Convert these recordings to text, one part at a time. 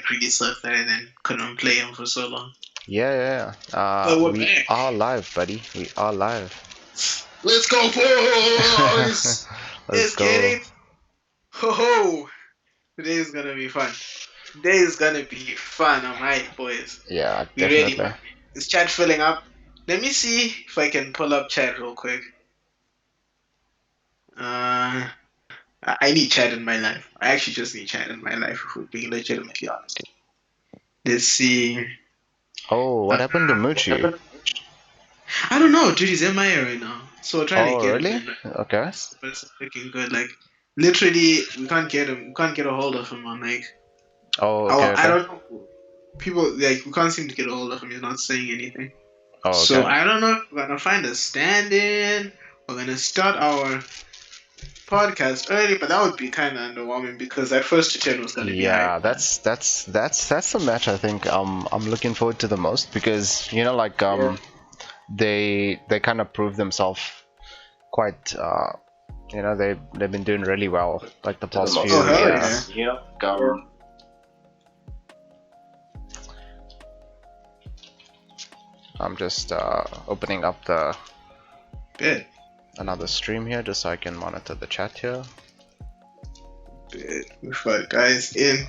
like really sucked that I then couldn't play him for so long. Yeah. But we're We back. are live, buddy. We are live. Let's go, boys! Let's go. get it. Ho ho! Today is gonna be fun. Today is gonna be fun, alright, boys. Yeah, We definitely. ready? Is chat filling up? Let me see if I can pull up chat real quick. I need chat in my life. I actually just need chat in my life, if we're being legitimately honest. Let's see. Oh, what happened to Moochie? I don't know, dude, he's MIA right now. So we're trying to get really? him. Okay. But it's looking good. Like, literally, we can't get him. We can't get a hold of him on, like... Oh, okay. I don't know. People, like, we can't seem to get a hold of him. He's not saying anything. Oh, okay. So I don't know if we're gonna find a stand-in. We're gonna start our podcast early, but that would be kind of underwhelming because that first to 10 was gonna be high. that's the match I think I'm looking forward to the most because like they kind of proved themselves quite they've been doing really well like the past few years. Yeah. I'm just opening up another stream here just so I can monitor the chat here. We've got guys in.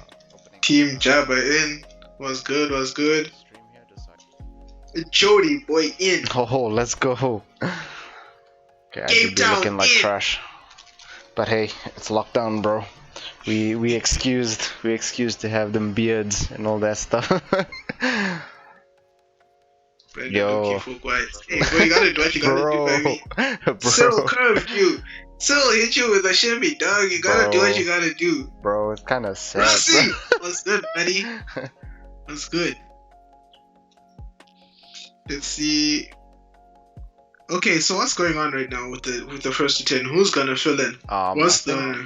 Team Jabba in. Was good. Jody boy in. Oh, let's go. Okay, I should be looking like trash. But hey, it's lockdown, bro. We excused to have them beards and all that stuff. Yo. Hey, bro, you gotta do what you gotta do, baby. So curved you. So hit you with a shimmy, dog. You gotta do what you gotta do. Bro, it's kind of sad. What's good, buddy? What's good? Let's see. Okay, so what's going on right now with the first to 10? Who's gonna fill in?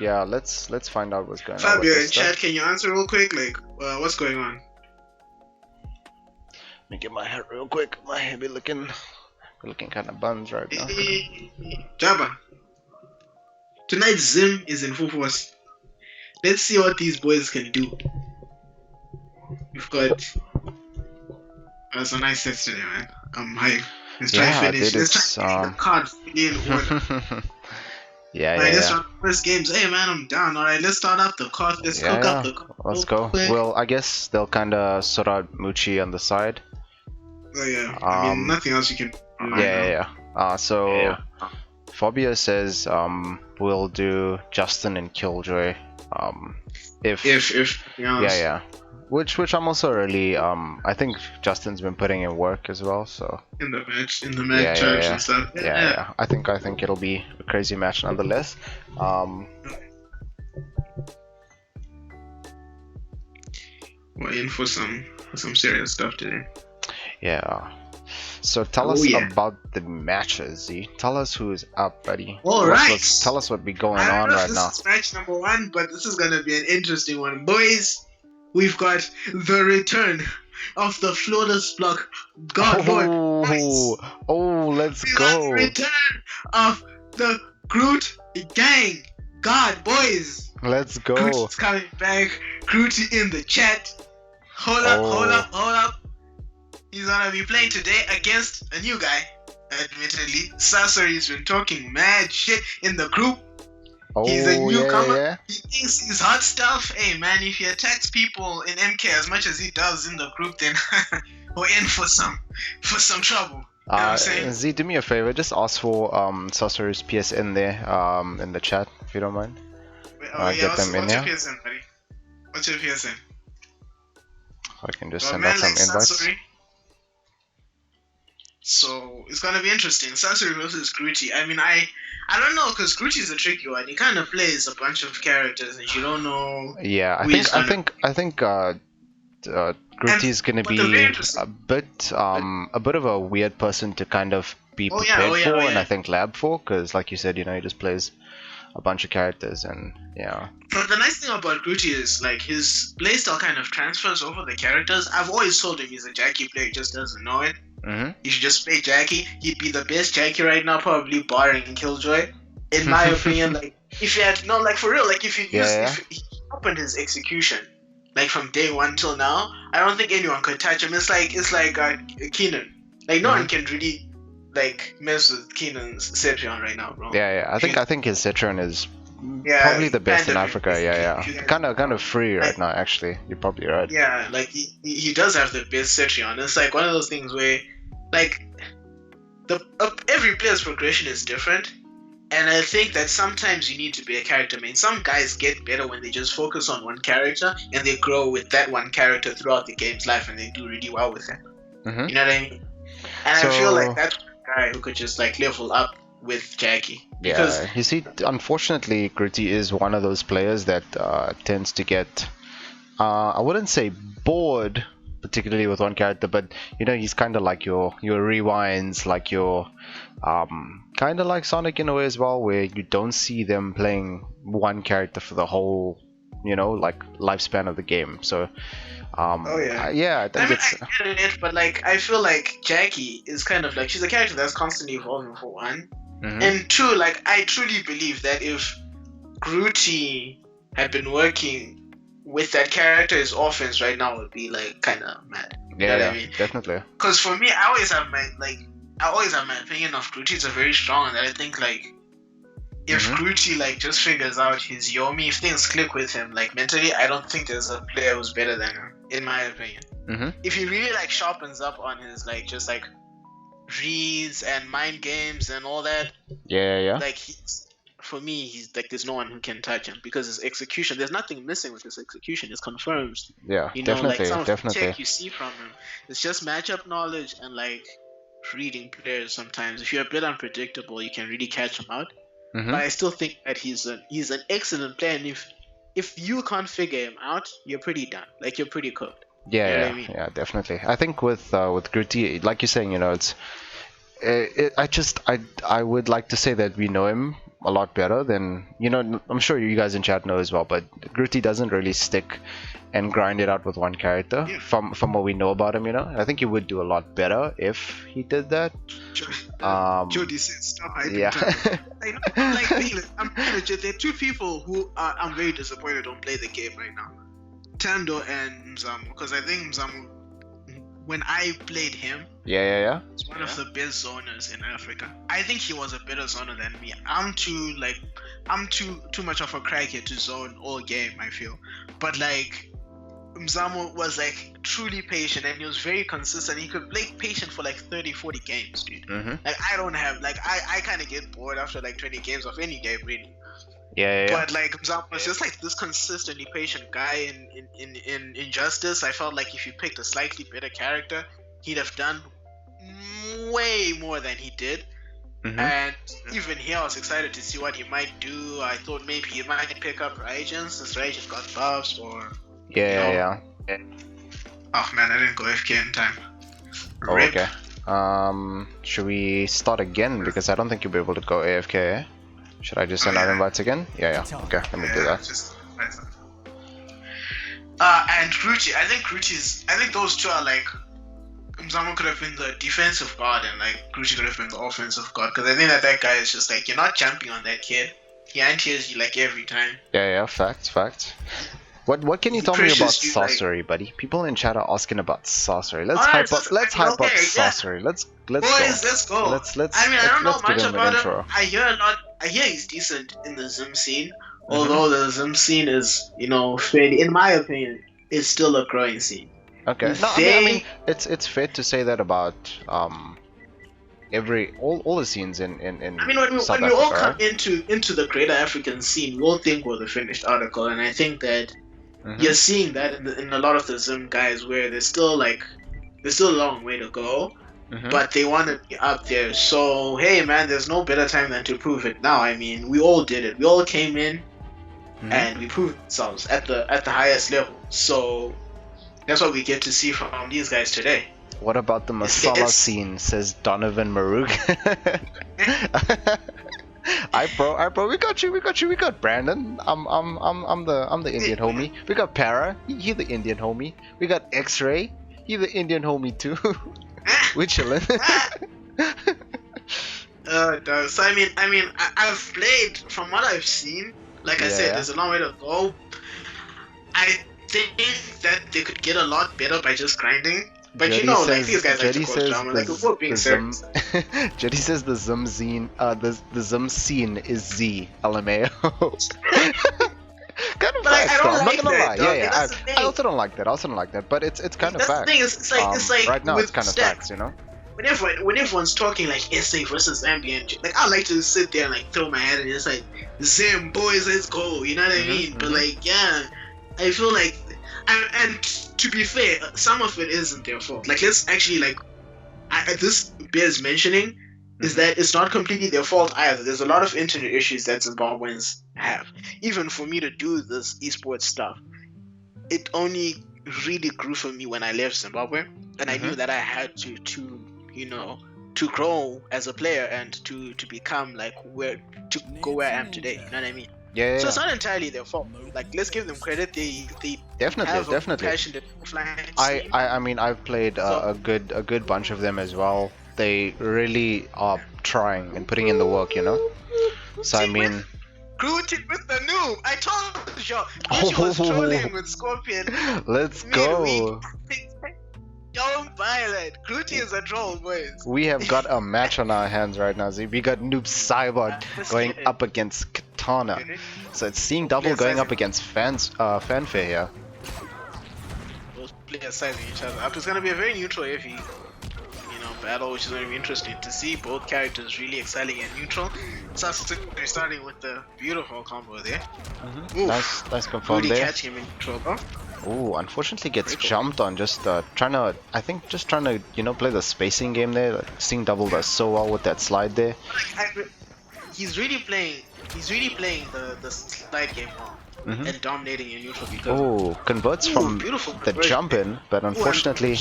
Yeah, let's find out what's going on. Fabio in chat, can you answer real quick? Like, what's going on? Let me get my hair real quick. My hair be looking kind of buns right now. Jabba. Tonight's Zim is in full force. Let's see what these boys can do. We've got... That's a nice set today, man. I'm hyped. Let's try to finish. Let's try to get the card in order. Yeah. Let's start the first games. Hey, man, I'm down. Alright, let's start up the card. Let's cook up the card. Let's go. Well, I guess they'll kind of sort out Moochie on the side. Oh, yeah. I mean, nothing else you can do so Fabio says we'll do Justin and Killjoy. If which I'm also really I think Justin's been putting in work as well, so in the match and stuff. Yeah. I think it'll be a crazy match nonetheless. We're in for some serious stuff today. Yeah. So tell us about the matches, Z. Tell us who's up, buddy. Alright. Tell us what be going on right now. This is match number 1, but this is gonna be an interesting one. Boys, we've got the return of the flawless block. Let's go. The return of the Groot gang. God, boys. Let's go. Groot's coming back. Grooty in the chat. Hold up. He's gonna be playing today against a new guy. Admittedly, Sorcery's been talking mad shit in the group. He's a newcomer. Yeah. He thinks he's hot stuff. Hey man, if he attacks people in MK as much as he does in the group, then we're in for some trouble. You know what I'm saying? Z, do me a favor. Just ask for Sorcery's PSN there in the chat if you don't mind. Get them in here. What's your PSN, buddy? What's your PSN? I can just send out some invites. Sorcery. So it's gonna be interesting. Sorcery versus Grootty. I mean, I don't know, because Grootty's a tricky one. He kind of plays a bunch of characters, and you don't know. Yeah, I think Grootty's gonna be a bit of a weird person to kind of be prepared for, and I think lab for, because like you said, he just plays a bunch of characters, and yeah. But the nice thing about Grootty is like his playstyle kind of transfers over the characters. I've always told him he's a Jackie player, he just doesn't know it. He should just play Jackie. He'd be the best Jackie right now, probably barring Killjoy. In my opinion, like if he had like for real, like if he opened his execution like from day one till now, I don't think anyone could touch him. It's like Keenan. Like no one can really like mess with Keenan's Cetrion right now, bro. Yeah, I think his Citron is Yeah, probably the best kind in of, Africa. Yeah. you guys- Kind of free right like, now, actually. You're probably right. Yeah, like he does have the best Cetrion. It's like one of those things where like every player's progression is different. And I think that sometimes you need to be a character main. Some guys get better when they just focus on one character and they grow with that one character throughout the game's life and they do really well with it. Mm-hmm. You know what I mean? And I feel like that's a guy who could just like level up with Jackie. Because you see, unfortunately, Gritty is one of those players that tends to get, I wouldn't say bored, particularly with one character, but you know, he's kind of like your rewinds, like your kind of like Sonic in a way as well, where you don't see them playing one character for the whole, you know, like lifespan of the game. So yeah, I think it's. I get it, but like I feel like Jackie is kind of like she's a character that's constantly evolving for one, and two, like I truly believe that if Grootty had been working with that character, his offense right now would be like kind of mad. Yeah, you know what I mean? Definitely. Because for me, I always have my opinion of Grootty is a very strong, and that I think like if Grootty like just figures out his Yomi, if things click with him like mentally, I don't think there's a player who's better than him, in my opinion. If he really like sharpens up on his like just like reads and mind games and all that, like for me, he's like there's no one who can touch him because his execution. There's nothing missing with his execution. It's confirmed. Yeah, you know, definitely, like some of definitely. the tech you see from him, it's just matchup knowledge and like reading players. Sometimes, if you're a bit unpredictable, you can really catch him out. But I still think that he's an excellent player, and if you can't figure him out, you're pretty done. Like you're pretty cooked. Yeah, you know what I mean? Yeah, definitely. I think with Grootty, like you're saying, you know, it's. I would like to say that we know him a lot better than, you know, I'm sure you guys in chat know as well, but Grootty doesn't really stick and grind it out with one character from what we know about him, you know. I think he would do a lot better if he did that. Jody said stop hyping. Yeah. I'm legit. There are two people who I'm very disappointed don't play the game right now. Tando and Mzamu, because I think Mzamu, when I played him, he's one of the best zoners in Africa. I think he was a better zoner than me. I'm too much of a crackhead to zone all game, I feel. But like Mzamu was like truly patient and he was very consistent. He could play patient for like 30-40 games, dude. Like I don't have like I kind of get bored after like 20 games of any game really. But like Mzamu was just like this consistently patient guy in Injustice. I felt like if you picked a slightly better character, he'd have done way more than he did. And even here, I was excited to see what he might do. I thought maybe he might pick up Raijin since Raijin got buffs, or yeah. Oh man, I didn't go FK in time. Oh, Rip. okay. Should we start again? Because I don't think you'll be able to go AFK. Eh? Should I just send out invites again? Yeah. Okay, let me do that. And Grootty, I think those two are like, Mzamu could have been the defensive guard and like Grootty could have been the offensive guard, because I think that guy is just like, you're not jumping on that kid. He anti-airs you like every time. Yeah, facts. What can you tell me about Sorcery, buddy? People in chat are asking about Sorcery. Let's hype up Sorcery. Let's go. Let's go. Let's I mean, I don't know much about him. I hear a lot. I hear he's decent in the Zim scene. Although the Zim scene is, you know, fairly, in my opinion, is still a growing scene. Okay. No, I mean, it's fair to say that about all the scenes in I mean, when South we Africa, all come into the greater African scene, we all think we're the finished article, and I think that you're seeing that in a lot of the Zim guys, where there's still a long way to go, but they want to be up there. So hey, man, there's no better time than to prove it now. I mean, we all did it. We all came in and we proved ourselves at the highest level. So that's what we get to see from these guys today. What about the Masala scene? Says Donovan Maruk. Alright, bro, we got you. We got Brandon. I'm the Indian homie. We got Para. He the Indian homie. We got X-Ray. He the Indian homie too. We're chilling. So I mean, I've played, from what I've seen. Like I said, there's a long way to go. think that they could get a lot better by just grinding. But you know, like these guys like to cause drama. Like we're being serious. Jetty says the Zum scene, the Zum scene is Z. LMAO. Kind of But facts, I though. don't I'm like not gonna that, lie. dog. Yeah, That's the thing. I also don't like that. But it's kind of That's the facts. thing. It's like Right now with it's kind of stats. facts, you know. When everyone's talking like SA versus ambient, like I like to sit there and like throw my head and just like Zim boys, let's go. You know what I mean? But like yeah, I feel like and to be fair, some of it isn't their fault. Like let's actually like this bears mentioning is that it's not completely their fault either. There's a lot of internet issues that Zimbabweans have. Even for me to do this esports stuff, it only really grew for me when I left Zimbabwe, and I knew that I had to you know, to grow as a player and to become like to go where I am today. You know what I mean? Yeah. So it's not entirely their fault. Like let's give them credit. They Definitely. have a passionate flying scene. I mean, I've played a good bunch of them as well. They really are trying and putting in the work, you know. So I mean, Groot with the noob. I told you, Groot was trolling with Scorpion. Let's go. Don't violate. Groot is a troll, boys. We have got a match on our hands right now. See, we got Noob Cybot going up against Katana. So it's seeing double going up against Fanfare here. Those players sizing each other up. It's gonna be a very neutral iffy, battle, which is going to be interesting to see both characters really excelling in neutral. So they're starting with the beautiful combo there. Nice confirm really there. Catch him in neutral, bro. Ooh, unfortunately gets jumped on, just trying to play the spacing game there. Like, seeing double does so well with that slide there. He's really playing the slide game well. And dominating in neutral because converts from the jump in, but unfortunately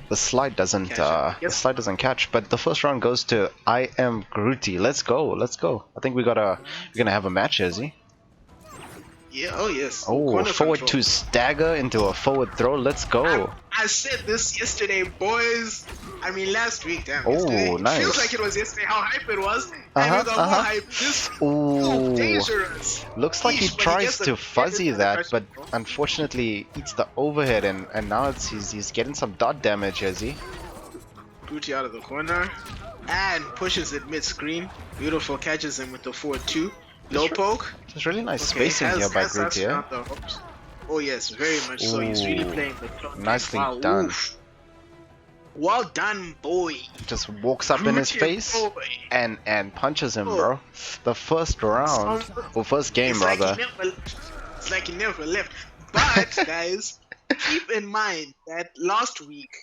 the slide doesn't catch. But the first round goes to I am Grooty. Let's go. I think we're gonna have a match, Izzy. Yeah, oh yes. Oh, forward to stagger into a forward throw. Let's go. I said this yesterday, boys. I mean, last week, damn. Oh, yesterday. nice. It feels like it was yesterday how hype it was. And we got more hype. This is dangerous. Looks like he tries to fuzzy that, but unfortunately eats the overhead, and now he's getting some dot damage, is he? Gucci out of the corner and pushes it mid-screen. Beautiful, catches him with the forward 2. Low poke. There's really nice spacing here by Groot here. Oh yes, very much so. He's really playing the clock. Nicely done. Oof. Well done, boy. Just walks up in his face and punches him, bro. The first round, or first game rather. It's like he never left. But guys, keep in mind that last week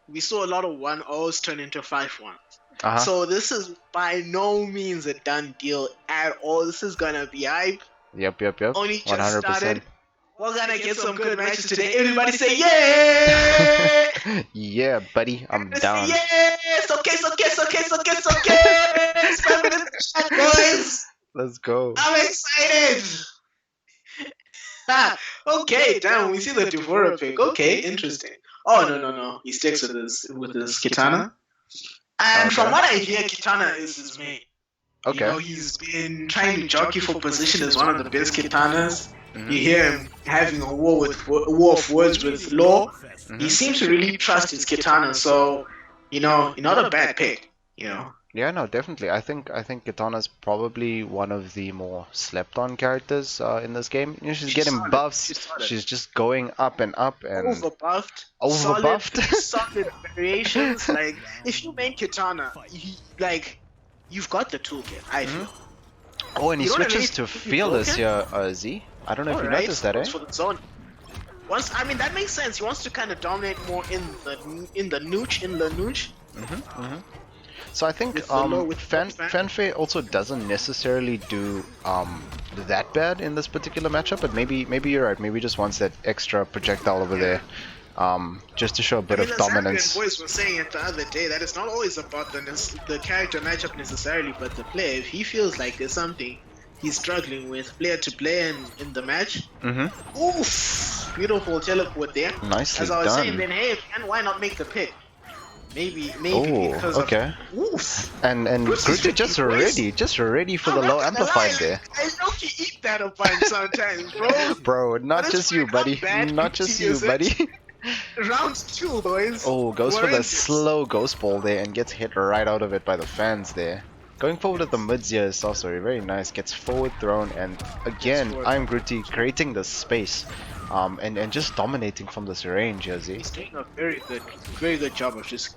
we saw a lot of 1-0s turn into 5-1s. So this is by no means a done deal at all. This is gonna be hype. Yep. Only just 100%. started. We're gonna get some good matches today. Everybody say yeah! Yeah, buddy, I'm down. Yes! Okay. Spam it in the chat, boys. Let's go. I'm excited. Okay, damn. We see the Devora pick. Okay, interesting. Oh no. He sticks with his katana. And from what I hear, Kitana is his main. Okay. He's been trying to jockey for position as one of the best Kitanas. You hear him having a war of words with Law. He seems to really trust his Kitana, so not a bad pick. Yeah, no, definitely. I think Kitana's probably one of the more slept-on characters in this game. She's getting solid. buffs. She's just going up and Overbuffed. Solid variations. Like if you main Kitana, you've got the toolkit. I feel. Oh, and he switches to Fearless here, Z. I don't know if you noticed that, eh? For the zone. That makes sense. He wants to kind of dominate more in the nooch. So I think Fanfare also doesn't necessarily do that bad in this particular matchup, but maybe you're right. Maybe just wants that extra projectile over there, just to show a bit of dominance. The boys were saying it the other day that it's not always about the character matchup necessarily, but the player. If he feels like there's something he's struggling with player to player in the match, oof, beautiful teleport there. Nicely As I was done. saying, then hey, and why not make the pick? Maybe Oh, because okay. of. Oof. And Bruce is Groot tricky, just ready for I'm the not low gonna amplified lie, there. I know you eat that a bunch sometimes, bro. Bro, But not it's just you, fine. I'm buddy. bad. Not Gucci just you, is it. buddy. Round 2, boys. Oh, goes for We're in the this. slow ghost ball there and gets hit right out of it by the fans there. Going forward at the mids here is Sorcery, very nice. Gets forward thrown and again, forward. I'm Grootty creating the space. And just dominating from this range, Yazzie. He's doing a very good job of just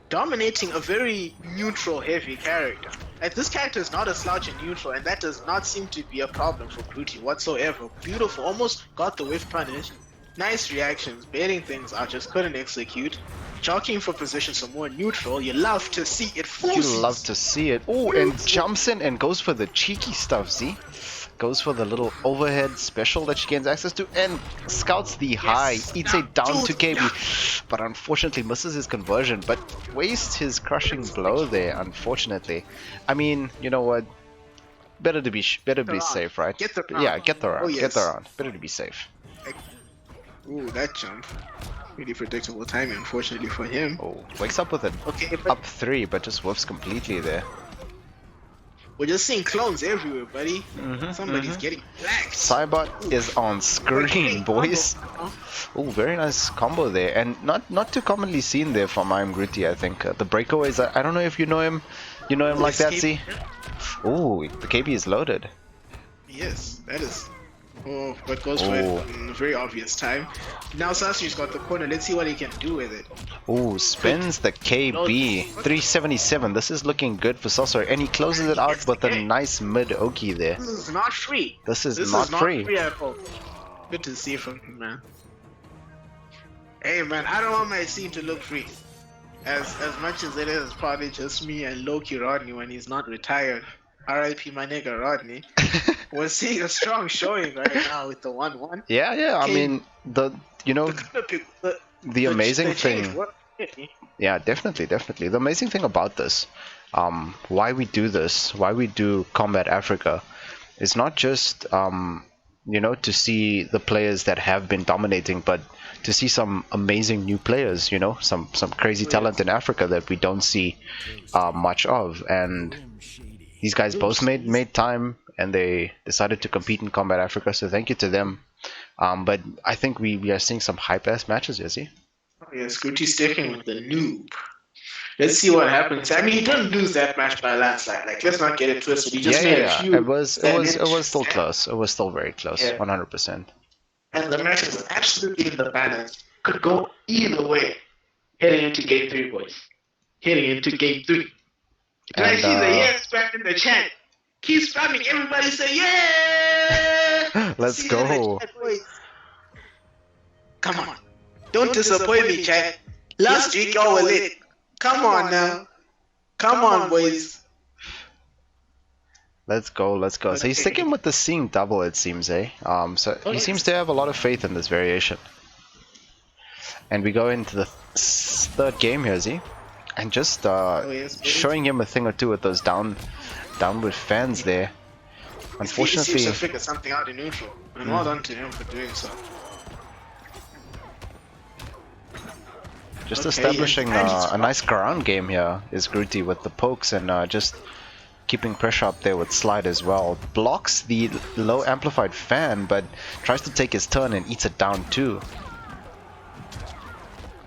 dominating a very neutral heavy character. Like, this character is not a slouch in neutral, and that does not seem to be a problem for Grootty whatsoever. Beautiful, almost got the whiff punish. Nice reactions, baiting things out, just couldn't execute. Jockeying for position some more neutral, you love to see it. You love to see it. Oh, and jumps in and goes for the cheeky stuff, see? Goes for the little overhead special that she gains access to and scouts the high, eats it down to KB, but unfortunately misses his conversion, but wastes his crushing blow there, unfortunately. I mean, you know what? Better to be safe, right? Get the round. Yeah, get the round. Oh, yes. Get the round. Better to be safe. Ooh, that jump. Really predictable timing, unfortunately for him. Oh, wakes up with an up 3, but just whiffs completely there. We're just seeing clones everywhere, buddy. Somebody's getting blacked. Cybot is on screen, boys. Oh, very nice combo there, and not too commonly seen there from I'm Grootty, I think. The breakaways, I don't know if you know him. You know him like that, see? Oh, the KB is loaded. Yes, that is. Oh, but goes for it in a very obvious time. Now Sasuke's got the corner. Let's see what he can do with it. Oh, spins the KB. 377. This is looking good for Sorcery, and he closes it out with a nice mid Oki there. This is not free. This is not free. At all. Good to see from him, man. Hey, man, I don't want my scene to look free. As much as it is probably just me and Loki Rodney when he's not retired. R.I.P. my nigga Rodney. We're seeing a strong showing right now with the 1-1. Yeah. I mean, the amazing thing. Yeah, definitely. The amazing thing about this, why we do this, why we do Kombat Africa, is not just to see the players that have been dominating, but to see some amazing new players, some crazy talent in Africa that we don't see much of, and these guys both made time and they decided to compete in Kombat Africa, so thank you to them. But I think we are seeing some hype-ass matches, you see? Oh yes, Gucci sticking with the noob. Let's see what happens. I mean, he didn't lose that match by a landslide. Like, let's not get it twisted. He just made a few. It was still close. It was still very close. 100%. And the match is absolutely in the balance. Could go either way. Heading into game 3, boys. Heading into game 3. And I see the yes spam in the chat. Keep spamming. Everybody say yeah. Let's go. Come on. Don't disappoint me, chat. Last week y'all were lit. Come on now. Come on, boys. Let's go. So he's sticking with the seeing double, it seems, eh? So he seems to have a lot of faith in this variation. And we go into the third game here, Z. And just showing him a thing or two with those downward fans there. Unfortunately, he seems to figure something out in neutral. And well done to him for doing so. Just establishing a nice ground game here is Grootty with the pokes and just keeping pressure up there with slide as well. Blocks the low amplified fan, but tries to take his turn and eats it down too.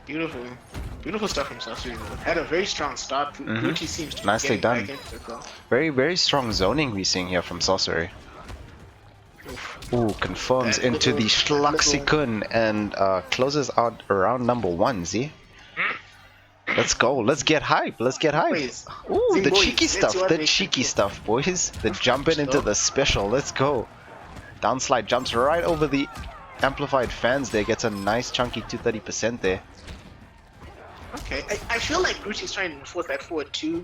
Beautiful stuff from Sorcery. Had a very strong start. Grootty seems to nicely be done. back into it, though. Very strong zoning we're seeing here from Sorcery. Ooh, confirms into the Schlaxikun and closes out around number 1, Z. Let's go. Let's get hype. Ooh, the cheeky stuff, boys. The jumping into the special. Let's go. Downslide jumps right over the amplified fans there. Gets a nice chunky 230% there. Okay, I feel like Grootty's trying to enforce that forward 2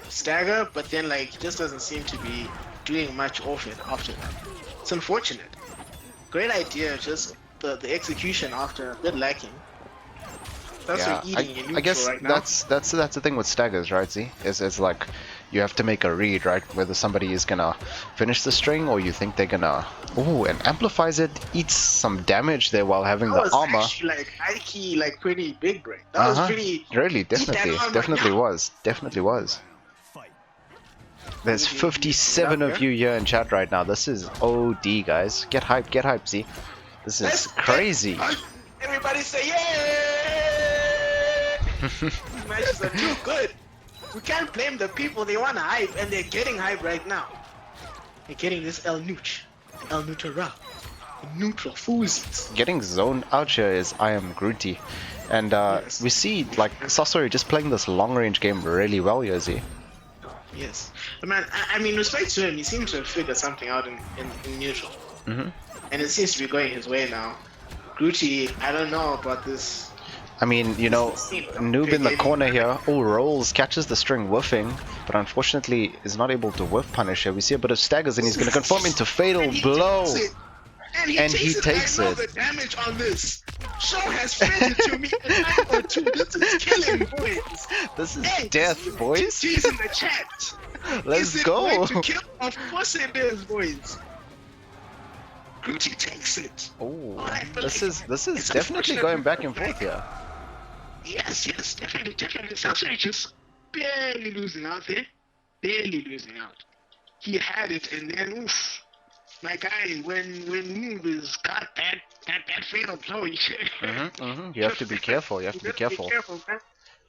stagger, but then like he just doesn't seem to be doing much of it after that. It's unfortunate. Great idea, just the execution after a bit lacking. That's what eating in neutral right now. That's the thing with staggers, right? See, it's like you have to make a read, right? Whether somebody is gonna finish the string or you think they're gonna. Ooh, and amplifies it, eats some damage there while having That the was armor. actually like high key, like pretty big break. That was pretty. Really, Eat that definitely, armor definitely now. was, definitely was. There's Maybe 57 of you here in chat right now. This is OD, guys. Get hype, see. This is crazy. Everybody say yeah! These matches are too good. We can't blame the people. They want hype, and they're getting hype right now. They're getting this El Neutral, neutral fools. Getting zoned out here is I am Grootty. And Yes. we see like Sorcery just playing this long range game really well, Yozi. Yes, but man, I mean, respect to him. He seems to have figured something out in neutral, and it seems to be going his way now. Gucci, I don't know about this. I mean, you know, Noob in the corner here. Oh, rolls, catches the string whiffing, but unfortunately is not able to whiff punish here. We see a bit of staggers and he's going to confirm into fatal blow. And he takes it. I know it. the damage on this. Show has fed it to me in 902. This is killing, boys. This is death, boys. G's in the chat. Let's is go. It going to kill? Of course it is, boys. Gucci takes it. Oh, this is definitely going back and forth here. Yes, definitely. Sorcery just barely losing out there. Barely losing out. He had it, and then oof. My guy, when Noob has got that fatal blow, you have to be careful. You have to be careful. Man.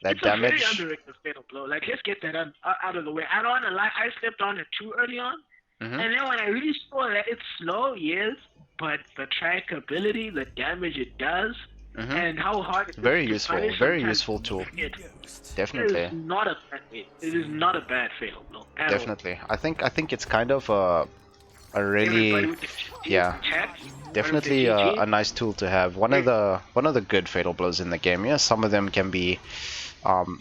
That it's damage. It's a very underrated fatal blow. Like, let's get that out of the way. I don't want to lie. I stepped on it too early on, and then when I really saw that it's slow, yes, but the trackability, the damage it does, and how hard it's very useful. Very useful tool. Definitely. It is not a bad. It is not a bad fatal blow. Definitely. I think it's kind of a really, definitely a nice tool to have. One of the good fatal blows in the game. Yeah, some of them can be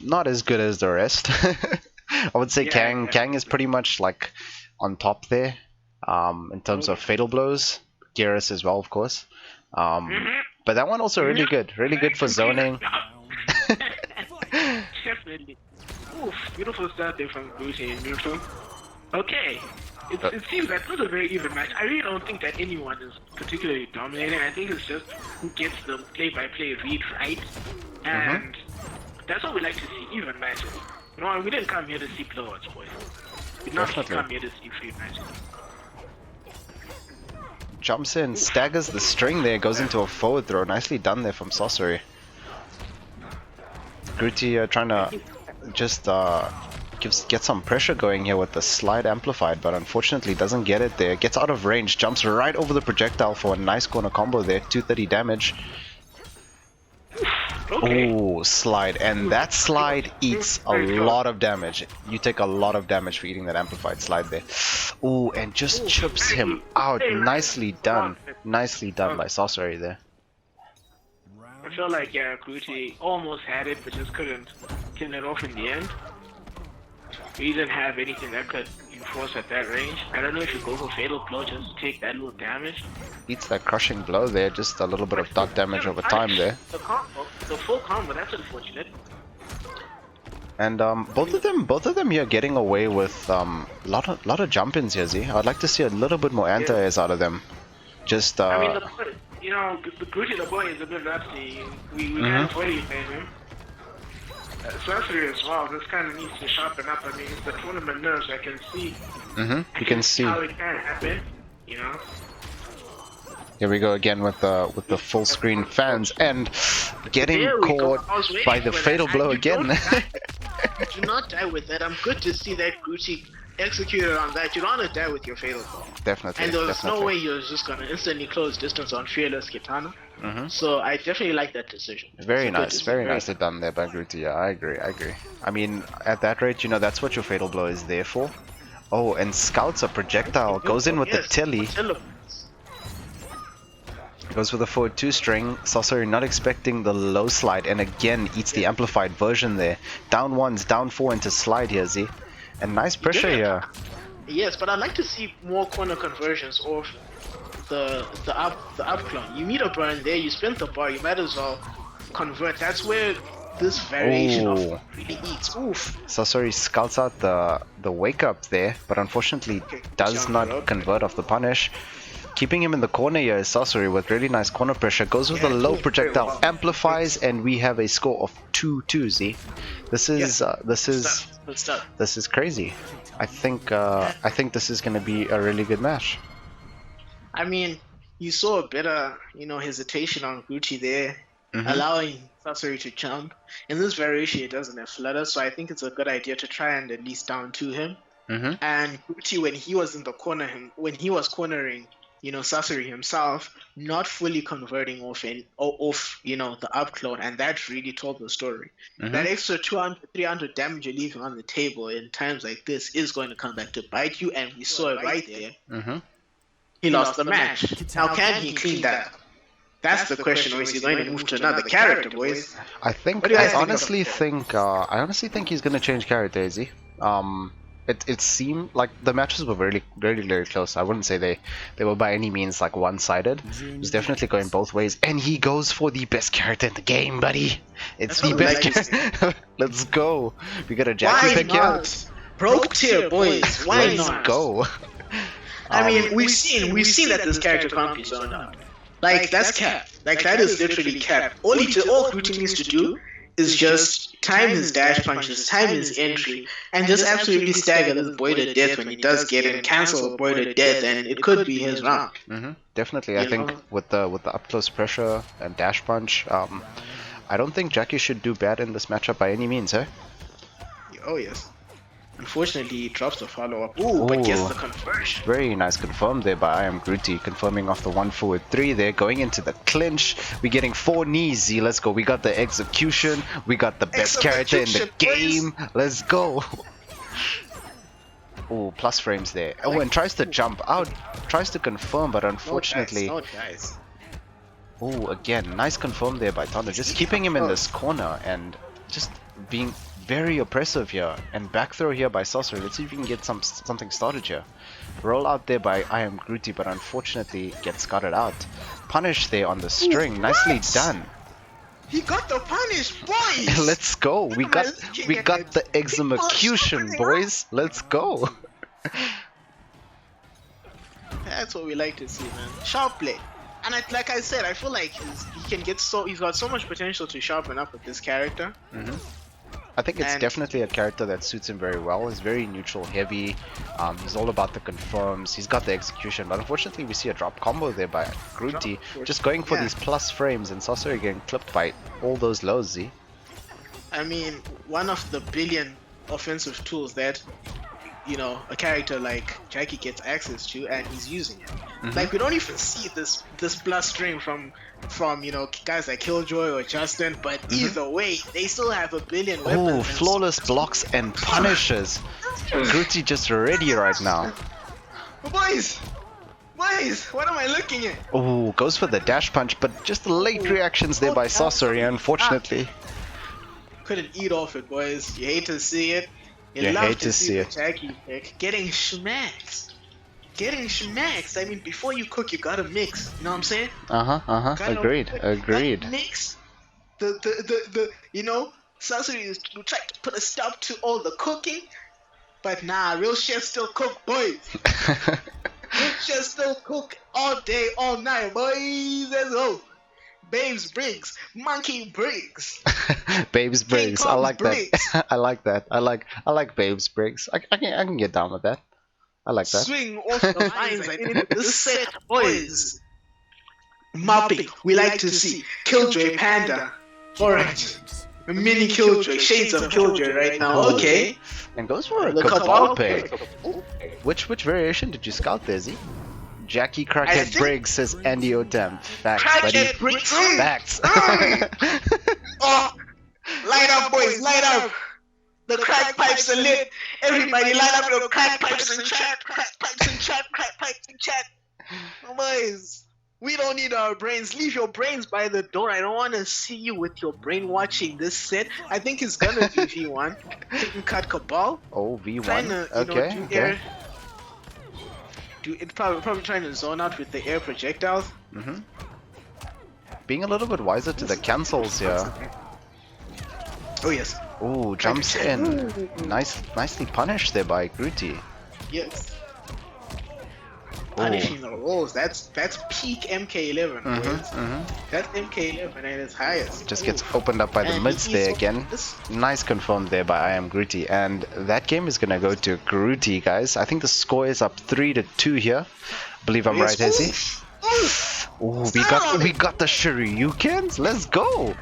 not as good as the rest. I would say Kang is pretty much like on top there in terms of fatal blows. Geras as well, of course. But that one also really good for zoning. Definitely. Oof, beautiful start there from Gucci and neutral. Okay. It seems like this is a very even match. I really don't think that anyone is particularly dominating. I think it's just who gets the play-by-play read right. And that's what we like to see, even matches. You know, we didn't come here to see blowouts, boys. We did not come here to see free matches. Jumps in, staggers the string there, goes into a forward throw. Nicely done there from Sorcery. Grootty trying to just get some pressure going here with the slide amplified, but unfortunately doesn't get it there. Gets out of range, jumps right over the projectile for a nice corner combo there. 230 damage. Okay. Oh, slide, and that slide eats a lot of damage. You take a lot of damage for eating that amplified slide there. Oh, and just chips him out. Nicely done by Sorcery there. I feel like Gucci almost had it, but just couldn't kill it off in the end. He didn't have anything that could enforce at that range. I don't know if you go for fatal blow just to take that little damage. Eats that crushing blow there, just a little bit of dot damage over time there. The combo, the full combo, that's unfortunate. And both of them here getting away with lot of jump-ins here, Z. I'd like to see a little bit more anti-airs out of them. Just I mean, the Gucci the boy is a bit rusty. We can't avoid him. Sorcery as well, this kind of needs to sharpen up. I mean, it's the tournament nerves, I can see. You can see. How it can happen, you know? Here we go again with the full screen fans and getting caught by the fatal blow again. Do not die with that. I'm good to see that Gucci executed on that. You don't want to die with your fatal blow. Definitely. And there was no way you was just gonna instantly close distance on Fearless Kitana. So I definitely like that decision. Very nicely done there by Grootty. Yeah, I agree. I mean, at that rate, you know, that's what your fatal blow is there for. Oh, and scouts a projectile, goes in with the tilly. Goes with a forward 2 string. Sorcery not expecting the low slide, and again eats the amplified version there. Down 1s, down 4 into slide here, Z. And nice pressure here. Yes, but I'd like to see more corner conversions off the up clone. You meet a burn there, you sprint the bar, you might as well convert. That's where this variation of Ooh. really eats. Oof. Sorcery scouts out the wake up there, but unfortunately Okay, does jump not rope. convert off the punish. Keeping him in the corner here is Sorcery with really nice corner pressure. Goes with a Yeah, low doing very projectile, well. amplifies, and we have a score of 2-2. Z. This is Good stuff. this is crazy. I think this is gonna be a really good match. I mean, you saw a better, hesitation on Gucci there, allowing Sorcery to jump. In this variation, it doesn't have flutter, so I think it's a good idea to try and at least down to him. And Gucci, when he was in the corner, when he was cornering, Sorcery himself, not fully converting off the upclone, and that really told the story. That extra 200, 300 damage you're leaving on the table in times like this is going to come back to bite you, and we saw it right there. He lost the match. How can he clean that? That's the question. Or is he going to move to another character, boys? I honestly think he's gonna change character, is he? It seemed like the matches were very close. I wouldn't say they were by any means like one-sided. It was definitely going both ways, and he goes for the best character in the game, buddy. It's the best character. Let's go. We got a Jackie pick here. Broke tier, boys. Why not? Let's go. I mean, we've seen that this character can't be zoned out. Like that's cap. Like that is literally cap. All Gucci needs to do is just time his dash punches, time his entry, and just absolutely stagger this boy to death when he does get in, cancel the boy to death, and it could be his round. Definitely, I think with the up close pressure and dash punch, I don't think Jackie should do bad in this matchup by any means, eh? Oh yes. Unfortunately, he drops the follow-up. Ooh, but gets the conversion. Very nice confirm there by I Am Grootty, confirming off the 1-4-3 there, going into the clinch. We're getting 4 knees, Z. Let's go. We got the execution. We got the best character in the game. Let's go. Ooh, plus frames there. Oh, and tries to jump out. Tries to confirm, but unfortunately... No dice. Ooh, again, nice confirm there by Thunder. Just keeping him in this corner and just being very oppressive here. And back throw here by Sorcery. Let's see if we can get something started here. Roll out there by I Am Grootty, but unfortunately gets scouted out. Punish there on the string. Nicely done. He got the punish, boys! Let's go. We got the execution, boys. Let's go. That's what we like to see, man. Sharp play. And like I said, I feel like he's got so much potential to sharpen up with this character. I think it's definitely a character that suits him very well. He's very neutral heavy. He's all about the confirms. He's got the execution, but unfortunately we see a drop combo there by Grootty. Just going for these plus frames and Sorcery getting clipped by all those lows, Z. I mean, one of the billion offensive tools that a character like Jackie gets access to, and he's using it. Like we don't even see this plus string from guys like Killjoy or Justin, but either way, they still have a billion weapons. Oh, flawless blocks and punishes. Grootty just ready right now. Boys, what am I looking at? Oh, goes for the dash punch, but just late reactions there by Sorcery, unfortunately. Couldn't eat off it, boys. You hate to see it. You hate to see it. Jackie pick getting schmacked. I mean, before you cook, you gotta mix. You know what I'm saying? Agreed. Gotta mix. Sorcery is trying to put a stop to all the cooking, but nah, real chefs still cook, boys. Real chefs still cook all day, all night, boys. Let's go. Babes Briggs, Monkey Briggs. Babes Briggs, I like that. I like that. I like Babes Briggs. I can get down with that. I like that. Swing off the lines and into the set, boys. Mopping, we like to see. Killjoy Panda. Alright. A mini Killjoy, shades of Killjoy right now, okay. And goes for a Cabal pick. Which variation did you scout there, Z? Jackie Crackhead Briggs says Andy O'Dam. Facts, buddy. Briggs. Facts. Oh, light up, boys, light up. The crack pipes are lit. Everybody line up your crack pipes in chat. Crack pipes in chat. Crack pipes in chat. Oh, boys, we don't need our brains. Leave your brains by the door. I don't want to see you with your brain watching this set. I think it's gonna be V1. Taking cut Cabal. Oh, V1. Trying to, Okay. Probably trying to zone out with the air projectiles. Being a little bit wiser to the cancels here. Oh yes. Ooh, jumps in. Nicely punished there by Grootty. Yes. Ooh. Punishing the rolls. That's peak MK11, boys. That's MK11 at its highest. Just Ooh. gets opened up by the And mids he's there so- again. this- Nice confirmed there by I am Grootty, and that game is gonna go to Grootty, guys. I think the score is up 3-2 here. Believe I'm right, Hezzy. Ooh, we got the Shoryukens. Let's go.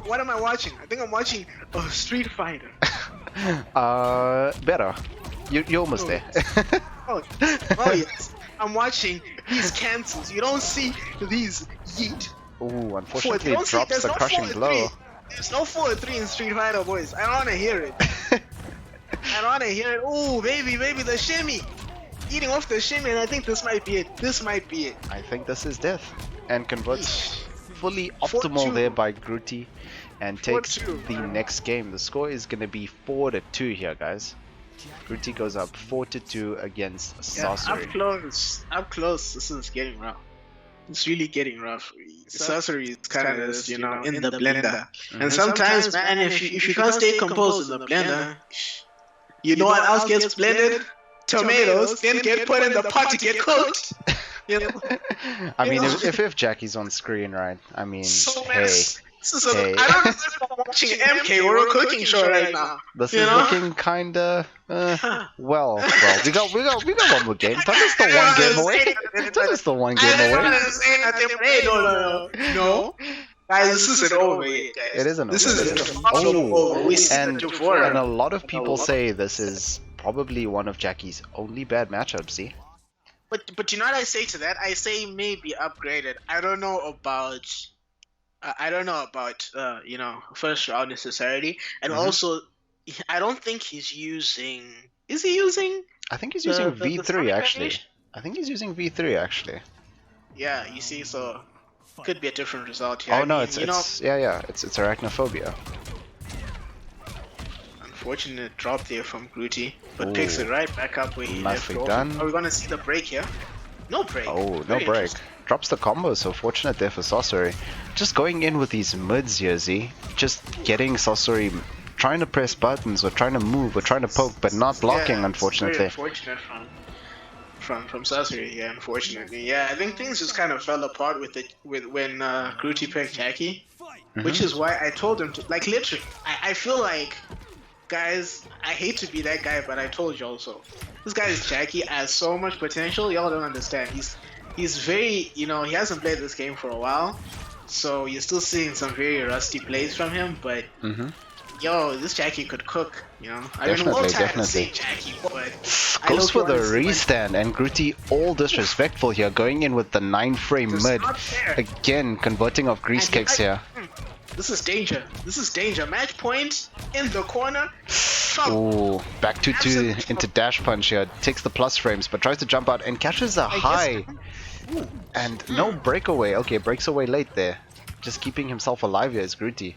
What am I watching? I think I'm watching Street Fighter. Better. You're almost there. Oh yes. I'm watching these cancels. You don't see these yeet. Ooh, unfortunately, Don't it see- drops there's the no crushing 4-3. blow. There's no 4-3 in Street Fighter, boys. I don't want to hear it. I don't want to hear it. Ooh, baby, the shimmy. Eating off the shimmy, and I think this might be it. This might be it. I think this is death. And converts Yeesh. fully optimal 4-2. there by Grootty and takes 4-2. the next game. The score is going to be 4-2 here, guys. Grootty goes up 4-2 against Sorcery. Up close. This is getting rough. It's really getting rough. Sorcery is kind of just, in the blender. And sometimes, man, if you can't stay composed in the blender, you know what else gets blended? Tomatoes then get put in the pot to get cooked. You know? I mean, You know? if Jackie's on screen, right? I mean, So hey, mess. So hey. I don't know if I'm watching MK or a cooking show right now. this You is know? looking kinda well. We got one more game. Thunder's still one game away. Thunder's still one game I don't away. want to say nothing, but hey, no. Guys, this isn't over yet, guys. It isn't This over. isn't Oh, over. We see and the Jafora. a lot of people say this is probably one of Jackie's only bad matchups. See? But you know what I say to that? I say maybe upgraded. I don't know about first round necessarily, and also I don't think he's using. Is he using? I think he's The- using the V3 Sonic actually. animation? I think he's using V3 actually. Yeah, you see, so could be a different result here. Oh I no, mean, it's arachnophobia. Unfortunate drop there from Grootty, but Ooh. picks it right back up where he left Nicely off. done. Are we gonna see the break here? No break. Oh, no Very break. interesting. Drops the combo, so fortunate there for Sorcery. Just going in with these mids here, Z. Just getting Sorcery, trying to press buttons or trying to move or trying to poke, but not blocking, Yeah, unfortunately. It's very unfortunate from Sorcery, yeah, unfortunately. Yeah, I think things just kind of fell apart when Grootty picked Jackie, which is why I told him to, like, literally, I feel like, guys, I hate to be that guy, but I told y'all so. This guy's Jackie has so much potential, y'all don't understand. He's very, he hasn't played this game for a while, so you're still seeing some very rusty plays from him, but yo, this Jackie could cook, I don't know what to say Jackie, but Goes for the restand, and Grootty all disrespectful here, going in with the 9-frame mid. Again, converting off grease kicks here. This is danger. Match point in the corner. Ooh, back 2-2 into dash punch here. Takes the plus frames, but tries to jump out and catches a high. And no breakaway. Okay, breaks away late there. Just keeping himself alive here is Grootty.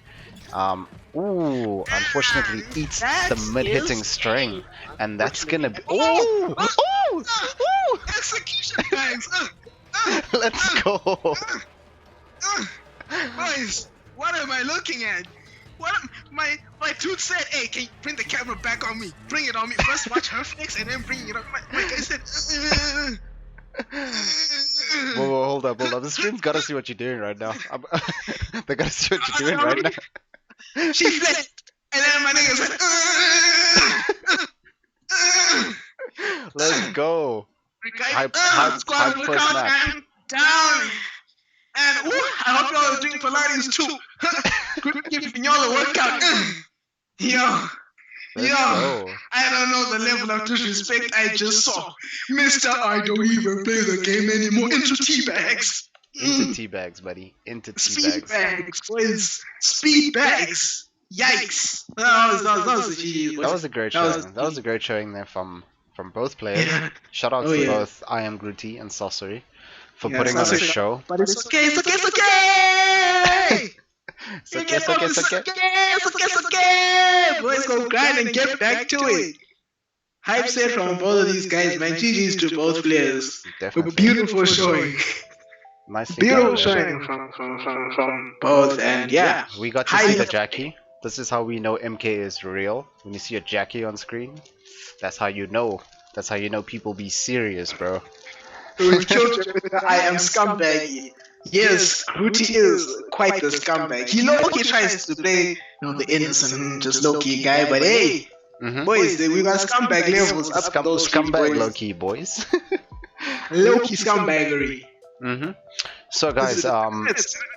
Ooh, unfortunately eats the mid-hitting string. And that's gonna be... Ooh! Ooh! Ooh! Execution bags. Let's go! Boys, what am I looking at? My dude said, hey, can you bring the camera back on me? Bring it on me. First watch her flicks and then bring it on. My guy said, Whoa, hold up. The screen's gotta see what you're doing right now. They gotta see what you're doing right now. She flipped, and then my nigga said, Let's go. Hype squad, look first out, match. man. Down. And ooh, I hope y'all are doing Pilates too. Giving y'all a workout. Yo, Let's go. I don't know the level of disrespect I just saw. Mister, I don't even play the game anymore. Into teabags. Into teabags, buddy. Into Speed teabags. bags, boys. Speed bags. Yikes. That was a GG. That was a great showing. That was a great showing there from both players. Shout out to both I am Grootty and Sorcery for putting on a show. But it's okay, it's okay, it's okay! It's okay! Boys, go grind and get back to it. Hype set from both of these guys, man. GG's to both players. Definitely. Beautiful showing. Nicely Beautiful done. showing from both, and yeah, We got to highly see the Jackie. This is how we know MK is real. When you see a Jackie on screen, that's how you know. That's how you know people be serious, bro. with children with the I am scumbag. Yes, Ruti is quite the scumbag. He tries to play, the innocent, just low-key guy, but hey, boys, we got scumbag levels up those Scumbag boys. low-key boys. Low-key scumbaggery. So guys,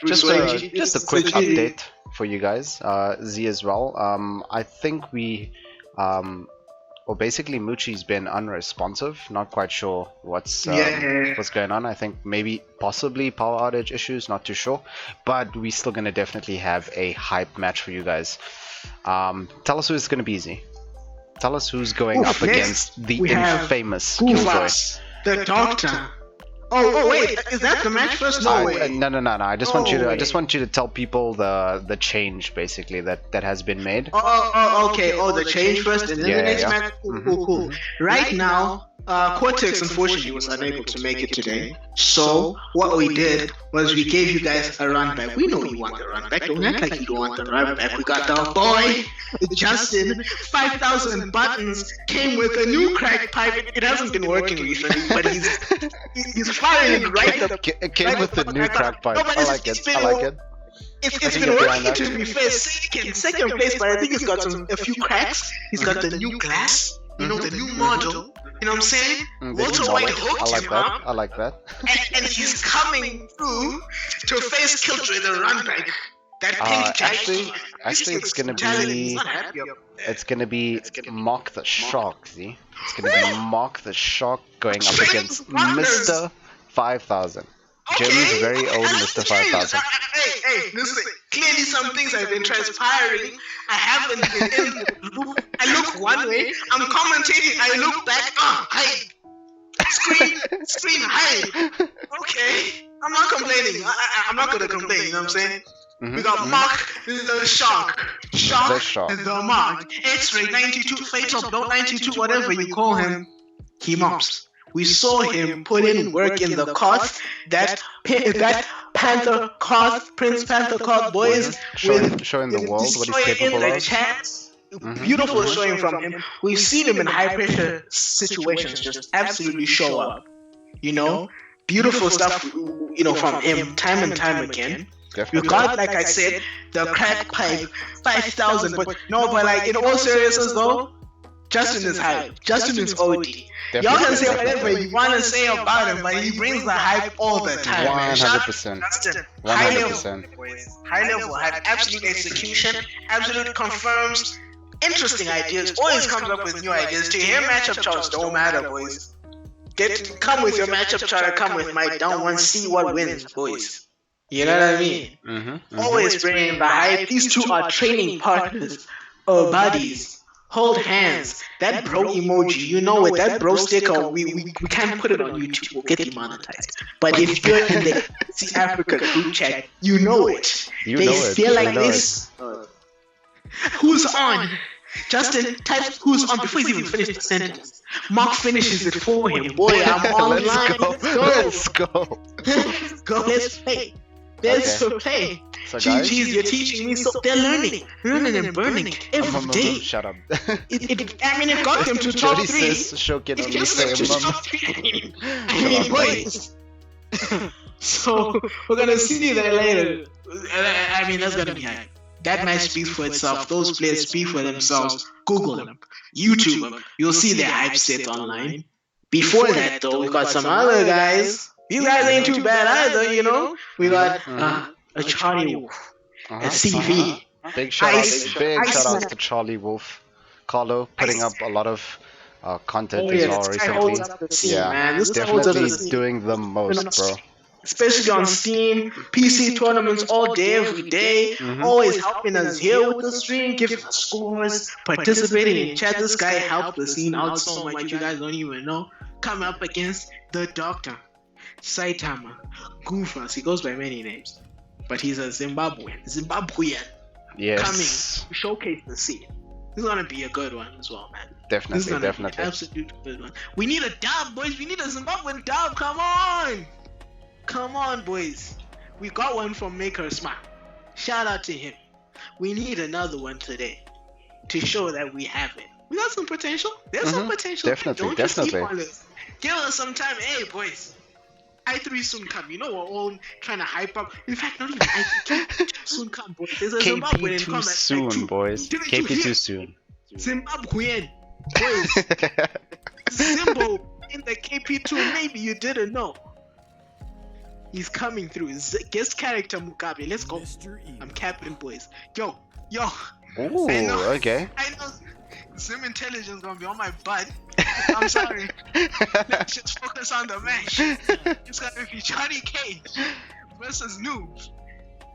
just a quick update for you guys, Z as well. I think we, well, basically Muchi's been unresponsive. Not quite sure what's going on. I think maybe possibly power outage issues. Not too sure, but we're still gonna definitely have a hype match for you guys. Tell us who it's gonna be, Z. Tell us who's going up against the infamous Killjoy. The Doctor. Oh wait, is that the match first? No way. No. I just want you to tell people the change basically that has been made. Okay. The change first, and then the next match. Cool. Right now, Cortex unfortunately was unable to make it today. So what we did was we gave you guys a run back. We know you want the run back. Don't act like you don't want the run back. We got the boy Justin. 5,000 buttons came with a new crack pipe. It hasn't been working recently, but he's firing right up. It came with the new crack pipe. I like it. It's been working, to be fair. Second place, but I think he's got a few cracks. He's got the new glass, the new model. You know what I'm saying? Walter White hooked him up. I like that. And he's coming through to face Killjoy the run back. That pink jacket. Actually, it's gonna be Mark the Shark. See, it's gonna be Mark the Shark going up against Mr. 5000. Jeremy's very own Mr. 5000. Hey, listen. Clearly some things have been transpiring. I haven't been in the loop. I look one way, I'm commentating, I look back, hide. Screen, hide. Okay, I'm not complaining. I'm not gonna complain, you know what I'm saying? We got Mark the Shark. The Mark. X-Ray 92, Fatal Blow 92, whatever you call him. He mops. We saw him put in work in the cause, that Panther cause, Prince Panther cause boys. Showing the world what he's capable of. Beautiful showing from him. We've seen him in high pressure situations just absolutely show up. Beautiful stuff, from him time and time again. Definitely. You got, like I said, the crack pipe, 5,000, but like in all seriousness though, Justin is hype. Justin is OD. Definitely. Y'all can say whatever you want to say about him, but he brings the hype all the time. 100%. 100%. High level hype, absolute execution, absolute confirms, interesting ideas, always comes up with new ideas. To him, matchup charts don't matter, boys. Come with your matchup chart, come with my down one, see what wins, boys. You know what I mean? Always bringing the hype. These two are training partners or buddies. Hold hands. That bro emoji, with that bro sticker, we can't put it on YouTube. We'll get demonetized. But if you're in the East Africa group chat, you know it. They feel like this. Who's on? Justin types who's on before he's even finished the sentence. Mark finishes it for him. Boy, I'm online. Let's go. Let's play. Play. So guys, GG's, you're teaching me, so they're learning and burning every day. Shut up. It got them to top 3. It just got to top 3. Boys. So we're gonna see that later. That's gonna be hype. That match speaks for itself. Those players speak for themselves. Google them, YouTube them. You'll see their hype set online. Before that, though, we got some other guys. You guys ain't too bad either, We got a Charlie Wolf, a CV. Big shout outs to Charlie Wolf. Carlo putting up a lot of content as well recently. Definitely doing the most, bro. Especially on Steam, PC tournaments all day, every day. Always helping us here with the stream, giving us scores, participating in chat. This guy helped the scene out so much, you guys don't even know. Coming up against the Doctor, Saitama, Goofus. He goes by many names, but he's a Zimbabwean. Yes. Coming to showcase the scene. This is gonna be a good one as well, man. Definitely. Be an absolute good one. We need a dub, boys. We need a Zimbabwean dub. Come on. Come on, boys. We got one from Make Her Smile. Shout out to him. We need another one today to show that we have it. We got some potential. There's some potential. Definitely, Don't definitely. just sleep on us. Give us some time. Hey, boys. I3 soon come. You know, we're all trying to hype up. In fact, not even I3. KP2 soon come, boys. There's a Zimbabwean in KP too Kombat. soon, boys. KP too soon. Zimbabwean. Boys. Zimbo in the KP2. Maybe you didn't know. He's coming through. Guest character Mugabe. Let's go. I'm capping, boys. Yo. Ooh, okay. I know Sim Intelligence gonna be on my butt. I'm sorry. Let's just focus on the match. It's gonna be Johnny Cage versus Noobs.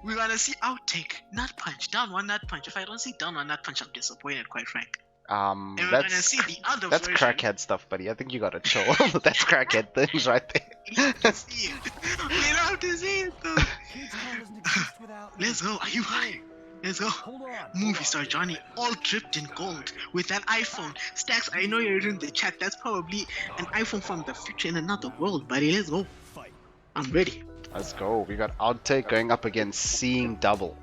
We're gonna see outtake, nut punch, down one nut punch. If I don't see down one nut punch, I'm disappointed, quite frank. And we're gonna see the other that's version. crackhead stuff, buddy. I think you gotta chill. That's crackhead things right there. We love to see it. We love to see it though. Let's go. Are you high? Let's go. Movie star Johnny, all dripped in gold with an iPhone. Stacks, I know you're in the chat. That's probably an iPhone from the future in another world, buddy. Let's go. I'm ready. Let's go. We got outtake going up against Seeing Double.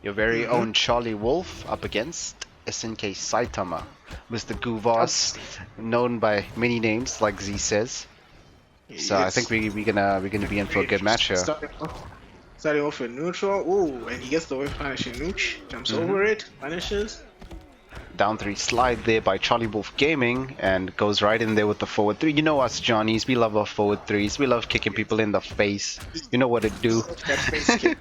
Your very own Charlie Wolf up against SNK Saitama. Mr. Guvas, known by many names, like Z says. So I think we're gonna be in for a good match here. Starting off with neutral. Ooh, and he gets the wave punishing nooch. Jumps over it, punishes. Down 3 slide there by Charlie Wolf Gaming and goes right in there with the forward 3. You know us Johnnies, we love our forward 3s. We love kicking people in the face. You know what it do. That face kick.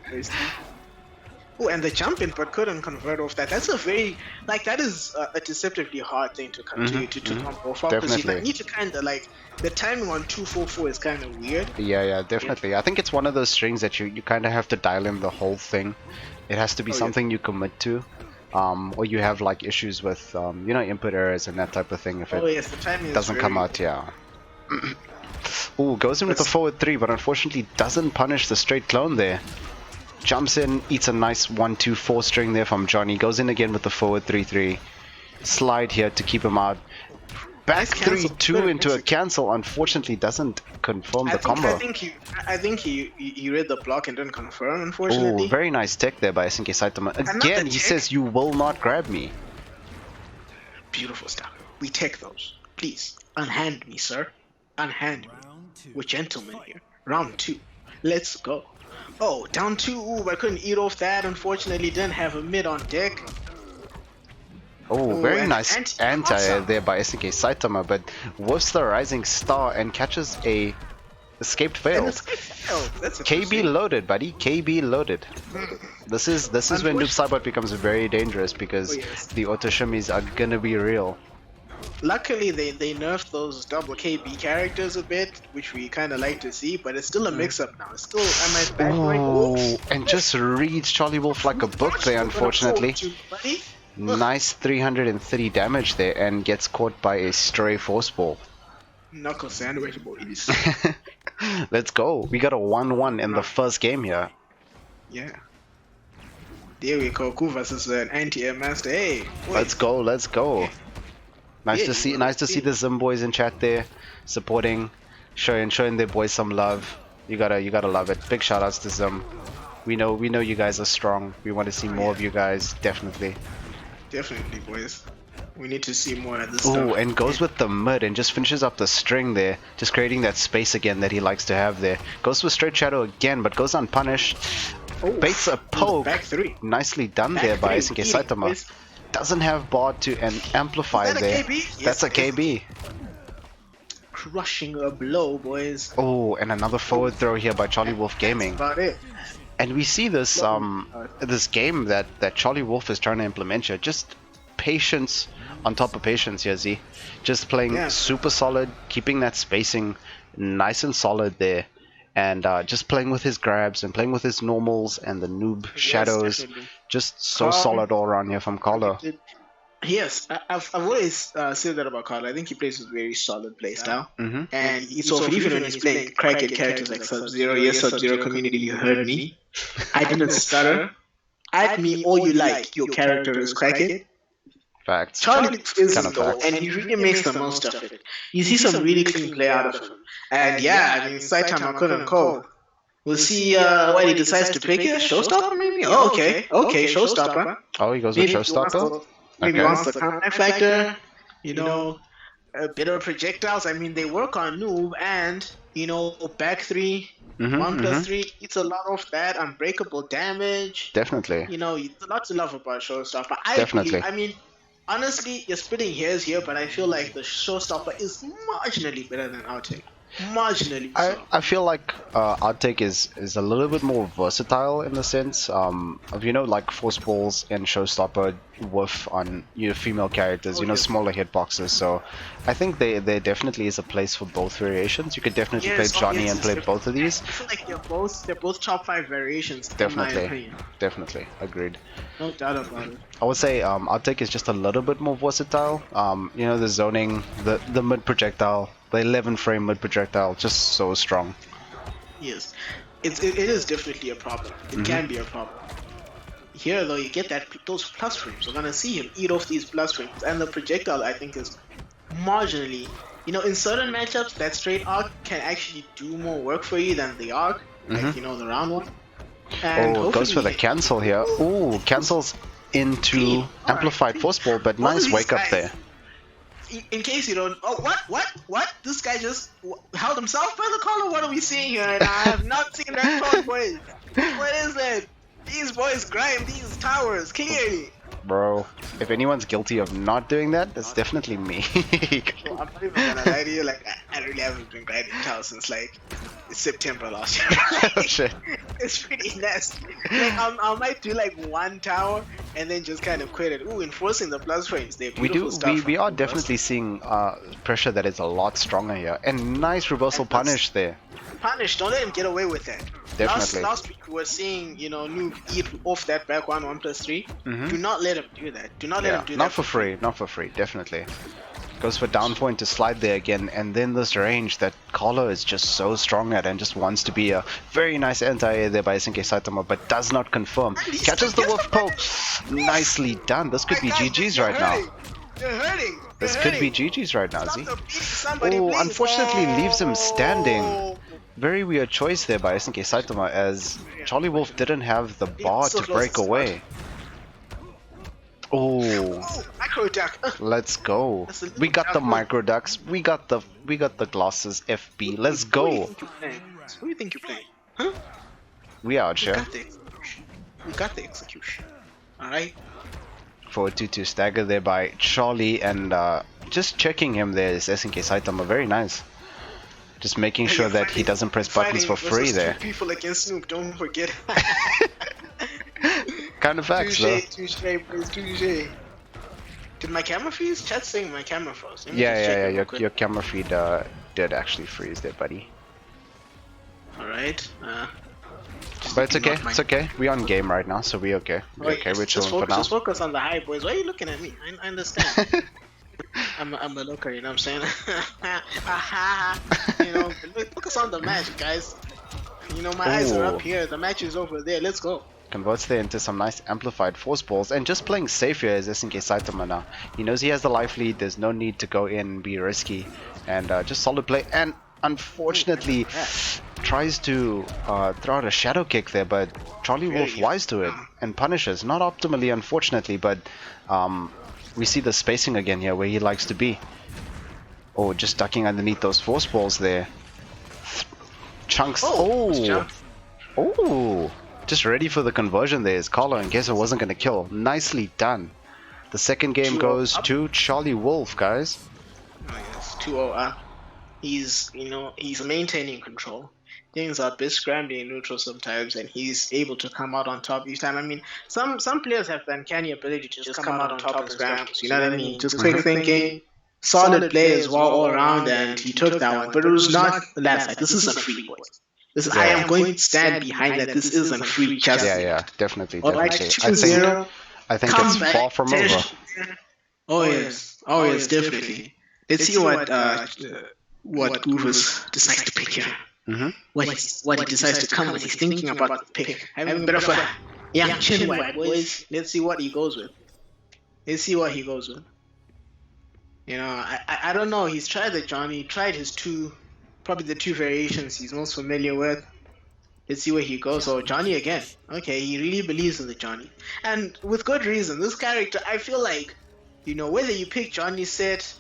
Oh, and the jump in but couldn't convert off that. That's a very, like, that is a deceptively hard thing to come to come off of. Because you need to kind of, like, the timing on 244 is kind of weird. Yeah, definitely. I think it's one of those strings that you kind of have to dial in the whole thing. It has to be something you commit to. Or you have, like, issues with, you know, input errors and that type of thing if it the timing doesn't come out, Ooh, goes in with the forward 3, but unfortunately doesn't punish the straight clone there. Jumps in, eats a nice 1-2-4 string there from Johnny. Goes in again with the forward 3-3. Slide here to keep him out. Back 3-2 into a cancel. Unfortunately, doesn't confirm the combo. I think he read the block and didn't confirm. Unfortunately. Oh, very nice tech there by SNK Saitama. Again, he says, "You will not grab me." Beautiful stuff. We take those. Please unhand me, sir. Unhand me. We're gentlemen here. Round 2. Let's go. Oh, down 2. Ooh, I couldn't eat off that. Unfortunately, didn't have a mid on deck. Oh, very nice anti there by SNK Saitama, but Wolf's the rising star and catches a escaped fail. That's KB loaded, buddy. KB loaded. This is when Noob Saibot becomes very dangerous because the auto shimmies are gonna be real. Luckily, they nerfed those double KB characters a bit, which we kind of like to see, but it's still a mix-up now. It's still and just reads Charlie Wolf like a book there, unfortunately. Nice 330 damage there and gets caught by a stray force ball. Knuckle sandwich, boys. Let's go. We got a 1-1 in the first game here. Yeah. There we go. Kuvas is an anti-air master. Hey. Let's go. Let's go. Nice to see the Zim boys in chat there, supporting, showing their boys some love. You gotta love it. Big shout outs to Zim. We know you guys are strong. We want to see more of you guys, definitely. Definitely, boys. We need to see more of this stuff. Oh, and goes with the mid and just finishes up the string there, just creating that space again that he likes to have there. Goes with straight shadow again, but goes unpunished. Baits a poke. Back 3. Nicely done there by SNK Saitama. Doesn't have bar to amplify there. That's a KB. Crushing a blow, boys. Oh, and another forward throw here by Charlie Wolf Gaming. That's about it. And we see this this game that Charlie Wolf is trying to implement here. Just patience on top of patience here, Z. Just playing super solid, keeping that spacing nice and solid there. And just playing with his grabs and playing with his normals and the noob shadows. Just so solid all around here from Carlo. Yes, I've always said that about Carlo. I think he plays with very solid playstyle. And it's often, even when he's playing crackhead characters like Sub-Zero, yes, Sub-Zero community, you heard me. I didn't stutter. Add me all you like, your character is crackhead. Facts. Charlie is though, and he really makes the most of it. You see some really clean play out of him. And yeah, I mean, Saitama couldn't code. We'll see what he decides to pick here. Showstopper, maybe? Oh, okay. Okay, Showstopper. Oh, he goes with Showstopper? Maybe Okay. wants the counter factor. You know, a bit of projectiles. I mean, they work on noob and, back 3, 1+3. It's a lot of that unbreakable damage. Definitely. It's a lot to love about Showstopper. I Definitely. agree. I mean, honestly, you're splitting hairs here, but I feel like the Showstopper is marginally better than Outtake. Marginally so. I feel like Outtake is a little bit more versatile in the sense of like force balls and Showstopper whiff on female characters, smaller hitboxes. So I think there definitely is a place for both variations. You could definitely play Johnny and play both of these. I feel like they're both top 5 variations. Definitely, in my opinion. definitely agreed. No doubt about it. I would say Outtake is just a little bit more versatile. The zoning, the mid projectile. The 11 frame mid projectile, just so strong. Yes, it is definitely a problem. It can be a problem. Here though, you get those plus frames. We're gonna see him eat off these plus frames, and the projectile I think is marginally. In certain matchups, that straight arc can actually do more work for you than the arc, like the round one. And goes for the cancel here. Ooh, cancels into amplified force ball, but nice wake up there. In case you don't, what? This guy just held himself by the collar. What are we seeing here? And I have not seen that front, boys. What is it? These boys grind these towers clearly. Bro, if anyone's guilty of not doing that, that's definitely me. I'm not even gonna lie to you. Like, I really haven't been grinding towers since like September last year. Oh, shit. It's pretty nasty. Like, I might do like one tower and then just kind of quit it. Ooh, enforcing the plus frames. They're beautiful stuff. We are definitely seeing pressure that is a lot stronger here, and nice reversal punish there. Punish, don't let him get away with that. Definitely. Last week we were seeing, Noob eat off that back 1+3. Do not let him do that. Do not let him do that. Not for free, not for free, definitely. Goes for down point to slide there again, and then this range that Collar is just so strong at and just wants to be a very nice anti-air there by SNK Saitama, but does not confirm. Catches the wolf poke. Nicely done. This could be GG's right now. You're hurting. This could be GG's right now, Z. Oh, unfortunately leaves him standing. Very weird choice there by SNK Saitama, as Charlie Wolf didn't have the bar to break away. Oh, micro duck. Let's go. We got the micro ducks. We got the glasses FB. Let's go. Who do you think you're playing? Huh? We out here. We got the execution. Alright. Forward 2-2 stagger there by Charlie, and just checking him there is SNK Saitama. Very nice. Just making sure that he doesn't press buttons for free there. People against Snoop, don't forget. Kind of facts though. Touche, touche. Did my camera freeze? Chat's saying my camera froze. Yeah. Your camera feed did actually freeze there, buddy. Alright. But it's okay. It's okay. We're on game right now, so we're okay. We're okay. We're chilling for now. Just focus on the high, boys. Why are you looking at me? I understand. I'm a looker, you know what I'm saying? Focus on the match, guys. My eyes are up here. The match is over there. Let's go. Converts there into some nice amplified force balls, and just playing safe here is SNK Saitama now. He knows he has the life lead. There's no need to go in and be risky, and just solid play. And unfortunately, tries to throw out a shadow kick there, but Charlie Wolf wise to it and punishes. Not optimally, unfortunately, but we see the spacing again here where he likes to be. Oh, just ducking underneath those force balls there. Chunks. Oh, just ready for the conversion there is Carlo, and guess it wasn't going to kill. Nicely done. The second game goes to Charlie Wolf, guys. Oh, yes, 2-0 up. He's maintaining control. Things are a bit scrambly in neutral sometimes, and he's able to come out on top each time. I mean, some players have the uncanny ability to just come out on top in scrambles. You know what I mean? Just quick thinking, solid play as well all around, and he took that one. But it was not that side. This isn't free, boys. I am going to stand behind that. This isn't free. Just definitely. Alright, 2-0. I think it's far from over. Oh yes, definitely. Let's see what Goofus decides to pick here. What he decides to come with. He's thinking about the pick. Having a bit of a young chin wipe, boys. Let's see what he goes with. I don't know. He's tried the Johnny. He tried his probably the two variations he's most familiar with. Let's see where he goes. Oh, Johnny again. Okay, he really believes in the Johnny. And with good reason. This character, I feel like, you know, whether you pick Johnny Set,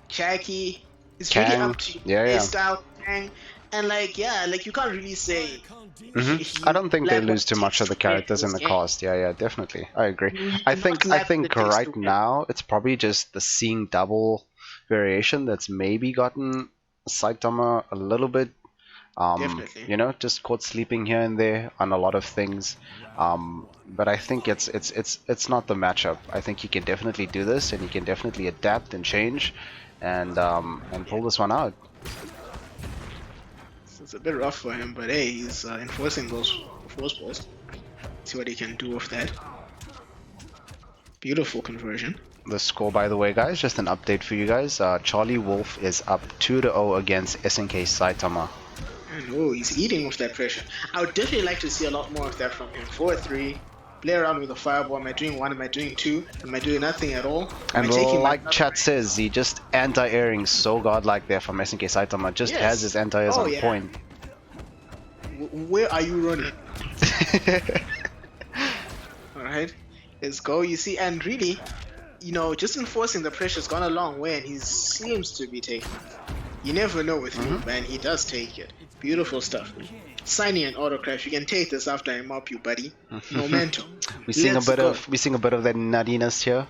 Jackie, it's really Kang. up to Yeah, yeah. style, Kang. And like, yeah, like you can't really say. I don't think they lose too much of the takes away characters in this the game. cast. Yeah, yeah, definitely. I agree. You I do think not lack the taste right to win. now it's probably just the seeing double variation that's maybe gotten Saitama a little bit. Definitely. You know, just caught sleeping here and there on a lot of things. But I think it's not the matchup. I think he can definitely do this, and he can definitely adapt and change, and pull this one out. It's a bit rough for him, but hey, he's enforcing those force balls. See what he can do with that. Beautiful conversion. The score, by the way, guys, just an update for you guys. Charlie Wolf is up 2-0 against SNK Saitama. And oh, he's eating with that pressure. I would definitely like to see a lot more of that from him. 4-3. Play around with the fireball. Am I doing one? Am I doing two? Am I doing nothing at all? And like chat says, he just anti-airing so godlike there from SNK Saitama. Just has his anti-airs on point. Where are you running? Alright, let's go. You see, and really, you know, just enforcing the pressure's gone a long way, and he seems to be taking it. You never know with him, man. He does take it. Beautiful stuff, man. Signing an auto crash. You can take this after I mop you, buddy. Momentum. we sing a bit of that nuttiness here,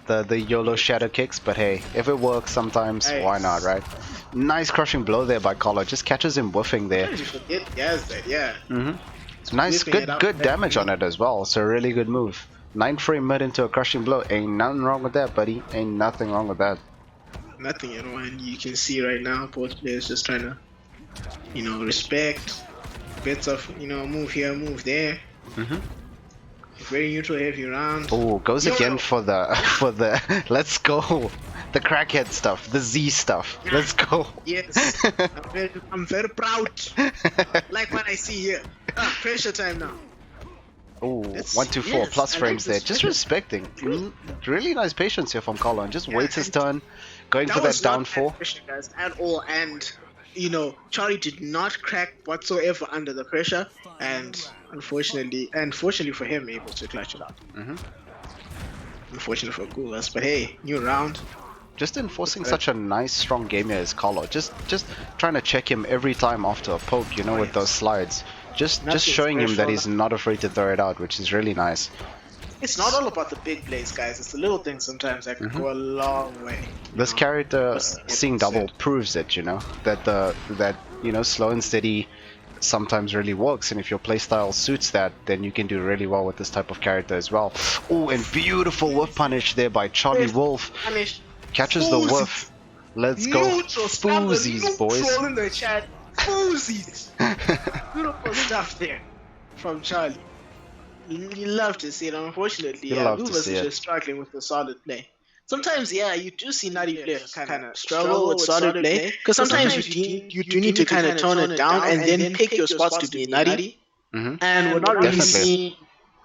the YOLO shadow kicks. But hey, if it works sometimes, why not, right? Nice crushing blow there by Collar. Just catches him whiffing there. Nice, good damage on it as well. So a really good move. 9 frame mid into a crushing blow. Ain't nothing wrong with that, buddy. Ain't nothing wrong with that. Nothing at all, and you can see right now both players just trying to, you know, respect bits of, you know, move here, move there. Very neutral heavy round. Oh, goes again for the let's go, the crackhead stuff, the Z stuff. Let's go. Yes, I'm very proud. Like what I see here. Pressure time now. Oh, 1-2-4 plus frames there. Just respecting. Really nice patience here from Colin. Just waits his turn. Going for that down 4. Guys, at all, and you know, Charlie did not crack whatsoever under the pressure, and unfortunately for him, able to clutch it out. Unfortunate for Gulas, but hey, new round. Just enforcing such a nice, strong game here is Collar. Just trying to check him every time after a poke, you know, with those slides. Just showing him that he's not afraid to throw it out, which is really nice. It's not all about the big plays, guys. It's the little things sometimes that can go a long way. This character, seeing double, proves it, you know, that you know, slow and steady sometimes really works, and if your playstyle suits that, then you can do really well with this type of character as well. Oh, and beautiful whiff punish there by Charlie Wolf. Catches the whiff. Let's go. Foozies, boys. In the chat. Foozies. Beautiful stuff there from Charlie. You love to see it. Unfortunately, Luvas is just struggling with the solid play. Sometimes, yeah, you do see Nutty players kind of struggle with solid play, because sometimes you do need to kind of tone it down and then pick your spots to be Nutty. And we're not really seeing.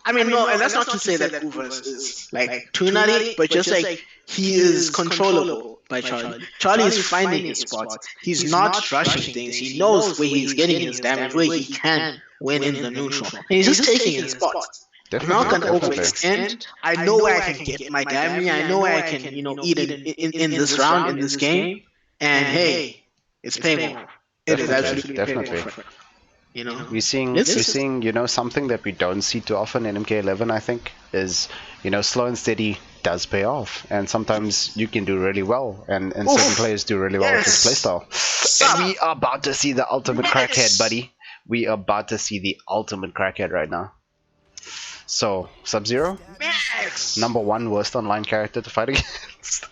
I mean, no, and that's not to say that Luvas is like too Nutty, but just like he is controllable by Charlie. Charlie is finding his spots. He's not rushing things. He knows where he's getting his damage, where he can win in the neutral. And he's just taking his spots. I'm not going to overextend. I know where I can get my damage. I know where I can, you know, eat it in this round, in this game. And hey, it's paying off. It is absolutely paying off. You know, we're seeing, you know, something that we don't see too often in MK11, I think, is, you know, slow and steady does pay off, and sometimes you can do really well, and certain players do really well with this playstyle. And we are about to see the ultimate crackhead, buddy. We are about to see the ultimate crackhead right now. So, Sub-Zero, #1 worst online character to fight against.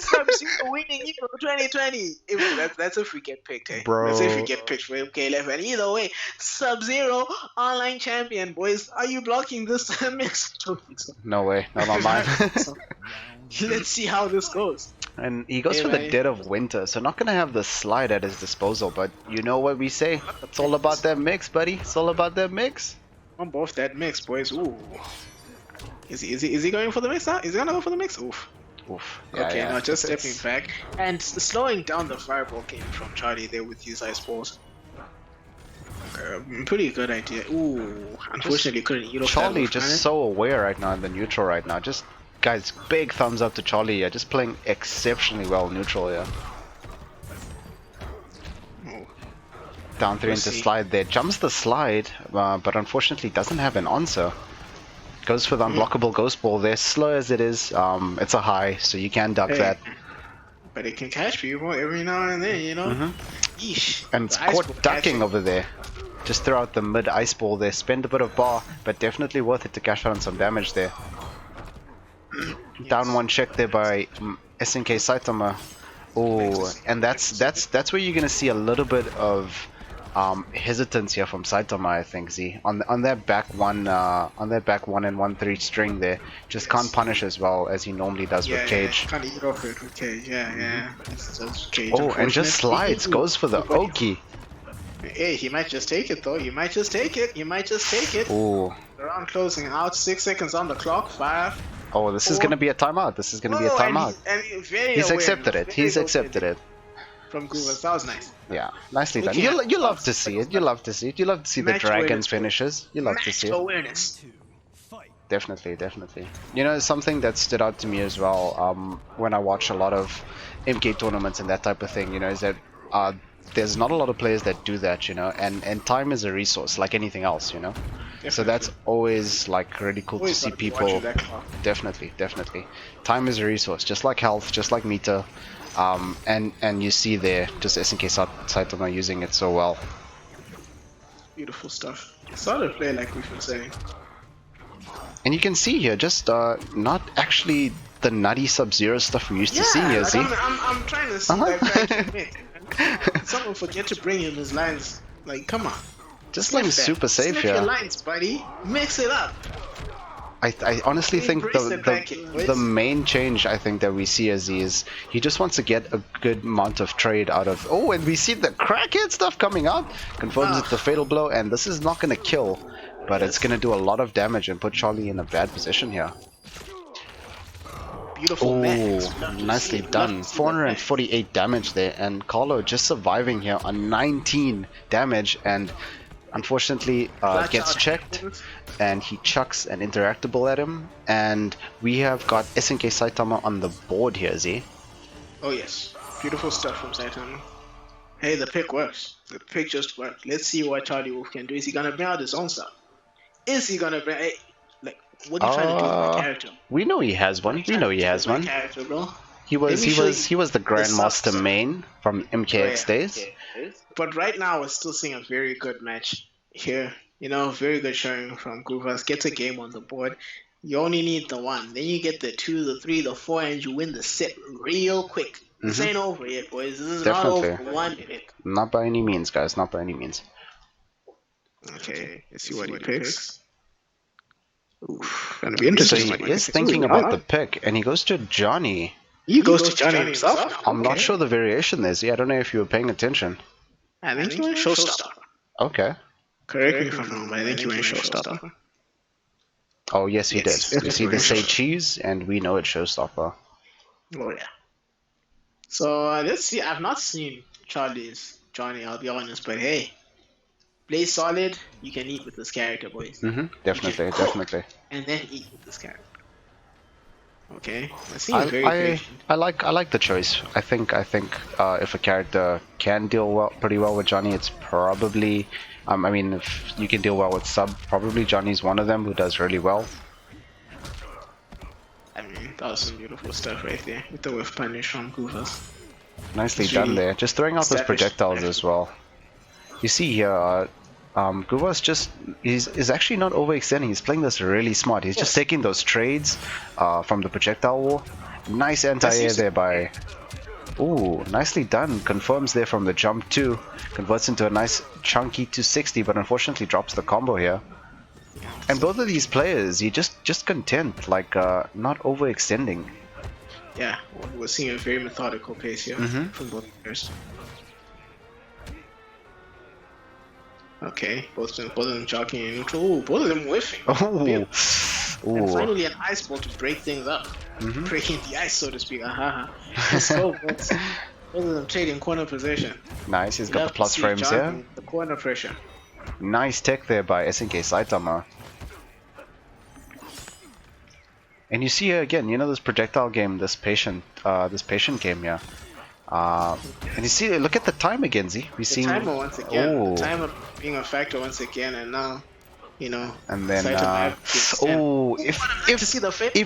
Sub-Zero winning Evo 2020. That's if we get picked, hey. Bro. That's if we get picked for MK11. Either way, Sub-Zero online champion, boys. Are you blocking this mix? No way, not on mine. Let's see how this goes. And he goes for the Dead of Winter, so not gonna have the slide at his disposal, but you know what we say? It's all about that mix, buddy. It's all about that mix. I'm both that mix, boys. Ooh. Is he going for the mix now? Is he gonna go for the mix? Oof. Oof. Okay, now just stepping back and slowing down the fireball came from Charlie there with his ice balls. Pretty good idea. Ooh, unfortunately couldn't eat off that Charlie wolf just planet. so aware right now in the neutral right now. Just guys, big thumbs up to Charlie. Yeah, just playing exceptionally well neutral. Yeah. Oh, Down 3 let's into see. slide there. Jumps the slide, but unfortunately doesn't have an answer. Goes for the unblockable ghost ball there. Slow as it is, it's a high, so you can duck Hey, that. but it can catch people every now and then, you know? Yeesh. And it's The ice caught ball ducking catching. over there. Just throw out the mid ice ball there. Spend a bit of bar, but definitely worth it to cash out on some damage there. Down one check there by SNK Saitama. Oh, and that's where you're gonna see a little bit of hesitance here from Saitama, I think. Z on that back one and 1-3 string there, just can't punish as well as he normally does with Cage. Can't eat off it with Cage. Yeah. That's Cage. Oh, and just slides, goes for the Oki. Hey, he might just take it though. He might just take it. Oh, The round closing out. 6 seconds on the clock. 5. oh, this is gonna be a timeout. This is gonna be a timeout. He's accepted it. He's accepted it. From Goovers. That was nice. Yeah, nicely done. Okay. You love to see it. You love to see it. You love to see the Match dragon awareness. finishes. You love to see it. Awareness. Definitely. You know, something that stood out to me as well when I watch a lot of MK tournaments and that type of thing, you know, is that there's not a lot of players that do that, you know, and time is a resource like anything else, you know. So that's always like really cool to see people. Definitely. Time is a resource, just like health, just like meter. And you see there just SNK Saitama using it so well. Beautiful stuff. Solid play, like we've been saying. And you can see here, just not actually the nutty Sub-Zero stuff we used to see here, like see? I'm trying to see that guy to admit. Someone forget to bring in his lines. Like, come on. Just playing super safe Sniff here. your lines, buddy. Mix it up. I honestly think Embrace the cracking, boys. the main change I think that we see as is he just wants to get a good amount of trade out of. Oh, and we see the crackhead stuff coming out. Confirms it's the fatal blow, and this is not going to kill, but it's going to do a lot of damage and put Charlie in a bad position here. Beautiful Oh, match. nicely done. 448 damage there, and Carlo just surviving here on 19 damage, and unfortunately gets checked, and he chucks an interactable at him, and we have got SNK Saitama on the board here, Z. Oh yes, beautiful stuff from Saitama. Hey, the pick works. The pick just worked. Let's see what Charlie Wolf can do. Is he gonna bring out his own stuff? Is he gonna bring? Hey, like, what are you trying to do with my character? We know he has one. We know he has one. Character, bro. He was the Grandmaster main from MKX days. But right now, we're still seeing a very good match here. You know, very good showing from Goovers. Gets a game on the board. You only need the 1. Then you get the 2, the 3, the 4, and you win the set real quick. This ain't over yet, boys. This is not over 1 minute. Not by any means, guys. Not by any means. Okay, let's see what he picks. Oof, gonna be interesting. So he is thinking about the pick, and he goes to Johnny. He goes to Johnny himself? I'm not sure the variation there, Z. I don't know if you were paying attention. I think he went Showstopper. Okay. Correct me if I'm wrong, but I think he went Showstopper. Oh, yes, he did. You see the say cheese, and we know it's Showstopper. Oh, yeah. So, let's see. I've not seen Johnny, I'll be honest, but hey, play solid. You can eat with this character, boys. Definitely. And then eat with this character. Okay, I see he's very patient. I like the choice. I think if a character can deal pretty well with Johnny, it's probably I mean, if you can deal well with Sub, probably Johnny's one of them who does really well. I mean, that was some beautiful stuff right there with the whiff punish from Goovers. Nicely done there. Just throwing out those projectiles as well. You see here, Goovers just is actually not overextending. He's playing this really smart. He's just taking those trades from the projectile war. Nice anti-air there by. Ooh, nicely done. Confirms there from the jump too. Converts into a nice chunky 260, but unfortunately drops the combo here. And both of these players, you just content, like not overextending. Yeah, we're seeing a very methodical pace here from both players. Okay, both of them jogging in neutral. Ooh, both of them whiffing. Oh, and finally an ice ball to break things up. Breaking the ice, so to speak. Let's go, both of them trading corner possession. Nice, he's got the plus frames here. The corner pressure. Nice tech there by SNK Saitama. And you see here again, you know this projectile game, this patient game here. And you see, look at the time again, Z. We see timer once again. The timer being a factor once again, and now, you know. And then, if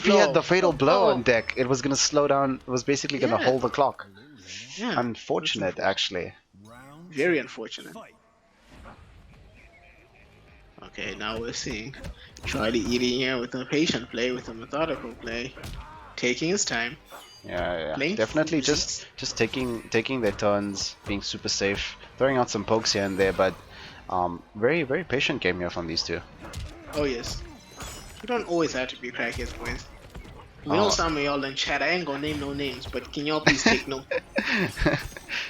he had the fatal blow on deck, it was gonna slow down. It was basically gonna hold the clock. Yeah. Unfortunate, actually. Very unfortunate. Okay, now we're seeing Charlie eating here with a patient play, with a methodical play, taking his time. Yeah. Definitely just taking their turns, being super safe, throwing out some pokes here and there, but very, very patient game here from these two. Oh yes. You don't always have to be crackheads, boys. We know some of y'all in chat. I ain't gonna name no names, but can y'all please take note?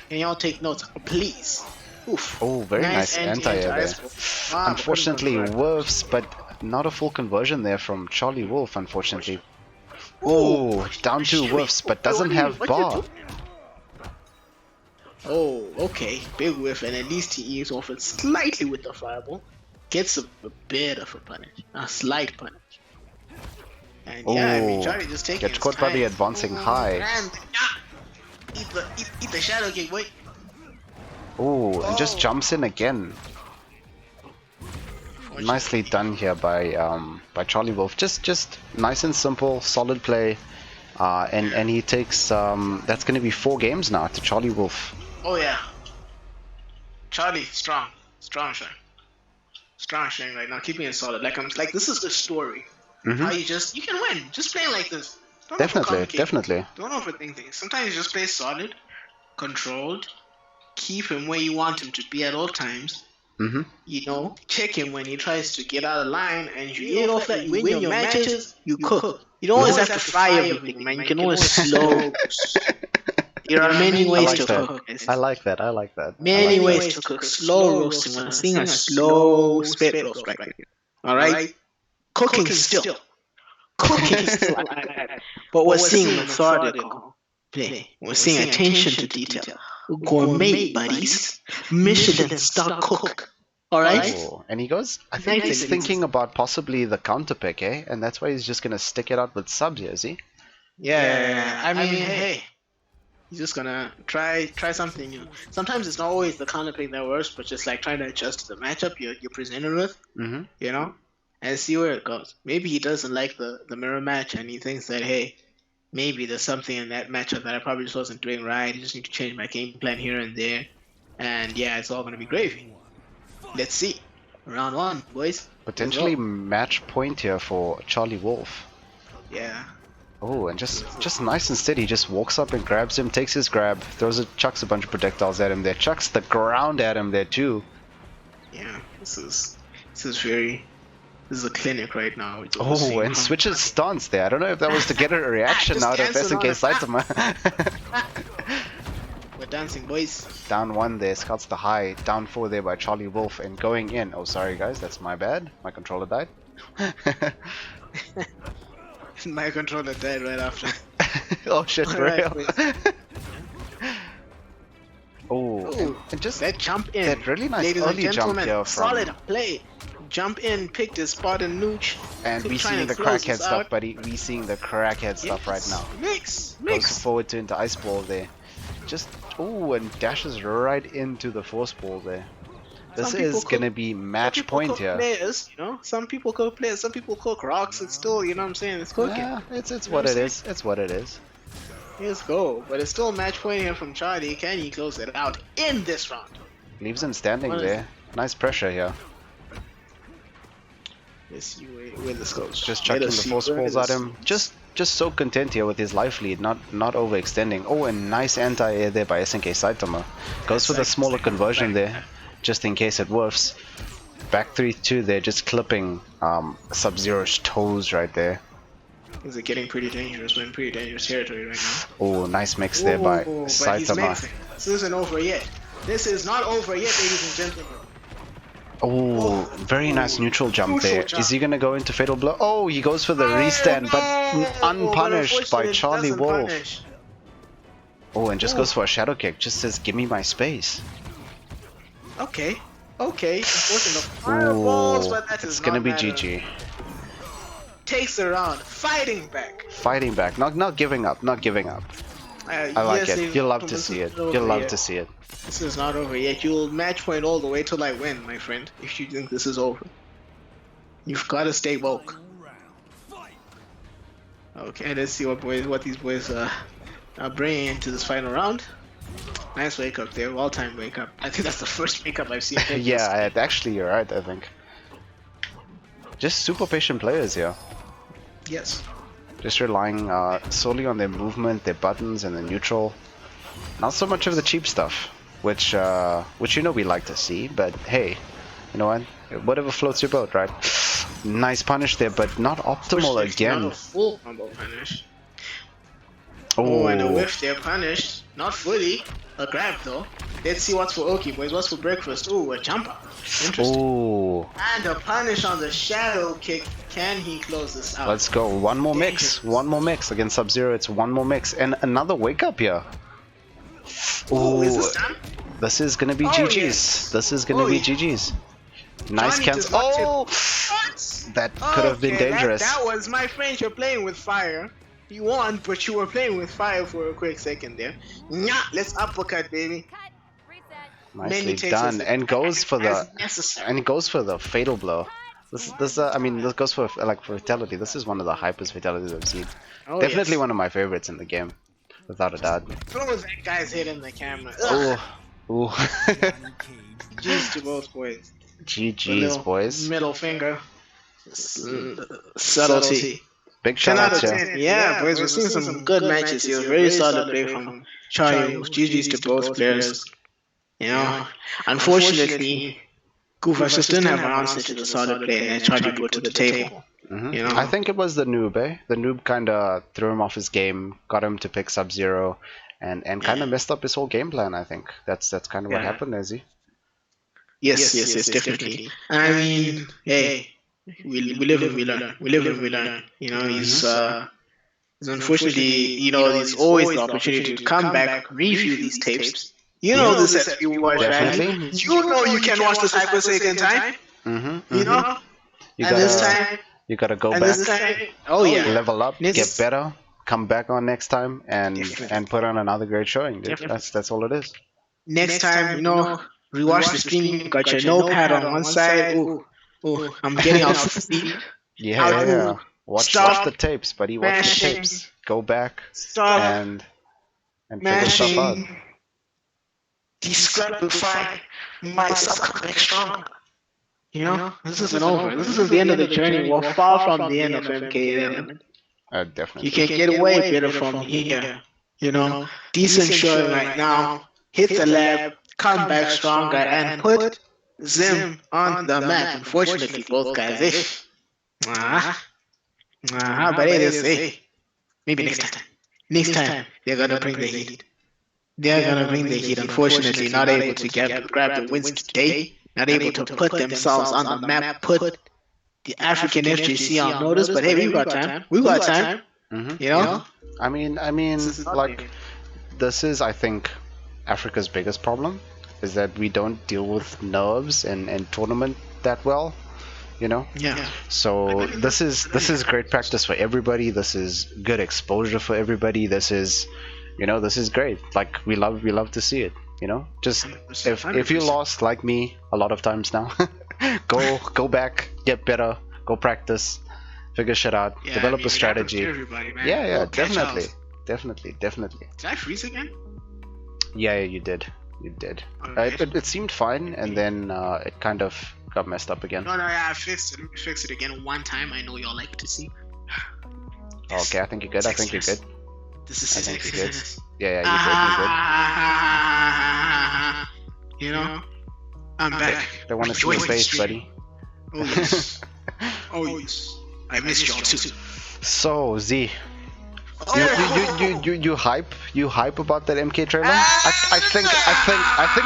Can y'all take notes, please? Oof. Oh, very nice anti-air there. Unfortunately, Wolves, but not a full conversion there from Charlie Wolf, unfortunately. Oh, down to Wolves, but doesn't have bar. Oh, okay. Big whiff, and at least he eats off it slightly with the fireball. Gets a bit of a punish. A slight punish. And yeah, I mean, Charlie just taking gets caught by the advancing high. Eat the shadow kick, boy. Oh, and just jumps in again. Nicely done here by Charlie Wolf. Just nice and simple, solid play, and he takes that's going to be 4 games now to Charlie Wolf. Oh yeah, Charlie strong right now, keeping it solid. Like this is the story. How you can win just playing like this. Definitely. Don't overthink things. Sometimes you just play solid, controlled. Keep him where you want him to be at all times. You know, check him when he tries to get out of line, and you know that you win your matches, you cook. You don't always have to fry everything, man. You can always slow. There are many ways to cook. I like that. Many ways to cook. Slow roasting. I'm seeing a slow spit roast right here. Alright? Cooking still. But we're seeing methodical play. We're seeing attention to detail. Gourmet buddies, Michelin star cook. Alright? Oh, and he goes, I think he's thinking about possibly the counter pick, eh? And that's why he's just gonna stick it out with subs here, is he? Yeah, I mean, hey, he's just gonna try something new. Sometimes it's not always the counter pick that works, but just like trying to adjust to the matchup you're presented with, you know, and see where it goes. Maybe he doesn't like the mirror match, and he thinks that, hey, maybe there's something in that matchup that I probably just wasn't doing right. I just need to change my game plan here and there. And yeah, it's all going to be gravy. Let's see. Round 1, boys. Potentially match point here for Charlie Wolf. Yeah. Oh, and just nice and steady. Just walks up and grabs him, takes his grab, chucks a bunch of projectiles at him there, chucks the ground at him there too. Yeah, this is a clinic right now. Oh, and switches stance there. I don't know if that was to get a reaction out of SNK Saitama. We're dancing, boys. Down 1 there, scouts the high. Down 4 there by Charlie Wolf, and going in. Oh, sorry guys, that's my bad. My controller died. My controller died right after. Oh shit, for real. Oh, and just that jump in. That really nice Ladies early and jump here from... Solid play. Jump in, picked his spot and nooch. And we seeing the crackhead stuff, buddy. We seeing the crackhead stuff right now. Mix. Goes forward to into ice ball there. Just and dashes right into the force ball there. This is gonna be match point here. Players, you know, some people cook players, some people cook rocks. It's still, you know what I'm saying? It's cooking. Yeah, it's what it is. It's what it is. Let's go. But it's still match point here from Charlie. Can he close it out in this round? Leaves him standing there. Nice pressure here. Let's see where this goes. Just chucking the force balls at him. Just so content here with his life lead, not overextending. Oh, and nice anti-air there by SNK Saitama. Goes for the smaller conversion there, just in case it works. Back 3-2 there, just clipping Sub-Zero's toes right there. Things are getting pretty dangerous. We're in pretty dangerous territory right now. Oh, nice mix there by Saitama. This isn't over yet. This is not over yet, ladies and gentlemen. Oh, very nice neutral jump there. Is he gonna go into fatal blow? Oh, he goes for the restand, but unpunished by Charlie Wolf. Oh, and just goes for a shadow kick. Just says, "Give me my space." Okay. Okay, unfortunate fireballs, Ooh, but that it's is gonna not be matter. GG. Takes the round, fighting back. Fighting back, not giving up, not giving up. I like yes, it. You'll love to this see is it. over You'll love yet. to see it. This is not over yet. You'll match point all the way till I win, my friend. If you think this is over, you've got to stay woke. Okay, let's see what these boys are bringing into this final round. Nice wake up there, well-timed wake up. I think that's the first wake up I've seen. Yeah, actually, you're right. I think. Just super patient players here. Yes. Just relying solely on their movement, their buttons, and the neutral. Not so much of the cheap stuff, which you know we like to see. But hey, you know what? Whatever floats your boat, right? Nice punish there, but not optimal again. Not a full combo punish. Oh, And a whiff there, punished. Not fully. A grab though. Let's see what's for Oki, boys. What's for breakfast? Ooh, a jumper. Interesting. Ooh. And a punish on the shadow kick. Can he close this out? Let's go. One more mix. One more mix against Sub-Zero. It's one more mix and another wake up here. Ooh, is this done? This is gonna be GG's. Yes. This is gonna be GG's. Nice cancel. Oh, that could have been dangerous. That was my friend. You're playing with fire. You won, but you were playing with fire for a quick second there. Nya, let's uppercut, baby. Nicely done, and goes for the fatal blow. I mean, this goes for like for fatality. This is one of the hypest fatalities I've seen. Oh, Definitely yes. one of my favorites in the game, without a doubt. Throw that guy's head in the camera. Ooh. GG's to both boys. GG's, boys. Middle finger. Subtlety. Big shout out to Yeah, boys, we're seeing some good matches here. Very solid play from Charlie. GG's to both players. You know, unfortunately, Gu versus didn't have an answer to the solid play that Charlie brought to the table. You know? I think it was the noob, eh? The noob kind of threw him off his game, got him to pick Sub-Zero, and kind of messed up his whole game plan, I think. That's kind of what happened, Izzy. Yes, definitely. I mean, hey, we live and we learn. We live and we learn. You know, he's unfortunately, you know, there's always the opportunity to come back, review these tapes. You know this as you watch, Definitely. you know you can watch this hyper second time. You know, You gotta go back, oh yeah, level up, get better, come back on next time, and put on another great showing. Dude. That's all it is. Next time, you know, rewatch the stream. You got your notepad on one side. Oh, I'm getting out of sleep. Yeah. Watch the tapes, buddy. Watch the tapes. Go back and figure stuff out. Disqualify myself coming strong. You know, this isn't over. This is the end of the journey. We're far from the end of MK11. Definitely. You can get way better from here. You know, decent showing right now. Hit the lab, come back stronger, and put Zim on the map. Unfortunately, both guys. But it is. Maybe next time. Next time, they're gonna bring the heat. They're gonna bring the heat. Unfortunately, not able to grab the wins today. Not able to put themselves on the map. Put the African FGC on notice. But hey, we got time. We got time. You know. I mean, like, this is, I think, Africa's biggest problem is that we don't deal with nerves and tournament that well. You know. Yeah. So this is great practice for everybody. This is good exposure for everybody. This is, you know, this is great. Like we love to see it. You know, just if you lost like me a lot of times now, go back, get better, go practice, figure shit out, develop a strategy. Yeah, definitely. Did I freeze again? Yeah, you did. It seemed fine, and then it kind of got messed up again. No, I fixed it. Let me fix it again one time. I know y'all like to see. Okay, I think you're good. This is I think you're good. Yeah, you're good. You know, I'm back. They want to see your face, buddy. Oh yes. I missed y'all too. So Z, you hype about that MK trailer? I think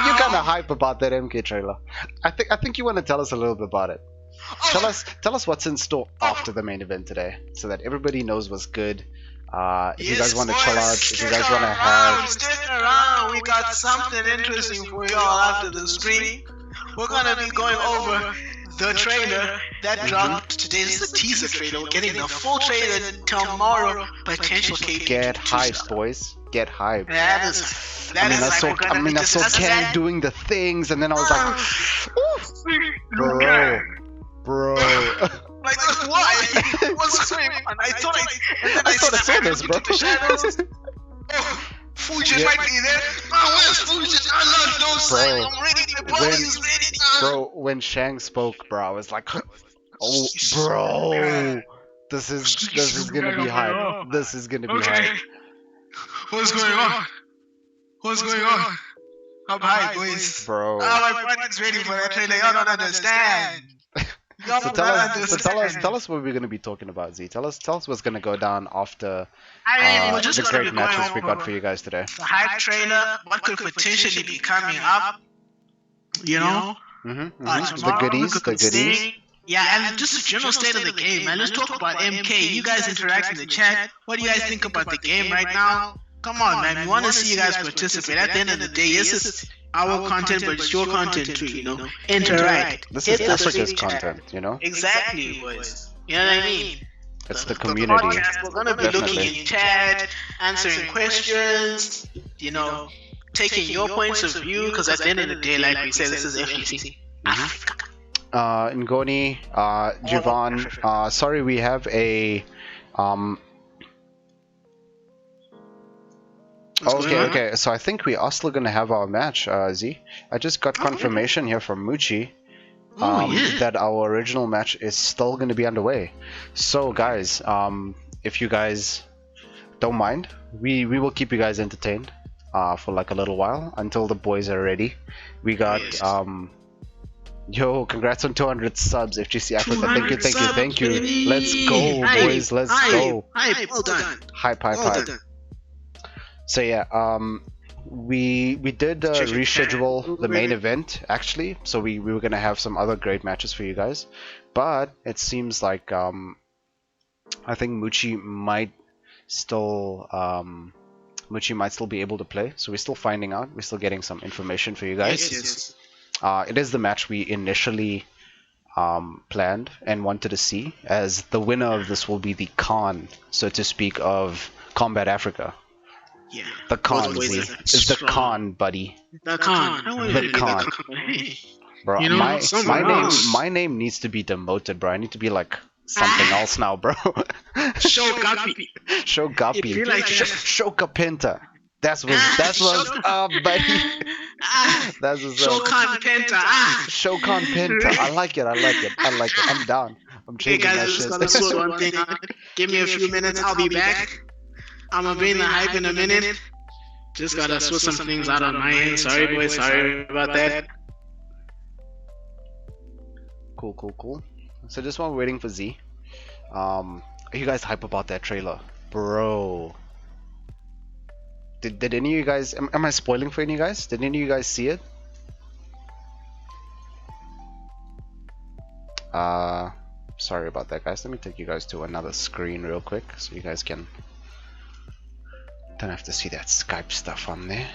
you're kind of hype about that MK trailer. I think you want to tell us a little bit about it. Tell us what's in store after the main event today, so that everybody knows what's good. If you guys want to chill out, if you guys want to have... Stick around, we got something interesting for y'all after the stream. we're gonna be going over the trailer that dropped today. This is the teaser trailer. We're getting the full trailer tomorrow. Potential KP. Get hyped, boys. Get hyped. That is. I mean, I saw Ken doing the things, and then I was like, bro. Like, why? What's going on? I thought I saw this, bro. The shadows. Oh, Fujin might be there. Oh, where's Fujin? I love those signs. I'm ready. The body's ready. Bro, when Shang spoke, bro, I was like, oh, bro. This is gonna be hype. This is gonna be hype. What's going on? What's going on? I'm hype, boys. Bro. Oh, my body's ready for that trailer. Y'all don't understand. So tell us what we're gonna be talking about, Z. Tell us what's gonna go down after the great matches we got for you guys today. The hype trailer, what could potentially be coming up, you know? The goodies. Yeah, and just the general state of the game, man. Let's talk about MK. You guys interact in the chat. What do you guys think about the game right now? Come on, man. We want to see you guys participate. At the end of the day, it's just our content, but it's your content too, you know? Interact. This is Africa's content, you know? Exactly, boys. You know what I mean? It's the community. We're going to be looking in chat, answering questions, you know, taking your points of view, because at the end of the day, like we said, this is FGC. Africa. Ngoni, Jivan, sorry, we have a Okay, so I think we are still gonna have our match, Z. I just got confirmation here from Muchi that our original match is still gonna be underway. So guys, if you guys don't mind, we will keep you guys entertained for like a little while until the boys are ready. We got yo, congrats on 200 subs, FGC Africa. Thank you. Let's go, boys. Let's go. Hype, well done. Hype. So yeah, we did reschedule the main event actually. So we were gonna have some other great matches for you guys, but it seems like I think Muchi might still be able to play. So we're still finding out. We're still getting some information for you guys. Yes. It is the match we initially planned and wanted to see, as the winner of this will be the Khan, so to speak, of Kombat Africa. Yeah. The Khan, is the Khan, buddy. The Khan. The Khan. Bro, you know, my name needs to be demoted, bro. I need to be like something else now, bro. Shogapi. Shogapi. Like Shokapenta. That's what buddy. That's what's Shokan Penta. Shokan Penta. I like it. I'm down. I'm changing that shit. Just gotta sort one thing out. Give me a few minutes, I'll be back. I'm gonna bring the hype in a minute. Just gotta sort some things out on my end. Sorry, boys. Sorry about that. Cool. So just while we're waiting for Z, are you guys hype about that trailer, bro? Did any of you guys? Am I spoiling for any of you guys? Did any of you guys see it? Sorry about that, guys. Let me take you guys to another screen real quick so you guys can. Don't have to see that Skype stuff on there.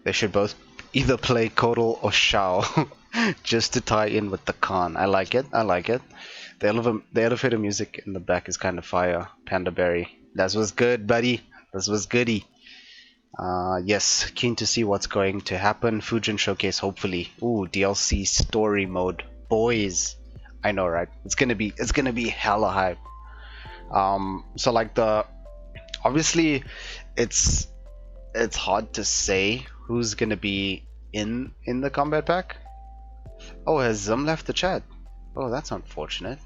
They should both either play Kodal or Shao just to tie in with the Khan. I like it. The elevator music in the back is kind of fire. Panda Berry. That was good, buddy. That was goody. Yes, keen to see what's going to happen. Fujin Showcase, hopefully. Ooh, DLC story mode. Boys. I know, right? It's gonna be hella hype. So like obviously it's hard to say who's gonna be in the combat pack. Oh, has Zim left the chat? Oh, that's unfortunate.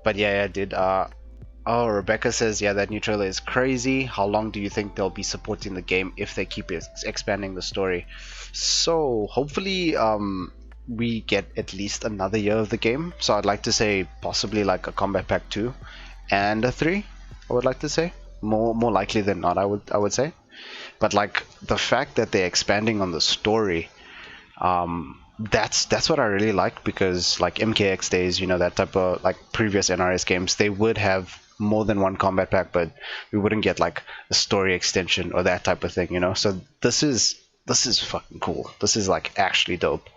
But yeah, I did. Oh, Rebecca says, yeah, that new trailer is crazy. How long do you think they'll be supporting the game if they keep expanding the story? So hopefully we get at least another year of the game. So I'd like to say possibly like a Combat Pack 2 and a 3. I would like to say more likely than not. I would say, but like the fact that they're expanding on the story, that's what I really like, because like MKX days, you know, that type of like previous NRS games, they would have more than one combat pack, but we wouldn't get like a story extension or that type of thing, you know. So this is fucking cool. This is like actually dope.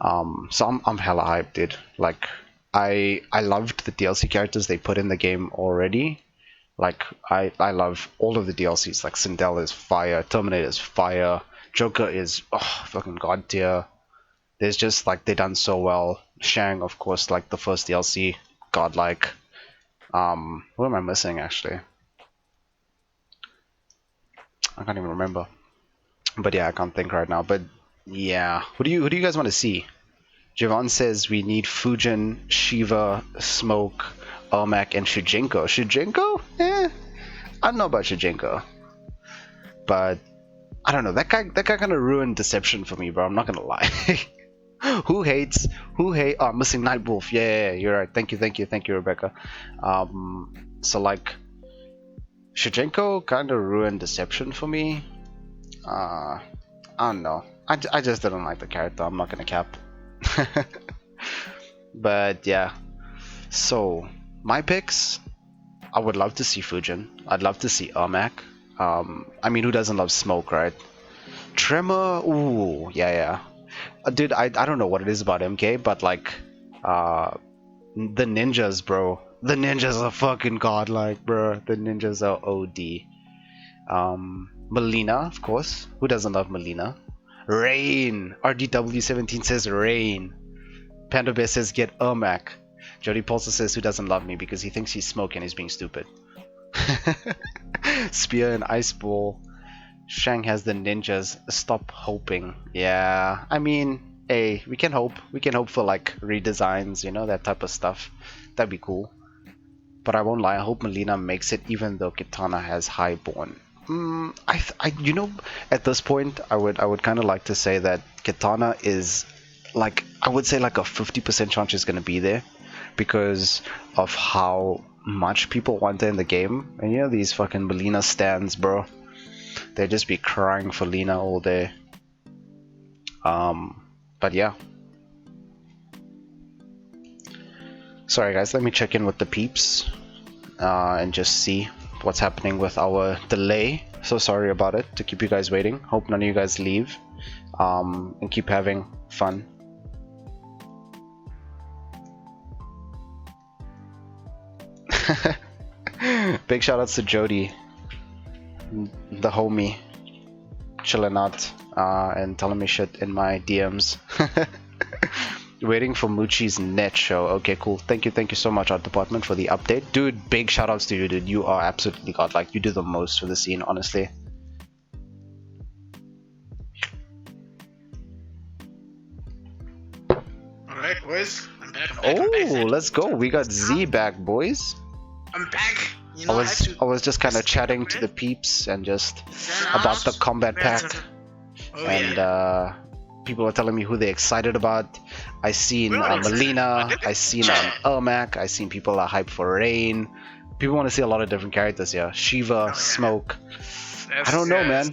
So I'm hella hyped, dude. Like I loved the DLC characters they put in the game already. Like I love all of the DLCs. Like Sindel is fire, Terminator is fire, Joker is fucking god tier. There's just like they done so well. Shang, of course, like the first DLC, godlike. What am I missing actually? I can't even remember. But yeah, I can't think right now. But yeah, who do you guys want to see? Javon says we need Fujin, Shiva, Smoke, Ermac, and Shujinko. Shujinko? I don't know about Shujinko. But I don't know. That guy kind of ruined Deception for me, bro. I'm not gonna lie. Who hates? Oh, missing Nightwolf. Yeah, you're right. Thank you, Rebecca. So like, Shujinko kind of ruined Deception for me. I don't know. I just didn't like the character. I'm not gonna cap. But yeah, so my picks, I would love to see Fujin. I'd love to see Ermac. I mean, who doesn't love Smoke, right? Tremor, ooh, yeah. Dude, I don't know what it is about MK, but like, the ninjas, bro. The ninjas are fucking godlike, bro. The ninjas are OD. Melina, of course. Who doesn't love Melina? Rain. RDW17 says Rain. Panda Bear says get Ermac. Jody Paulson says who doesn't love me because he thinks he's Smoke and he's being stupid. Spear and Ice Ball. Shang has the ninjas. Stop hoping. Yeah, I mean, hey, we can hope. We can hope for like redesigns, you know, that type of stuff. That'd be cool. But I won't lie, I hope Melina makes it even though Kitana has Highborn. You know, at this point, I would kind of like to say that Kitana is like, I would say like a 50% chance she's gonna be there because of how much people want her in the game. And you know these fucking Melina stands, bro. They just be crying for Lina all day. But yeah. Sorry guys, let me check in with the peeps and just see what's happening with our delay. So sorry about it to keep you guys waiting. Hope none of you guys leave and keep having fun. Big shout outs to Jody, the homie, chilling out and telling me shit in my DMs. Waiting for Muchi's net show. Okay, cool. Thank you so much, Art Department, for the update. Dude, big shout outs to you, dude. You are absolutely godlike. You do the most for the scene, honestly. Alright, boys. I'm back. Let's go. We got Z back, boys. I'm back. You know, I was just kind of chatting to the peeps and just about the combat pack. And people are telling me who they're excited about. I seen Melina, I seen Ermac, I seen people are hyped for Rain. People want to see a lot of different characters here. Shiva, Smoke. I don't know, man.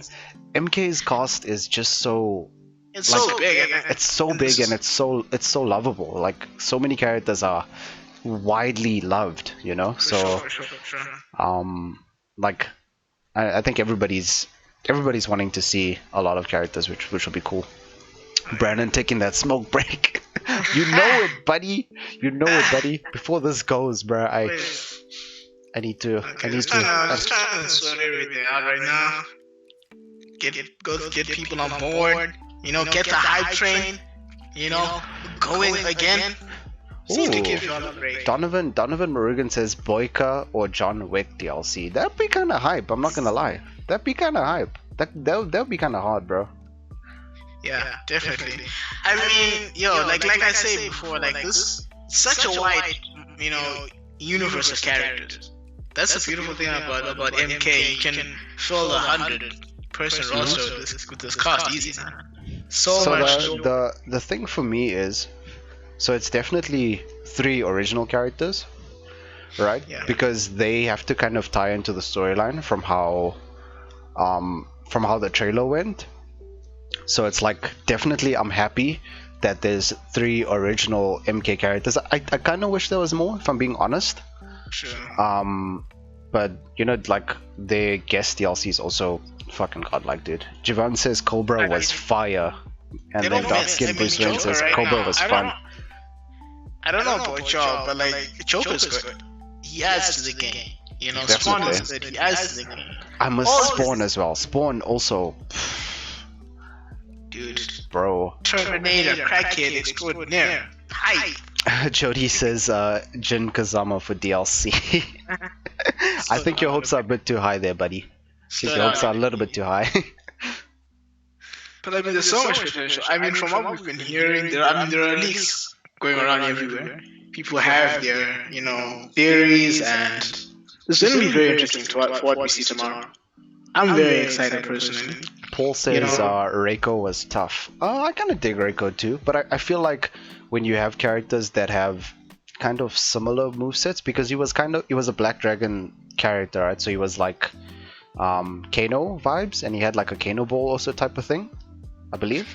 MK's cast is just so... It's like, so big. It's so big and it's so lovable. Like, so many characters are widely loved, you know? So, sure. like, I think everybody's wanting to see a lot of characters, which will be cool. Brandon taking that smoke break. You know it, buddy. You know it, buddy. Before this goes, bro, I need to. I'm just trying to sort everything out right now. Get people on board. You know, get the hype train. You know, going again. See if we give you a break. Donovan Murugan says Boyka or John Wick DLC. That'd be kind of hype. I'm not gonna lie. That'd be kind of hype. That'd be kind of hard, bro. Yeah, definitely. I mean, like I said before, like this, such a wide, universe of characters. That's the beautiful thing about MK. You can fill 100-person roster with this cast easy, man. So much. The thing for me is, so it's definitely 3 original characters, right? Yeah. Because they have to kind of tie into the storyline from how the trailer went. So it's like, definitely I'm happy that there's 3 original MK characters. I kind of wish there was more, if I'm being honest. Sure. But you know, like the guest DLC is also fucking godlike, dude. Javon says Cobra was fire, and then Dark Skin Bruce Wayne says Cobra was fun. I don't know about y'all, but like Joker's good. He adds to the game. You know, Spawn is good. He adds to the game. I must Spawn as well. Spawn also. Dude. Bro. Terminator, crackhead extraordinaire. Hype. Jody says Jin Kazama for DLC. I think your hopes are a bit too high there, buddy. I think your hopes are a little bit too high. But I mean, there's so much potential. I mean, from what we've been hearing, there are leaks going around everywhere. People have their, you know, theories, and it's going to be very interesting for what we see tomorrow. I'm very excited personally. Paul says Reiko was tough. I kind of dig Reiko too, but I feel like when you have characters that have kind of similar movesets, because he was a Black Dragon character, right? So he was like Kano vibes, and he had like a Kano ball also type of thing, I believe.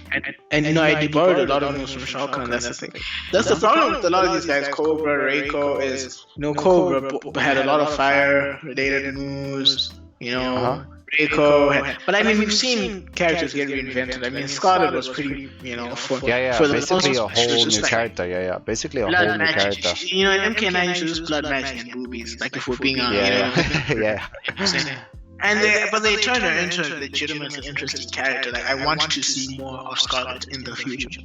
And you know, I borrowed a lot of moves from Shao Kahn. That's the thing. That's the problem with a lot of these guys. Cobra, Reiko is, you know, Cobra had a lot of fire related moves. You know, Reiko. But I mean, we've seen characters get reinvented. I mean, Scarlet was pretty, you know, for basically a whole new character. Yeah, basically a whole new character. You know, in MK9 introduced blood magic and boobies, like if we're being honest. Yeah. And they turned her into a legitimately interesting character. Like, I want to see more of Scarlet in the future.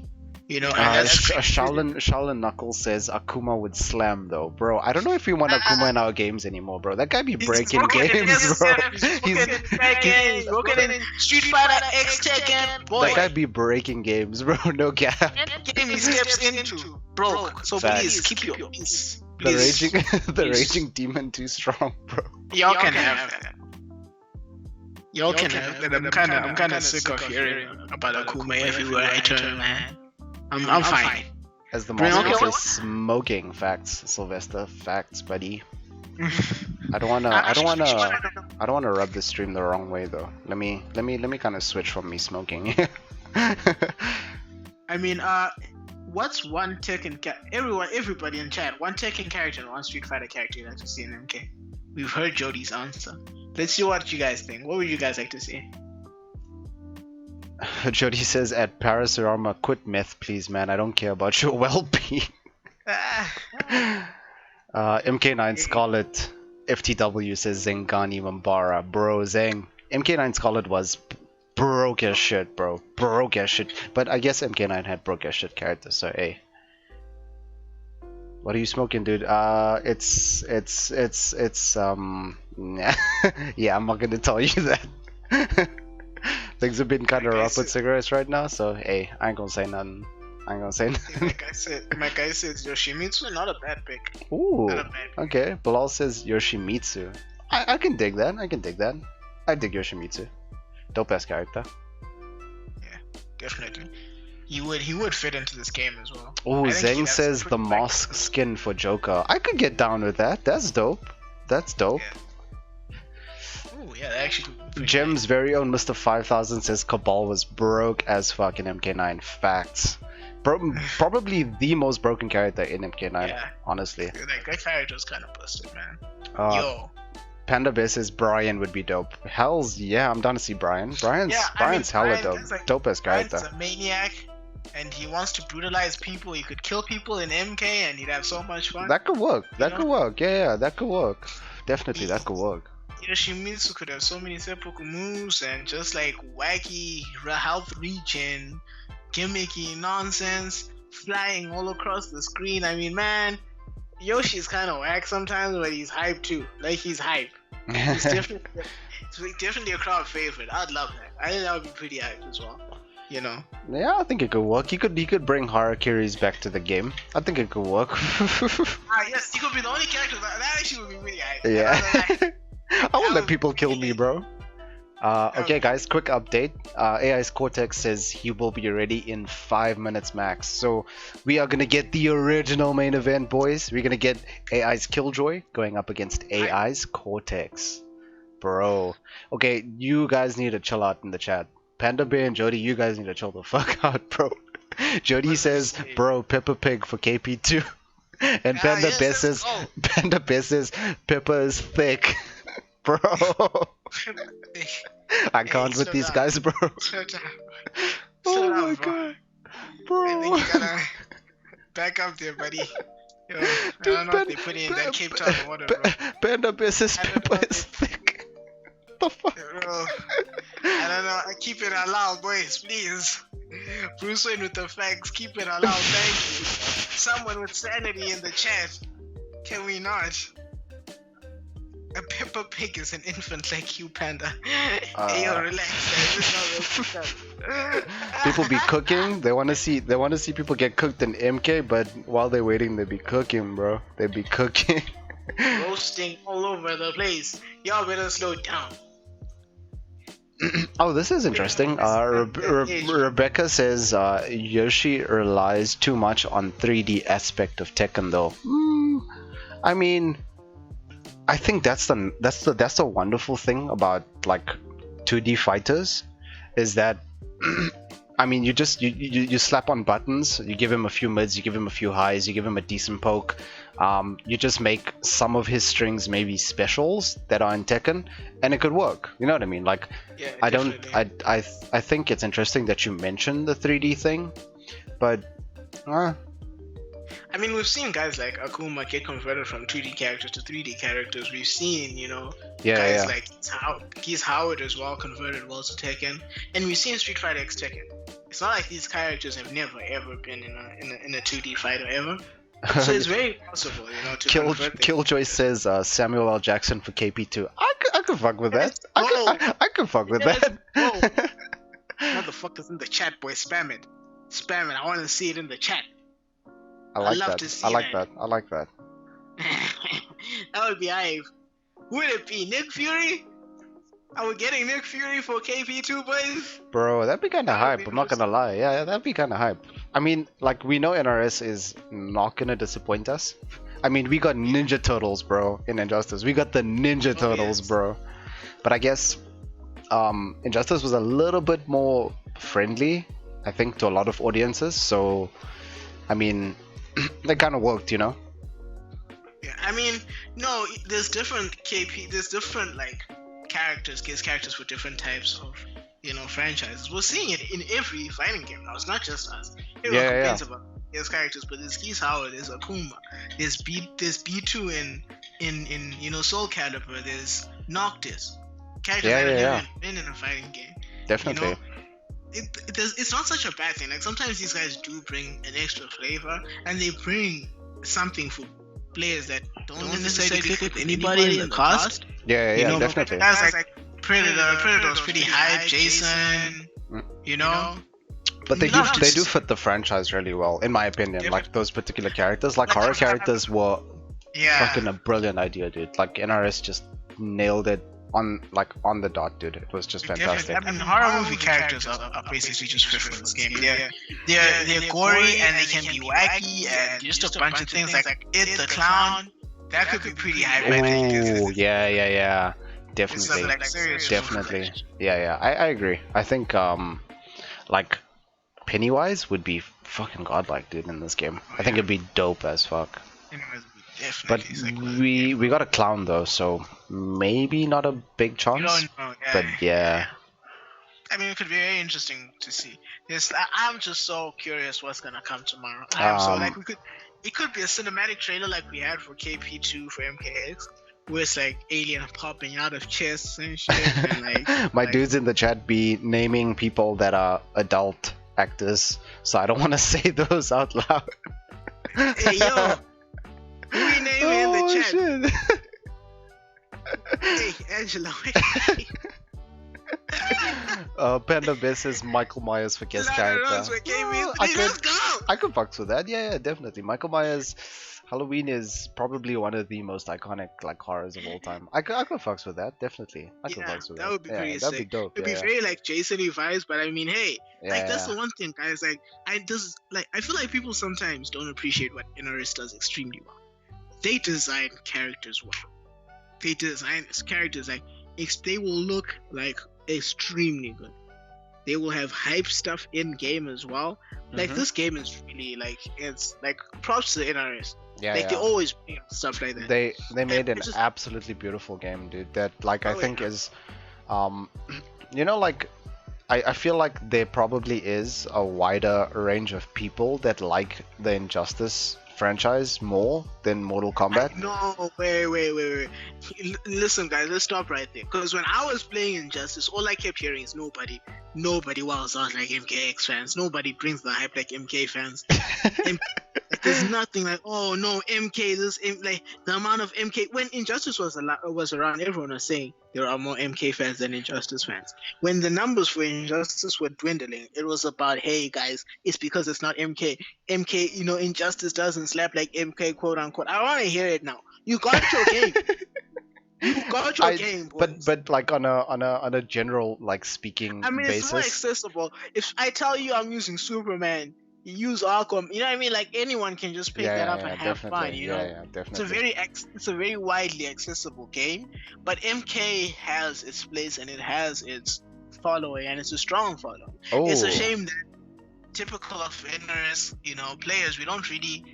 You know, Shaolin Knuckles says Akuma would slam though, bro. I don't know if we want Akuma in our games anymore, bro. That guy be breaking games, bro. He's broken in Street Fighter X Tekken. Boy, that guy be breaking games, bro. No cap. Game he steps into broke. So please keep your peace. The raging demon too strong, bro. Y'all can have that. Y'all can have that. I'm kind of sick of hearing about Akuma everywhere I turn, man. I'm fine. As the monster says, smoking facts, Sylvester facts, buddy. I don't wanna rub the stream the wrong way though. Let me kind of switch from me smoking. I mean, what's one Tekken everybody in chat, one Tekken character and one Street Fighter character you'd like to see in MK? We've heard Jody's answer. Let's see what you guys think. What would you guys like to see? Jody says at Parasurama, quit meth please, man. I don't care about your well-being. MK9 Scarlet FTW says Zengani Mambara. Bro, Zeng. MK9 Scarlet was broke as shit, bro. Broke as shit. But I guess MK9 had broke as shit characters, so hey. What are you smoking, dude? It's yeah, I'm not gonna tell you that. Things have been kind of rough with cigarettes right now, so hey, I ain't gonna say nothing. My guy says Yoshimitsu, not a bad pick. Ooh, not a bad pick. Okay. Bilal says Yoshimitsu. I can dig that. I dig Yoshimitsu. Dope ass character. Yeah, definitely. He would fit into this game as well. Oh, Zeng says the mask skin for Joker. I could get down with that. That's dope. Yeah. Ooh, yeah, actually. Jem's very own Mr. 5000 says Cabal was broke as fucking MK9. Facts. Probably the most broken character in MK9, honestly. That character's kind of busted, man. Yo. Panda Bear says Brian would be dope. Hells yeah, I'm down to see Brian. Brian's hella dope. Dope as character. Brian's a maniac, and he wants to brutalize people. He could kill people in MK, and he'd have so much fun. That could work. That could work. Yeah, that could work. Definitely, that could work. Yoshimitsu could have so many seppuku moves and just like wacky health regen, gimmicky nonsense, flying all across the screen. I mean, man, Yoshi's kind of whack sometimes, but he's hype too. Like, he's hype. He's definitely a crowd favorite. I'd love that. I think that would be pretty hype as well. You know? Yeah, I think it could work. He could bring Harakiris back to the game. I think it could work. Yes, he could be the only character that actually would be really hype. Yeah. I won't let people kill me, bro. Okay, guys, quick update. AI's Cortex says he will be ready in 5 minutes max. So we are gonna get the original main event, boys. We're gonna get AI's Killjoy going up against AI's Cortex. Bro. Okay, you guys need to chill out in the chat. Panda Bear and Jody, you guys need to chill the fuck out, bro. Jody says, bro, Peppa Pig for KP2. And Panda yes, Best let's says, go. Panda Best says, Pepper is thick. Bro, Hey, I can't with slow these down. guys, bro. Slow down. Oh Slow my down, bro. god, I think bro. you gotta back up there, buddy. Yo, I don't know what they put in that Cape Town water, bro. Panda Bear says I don't know Pepper what is thick. The fuck? Bro, I don't know. I keep it allowed, boys, please. Bruce Wayne with the facts. Keep it allowed. Thank you. Someone with sanity in the chat. Can we not? A Peppa Pig is an infant like you, Panda. Hey, yo, relax. People be cooking. They want to see people get cooked in MK, but while they're waiting, they be cooking, bro. They be cooking. Roasting all over the place. Y'all better slow down. Oh, this is interesting. Rebecca says Yoshi relies too much on 3D aspect of Tekken, though. I mean, I think that's the wonderful thing about like 2D fighters, is that I mean, you slap on buttons, you give him a few mids, you give him a few highs, you give him a decent poke. You just make some of his strings maybe specials that are in Tekken, and it could work. You know what I mean? Like, Yeah, I think it's interesting that you mentioned the 3D thing, but I mean, we've seen guys like Akuma get converted from 2D characters to 3D characters. We've seen, guys like Keith Howard as well converted well to Tekken, and we've seen Street Fighter X Tekken. It's not like these characters have never ever been in a 2D fighter ever. So it's very possible, to convert them. Killjoy says Samuel L. Jackson for KP2. I could fuck with that. I could fuck with that. Motherfuckers in the chat, boy, spam it. I want to see it in the chat. I like love that. to see I like that. that. I like that. That would be hype. Would it be Nick Fury? Are we getting Nick Fury for KP2, boys? Bro, that'd be kind of That would hype. be I'm not gonna lie. Yeah, that'd be kind of hype. I mean, like, we know NRS is not gonna disappoint us. I mean, we got Ninja Turtles, bro, in Injustice. We got the Ninja Turtles, yes. bro. But I guess Injustice was a little bit more friendly, I think, to a lot of audiences. So, I mean, that kind of worked, Yeah, I mean, no, there's different like characters for different types of franchises. We're seeing it in every fighting game now. It's not just us. Complaints about there's characters, but there's Keith Howard, there's Akuma, there's B2 in Soul Calibur, there's Noctis. Characters that have been in a fighting game. Definitely. It's not such a bad thing. Like, sometimes these guys do bring an extra flavor, and they bring something for players that don't necessarily click with anybody in the cast. Yeah, definitely. Guys like Predator's pretty hype, Jason, But they do fit the franchise really well, in my opinion. Like, those particular characters, like horror characters, were fucking a brilliant idea, dude. Like, NRS just nailed it on the dot, dude. It was just fantastic. I mean, horror movie characters are basically just fit for this game. They're gory, and they can be wacky, and just a bunch of things like It the Clown. That could be pretty hype. Oh, yeah. Definitely. Definitely. Yeah. I agree. I think like Pennywise would be fucking godlike, dude, in this game. I think it'd be dope as fuck. But we got a clown though, so maybe not a big chance. But yeah. I mean, it could be very interesting to see. I'm just so curious what's gonna come tomorrow. It could be a cinematic trailer like we had for KP2 for MKX, where it's like alien popping out of chests and shit. And my dudes in the chat be naming people that are adult actors, so I don't want to say those out loud. Hey yo, who we naming in the chat? Shit. Hey Angela. Panda Bess is Michael Myers for guest character. I could fuck with that. Yeah, definitely. Michael Myers Halloween is probably one of the most iconic like horrors of all time. I could fucks with that, definitely. I could fucks with that. That would be pretty sick. That'd be dope. It'd be very like Jason-y vibes, but I mean, hey, that's the one thing, guys. Like, I feel like people sometimes don't appreciate what NRS does extremely well. They design characters well. They design characters like they will look like extremely good. They will have hype stuff in game as well. Like this game is really like, it's like props to NRS. Yeah, Like they yeah. always bring up stuff like that. They And made an it's just, absolutely beautiful game, dude. That like I oh think yeah. is, um, like I feel like there probably is a wider range of people that like the Injustice franchise more than Mortal I Kombat. no, wait. Listen, guys, let's stop right there. Because when I was playing Injustice, all I kept hearing is nobody wows out like MKX fans. Nobody brings the hype like MK fans. Like there's nothing like, oh no, MK like the amount of MK when Injustice was around, everyone was saying there are more MK fans than Injustice fans. When the numbers for Injustice were dwindling, it was about, hey guys, it's because it's not MK. MK, Injustice doesn't slap like MK, quote unquote. I want to hear it now. You got your game. You got your I game, boys. but like on a general like speaking I mean, it's more basis. accessible. If I tell you I'm using Superman, you use Aquaman. You know what I mean? Like anyone can just pick that up and have fun. Definitely. You Yeah, know, yeah, it's a definitely. very widely accessible game. But MK has its place and it has its following, and it's a strong following. It's a Oh, shame that typical of NRS, players, we don't really,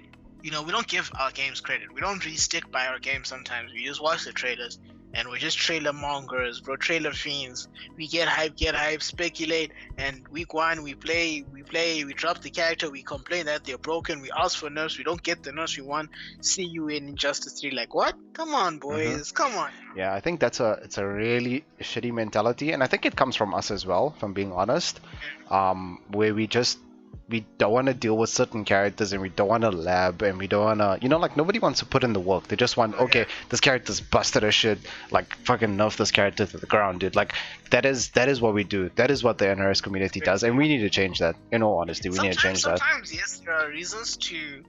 we don't give our games credit. We don't really stick by our games sometimes. We just watch the trailers and we're just trailer mongers, bro, trailer fiends. We get hype, speculate, and week one we play, we drop the character, we complain that they're broken, we ask for nerfs, we don't get the nerfs we want. See you in Injustice 3, like what? Come on, mm-hmm. boys, come on. Yeah, I think it's a really shitty mentality, and I think it comes from us as well, if I'm being honest. Where we don't want to deal with certain characters, and we don't want to lab, and we don't want to, like nobody wants to put in the work. They just want, okay, this character's busted as shit, like fucking nerf this character to the ground, dude. Like that is what we do. That is what the NRS community does, and we need to change that. In all honesty, we need to change that. Sometimes, yes, there are reasons to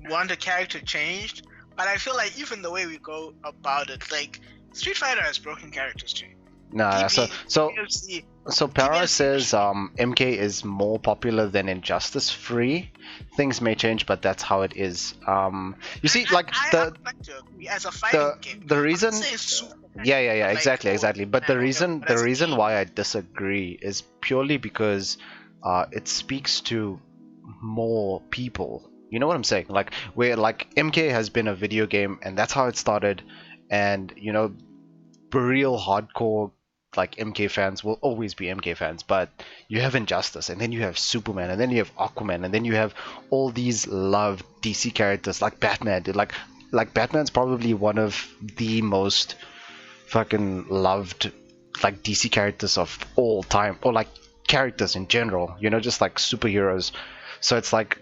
want a character changed, but I feel like even the way we go about it, like Street Fighter has broken characters too. Nah, PB, so Para says MK is more popular than Injustice Free. Things may change, but that's how it is. You see, like I would like to agree as a fighting game. the reason, yeah, like, exactly. But the but as a reason game, why I disagree is purely because it speaks to more people. You know what I'm saying? Like where like MK has been a video game, and that's how it started, and real hardcore like MK fans will always be MK fans, but you have Injustice, and then you have Superman, and then you have Aquaman, and then you have all these loved DC characters like Batman. Dude. Like Batman's probably one of the most fucking loved like DC characters of all time, or like characters in general. Just like superheroes. So it's like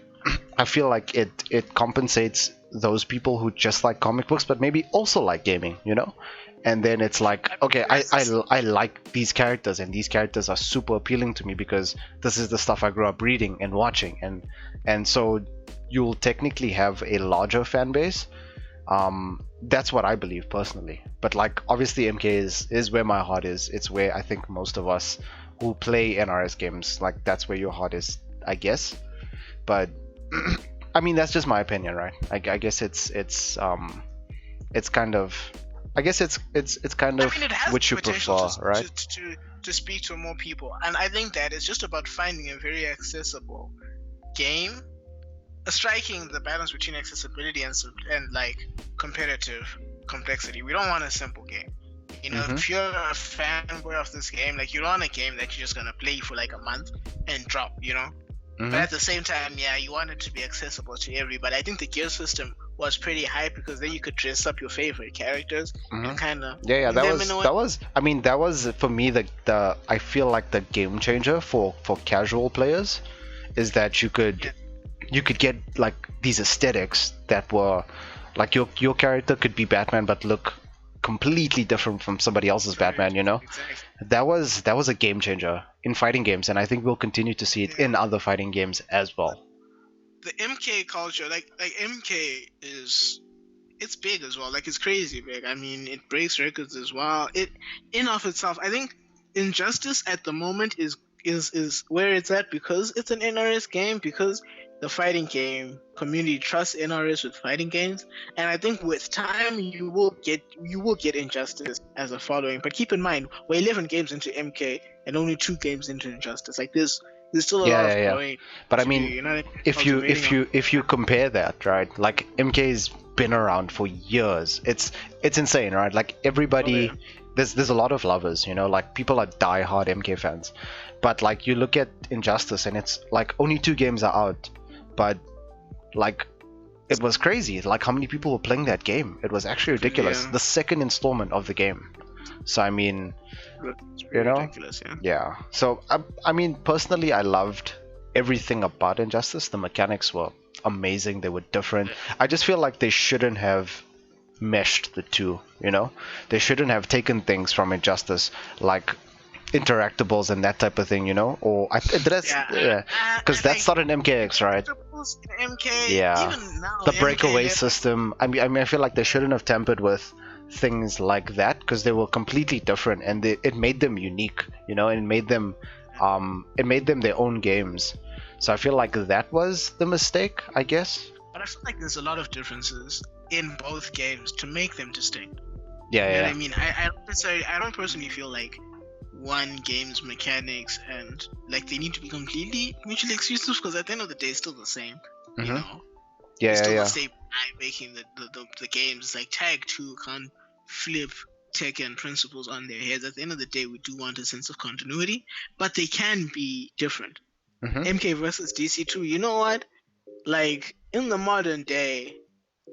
I feel like it compensates those people who just like comic books, but maybe also like gaming. And then it's like, okay, I like these characters, and these characters are super appealing to me because this is the stuff I grew up reading and watching, and so you'll technically have a larger fan base. That's what I believe personally. But like obviously MK is where my heart is. It's where I think most of us who play NRS games, like that's where your heart is, I guess. But I mean that's just my opinion, right? I guess it's kind of, I guess it's kind of it has which you potential prefer, right? to speak to more people, and I think that it's just about finding a very accessible game, striking the balance between accessibility and like competitive complexity. We don't want a simple game. If you're a fanboy of this game, like you don't want a game that you're just gonna play for like a month and drop. But at the same time, yeah, you want it to be accessible to everybody. I think the gear system was pretty hype because then you could dress up your favorite characters and kind of that was I mean that was for me the I feel like the game changer for casual players is that you could get like these aesthetics that were like your character could be Batman but look completely different from somebody else's Batman. Exactly. That was a game changer in fighting games, and I think we'll continue to see it in other fighting games as well. The MK culture, like MK it's big as well. Like it's crazy big. I mean, it breaks records as well. It in of itself, I think Injustice at the moment is where it's at because it's an NRS game, because the fighting game community trusts NRS with fighting games, and I think with time you will get Injustice as a following. But keep in mind, we're 11 games into MK and only 2 games into Injustice. Like there's There's still a lot of growing. But I to do, mean, you know, if you compare that, right? Like MK's been around for years. It's insane, right? Like everybody, there's a lot of lovers, you know, like people are diehard MK fans. But like you look at Injustice and it's like only 2 games are out, but like it was crazy. Like how many people were playing that game? It was actually ridiculous. Yeah. The second installment of the game. So I mean, It's you know, ridiculous, yeah. yeah. So I mean, personally, I loved everything about Injustice. The mechanics were amazing. They were different. I just feel like they shouldn't have meshed the two. You know, they shouldn't have taken things from Injustice like interactables and that type of thing. You know, or that's because that's not an MKX, right? MK, Yeah. even now, The breakaway system. I mean, I feel like they shouldn't have tampered with things like that because they were completely different and it made them unique, you know, and it made them their own games. So I feel like that was the mistake, I guess. But I feel like there's a lot of differences in both games to make them distinct. Yeah, You know yeah. what I mean? I don't personally feel like one game's mechanics and like they need to be completely mutually exclusive because at the end of the day, it's still the same. You Mhm. know, Yeah, it's yeah, still yeah. the same guy making the games. It's like Tag 2 can't flip Tekken principles on their heads. At the end of the day, we do want a sense of continuity, but they can be different. Mhm. MK versus DC2, you know what? Like in the modern day,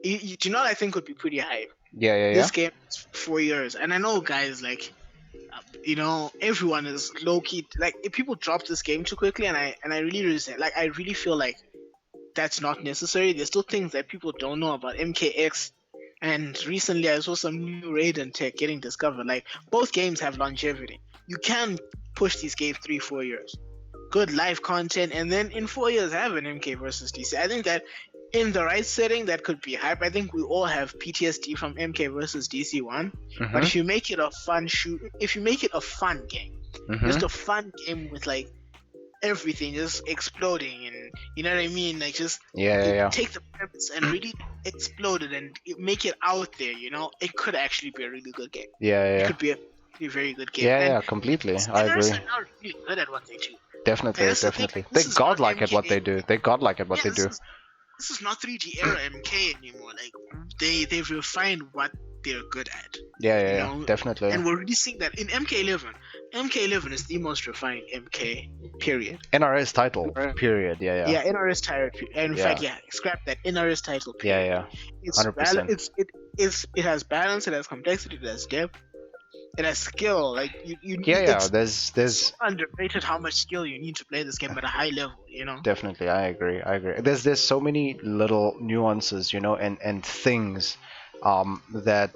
do you know what I think would be pretty hype? Yeah, yeah, yeah. This game is 4 years, and I know guys like, you know, everyone is low key. Like if people drop this game too quickly, and I really resent. Like I really feel like that's not necessary. There's still things that people don't know about MKX. And recently I saw some new Raiden tech getting discovered. Like both games have longevity. You can push these games 3-4 years. Good live content, and then in 4 years have an MK versus DC. I think that in the right setting that could be hype. I think we all have PTSD from MK versus DC1. But if you make it a fun if you make it a fun game, just a fun game with like everything just exploding, and you know what I mean, like just take the premise and really explode it and make it out there, you know, it could actually be a really good game. It could be a very good game. Yeah, completely. I agree. They're not really good at what they do. Definitely. They're godlike at what they do. They're godlike at what they do. This is not 3D era MK anymore. Like they've refined what they're good at. Yeah, you know? definitely. And we're really seeing that in MK11. MK11 is the most refined MK. Period. NRS title. Period. Yeah. Yeah, NRS title. And in fact, scrap that NRS title. Period. Yeah. It's 100%. It has balance. It has complexity. It has depth. It has skill. Like you. There's underrated how much skill you need to play this game at a high level. You know. Definitely, I agree. There's so many little nuances, you know, and things, that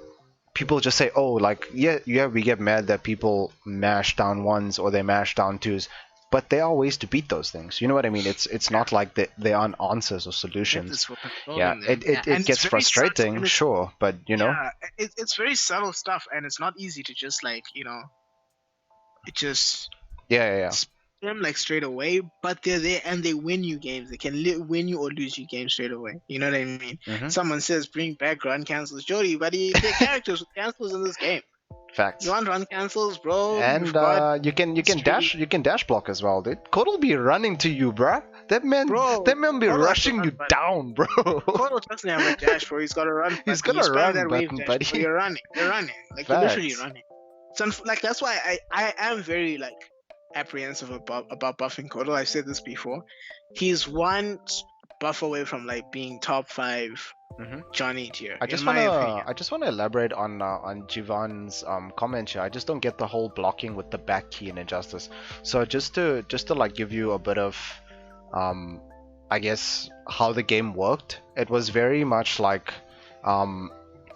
people just say, oh, like we get mad that people mash down ones or they mash down twos, but there are ways to beat those things. You know what I mean? It's not like they aren't answers or solutions. It gets frustrating, sure, but you know. Yeah, it's very subtle stuff, and it's not easy to just like, you know, it just them like straight away. But they're there and they win you games. They can win you or lose you games straight away. You know what I mean? Someone says bring back run cancels, Jody, but the characters with cancels in this game. Facts. You want run cancels, bro? And you can dash block as well, dude. Code will be running to you, bruh. That man be rushing you down, bro. Code doesn't have a dash, bro. He's got a run. He's got a run button, buddy. You're running, like you're literally running. So like that's why I am very like apprehensive about buffing Kodo. I've said this before. He's one buff away from like being top 5 Johnny tier. I just want to elaborate on Jivan's comment here. I just don't get the whole blocking with the back key in Injustice. So just to like give you a bit of I guess how the game worked. It was very much like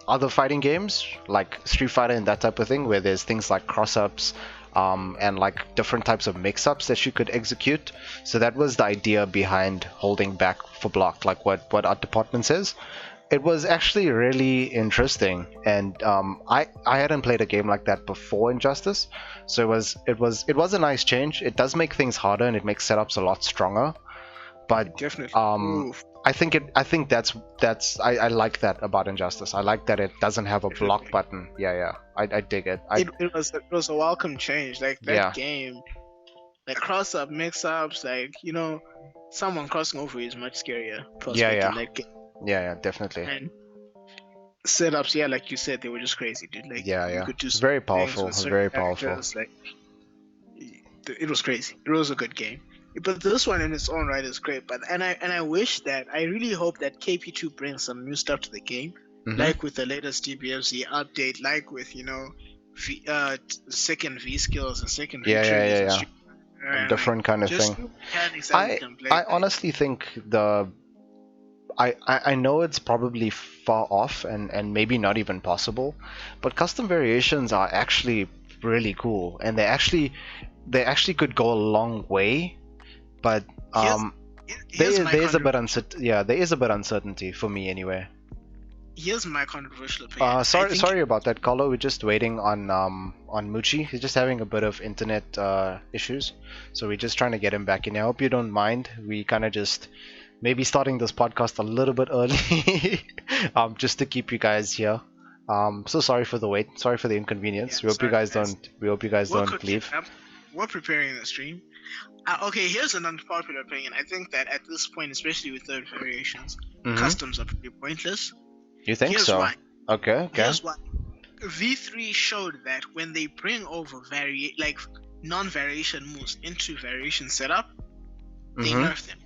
other fighting games like Street Fighter and that type of thing, where there's things like cross-ups and like different types of mix-ups that you could execute. So that was the idea behind holding back for block, like what Art Department says. It was actually really interesting, and I hadn't played a game like that before Injustice, so it was a nice change. It does make things harder and it makes setups a lot stronger, but definitely. I think that's I like that about Injustice. I like that it doesn't have a block button. I dig it. It was a welcome change. Like that game, Like cross-up, mix-ups, like someone crossing over is much scarier Yeah, prospect in yeah, that game. yeah, definitely. And setups, yeah, like you said, they were just crazy, dude. Like Yeah, you yeah. could do certain Very things powerful, with certain very powerful. characters. Like it was crazy. It was a good game. But this one in its own right is great. But I wish that I really hope that KP2 brings some new stuff to the game, like with the latest DBFZ update, like with second V skills and second Yeah, yeah, victories yeah, and yeah. A and like different kind of just thing. new mechanics that we can play. I honestly think I know it's probably far off and maybe not even possible, but custom variations are actually really cool, and they actually could go a long way. But Here's my there is a bit there is a bit uncertainty for me anyway. Here's my controversial opinion. Sorry about that, Carlo. We're just waiting on Muchi. He's just having a bit of internet issues, so we're just trying to get him back in. I hope you don't mind. We kind of just maybe starting this podcast a little bit early, just to keep you guys here. So sorry for the wait. Sorry for the inconvenience. Yeah, we hope you guys don't leave. We're preparing the stream. Okay, here's an unpopular opinion. I think that at this point, especially with third variations, customs are pretty pointless. You think Here's so? Why. Okay. Here's why. V3 showed that when they bring over non-variation moves into variation setup, they nerf them.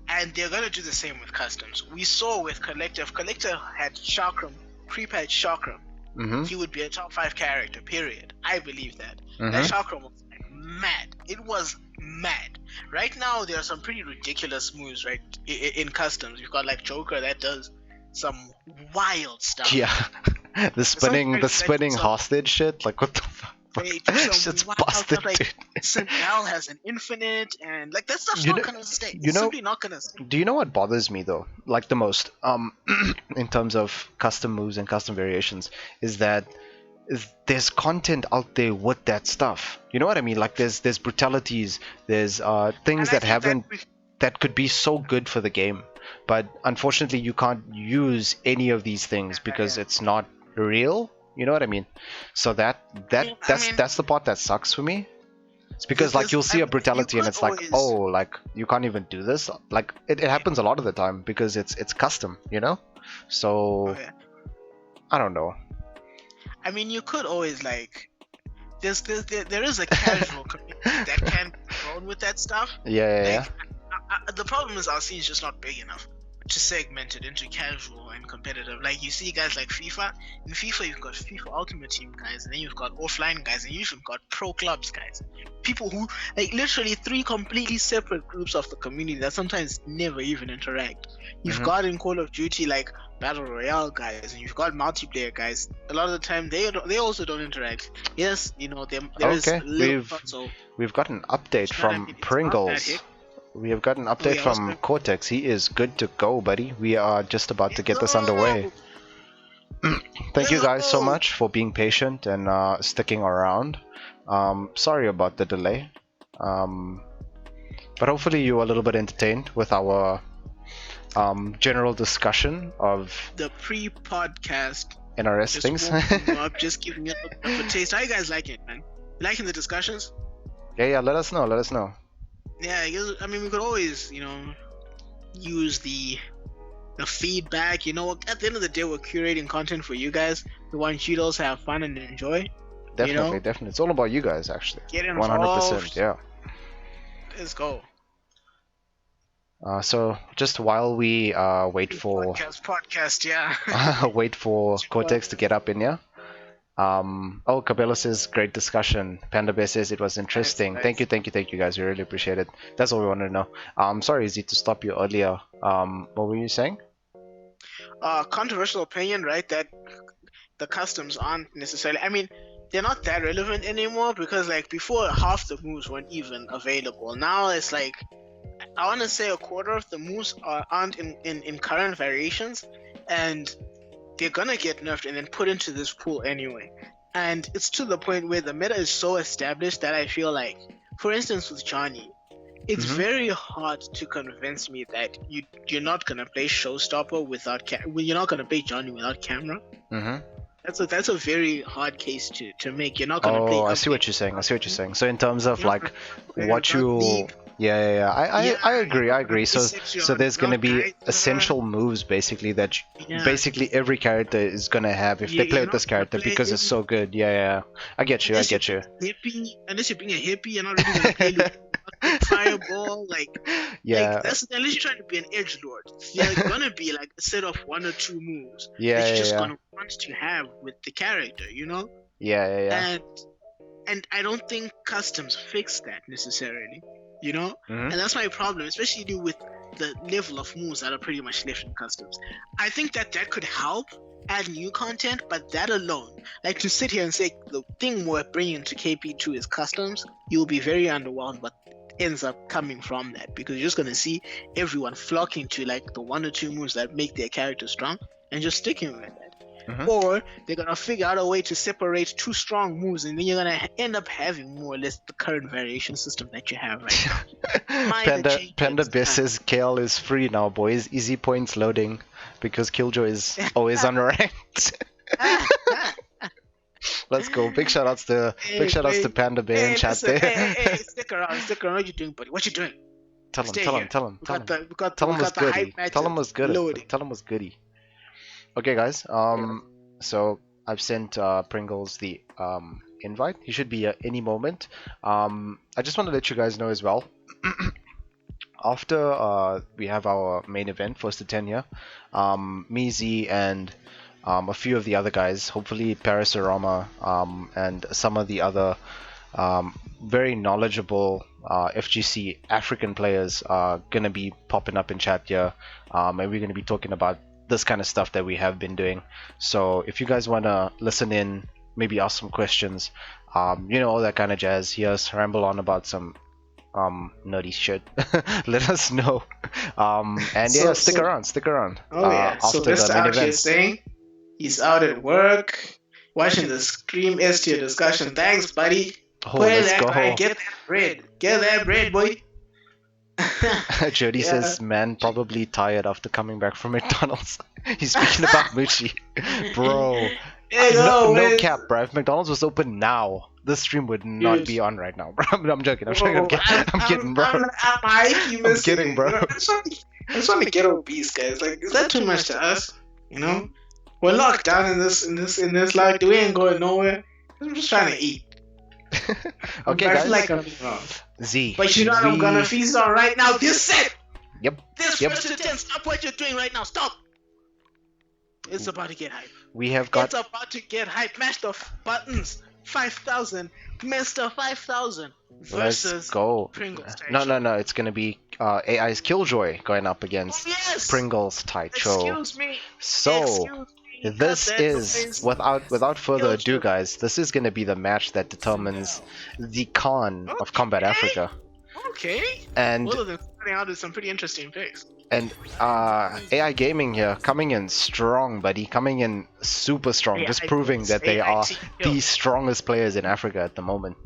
And they're gonna do the same with customs. We saw with Collector. If Collector had Chakram, pre-patch Chakram, he would be a top 5 character, period. I believe that. That Chakram was mad. It was mad. Right now, there are some pretty ridiculous moves, right, in customs. You've got like Joker that does some wild stuff. Yeah. the spinning hostage shit. Like what the fuck? Shit's busted, like Sentinel has an infinite, and like that stuff's not gonna stay. It's simply not gonna stay. Do you know what bothers me though? Like the most, in terms of custom moves and custom variations, is that there's content out there with that stuff. You know what I mean? Like there's brutalities, there's things that could be so good for the game, but unfortunately you can't use any of these things because it's not real. You know what I mean? So that's the part that sucks for me. It's because like you'll see a brutality and it's like, oh, like you can't even do this. Like it happens a lot of the time because it's custom, you know? So I don't know. I mean, you could always like there is a casual community that can be thrown with that stuff. Yeah. The problem is our scene is just not big enough to segment it into casual and competitive. Like you see guys like FIFA. In FIFA you've got FIFA Ultimate Team guys, and then you've got offline guys, and you've got pro clubs guys. People who like literally 3 completely separate groups of the community that sometimes never even interact. You've got in Call of Duty like Battle Royale guys, and you've got multiplayer guys. A lot of the time they also don't interact. Yes, there is we've got an update from Pringles. We have got an update from Cortex. He is good to go, buddy. We are just about to get this underway. Thank you guys so much for being patient and sticking around. Sorry about the delay. But hopefully you were a little bit entertained with our general discussion of the pre-podcast NRS things. Just giving it a taste. How you guys like it, man? Liking the discussions? Yeah. Let us know. Yeah, I mean, we could always, use the feedback. At the end of the day, we're curating content for you guys. We want you to also have fun and enjoy. Definitely. It's all about you guys, actually. Get involved. 100%, yeah. Let's go. So just while we wait for podcast, yeah. wait for Cortex to get up in here. Cabela says great discussion. Panda Bear says it was interesting. Nice. Thank you guys. We really appreciate it. That's all we wanted to know. Sorry, Izzy, to stop you earlier. What were you saying? Controversial opinion, right? That the customs aren't necessarily. I mean, they're not that relevant anymore because like before, half the moves weren't even available. Now it's like I want to say a quarter of the moves aren't in current variations, and they're gonna get nerfed and then put into this pool anyway. And it's to the point where the meta is so established that I feel like, for instance with Johnny, it's very hard to convince me that you're not gonna play Showstopper without you're not gonna play Johnny without camera. That's a very hard case to make. You're not gonna play. Oh, I see up what you're saying. I see what you're saying. So in terms of You're not like gonna play what Rocket you, League. yeah. Yeah, I you're agree. not I gonna agree. play So Section there's gonna Rock be Geyser. essential moves basically that Yeah, basically every character is gonna have if they play you're with this not gonna character play because it's so good. Yeah. I get you. I unless you're get you. being a hippie. Unless you're being a hippie, you're not really gonna play Fireball. Like Yeah. that's unless you're trying to be an edge lord. You're gonna be like a set of 1 or 2 moves that Yeah. you're just Yeah. gonna want to have with the character, you know. Yeah. And I don't think customs fix that necessarily, you know. Mhm. And that's my problem, especially with the level of moves that are pretty much left in customs. I think that could help add new content, but that alone, like to sit here and say the thing we're bringing to KP2 is customs, you'll be very underwhelmed what ends up coming from that, because you're just gonna see everyone flocking to like the 1 or 2 moves that make their character strong and just sticking with that. Mhm. Or they're gonna figure out a way to separate 2 strong moves, and then you're gonna end up having more or less the current variation system that you have right now. Minor changes. Panda Best says KL is free now, boys. Easy points loading because Killjoy is always unranked. Let's go. Big shout outs to Panda Bear in chat listen, there. hey, stick around. What you doing, buddy? What you doing? Tell him, Stay tell here. him, tell him, We tell got him. the we got Tell we him was got the hype goody. matches Tell him was good. loading. Tell him was goody. Okay, guys. So I've sent Pringles the invite. He should be any moment. I just want to let you guys know as well. After we have our main event, first to 10 here, me, Z, and a few of the other guys, hopefully Parasorama, and some of the other very knowledgeable FGC African players are going to be popping up in chat here, and we're going to be talking about this kind of stuff that we have been doing. So if you guys want to listen in, maybe ask some questions, all that kind of jazz, hear us ramble on about some nerdy shit, let us know. And stick around Oh yeah. after Sylvester the main out here event. saying he's out at work watching the Scream S tier discussion. Thanks, buddy. Oh, Put in let's that go. grind. Get that bread. Get that bread, boy. Jody Yeah. says, man, probably tired after coming back from McDonald's. He's speaking about Moochie. Bro, Hey, no man. cap, bro. If McDonald's was open now, this stream would not Dude. be on right now, bro. I'm joking. I'm kidding, bro. I'm hypey missing kidding, it, bro. you know? I just want to get obese, guys. Like, is that too much to us? You know, we're locked down in this like we ain't going nowhere. I'm just trying to eat. Okay, I guys. feel like I'm wrong. Z. But you know what I'm gonna we- feast on right now? This set! Yep. This Yep. first to 10, stop what you're doing right now, stop! It's about to get hype. We have got. It's about to get hype. Master of Buttons, 5,000. Mr. 5,000 Let's versus go. Pringles. No. It's gonna be AI's Killjoy going up against Oh, yes! Pringles Taicho. Excuse me. So. Excuse me. This Cut that is, noise. without further ado, Killjoy. guys, this is going to be the match that determines the Khan of Combat Okay. Africa. Okay. And Both of them starting out with some pretty interesting picks. AI Gaming here, coming in strong, buddy. Coming in super strong, AI just proving Games, that they AI are team the kill. strongest players in Africa at the moment.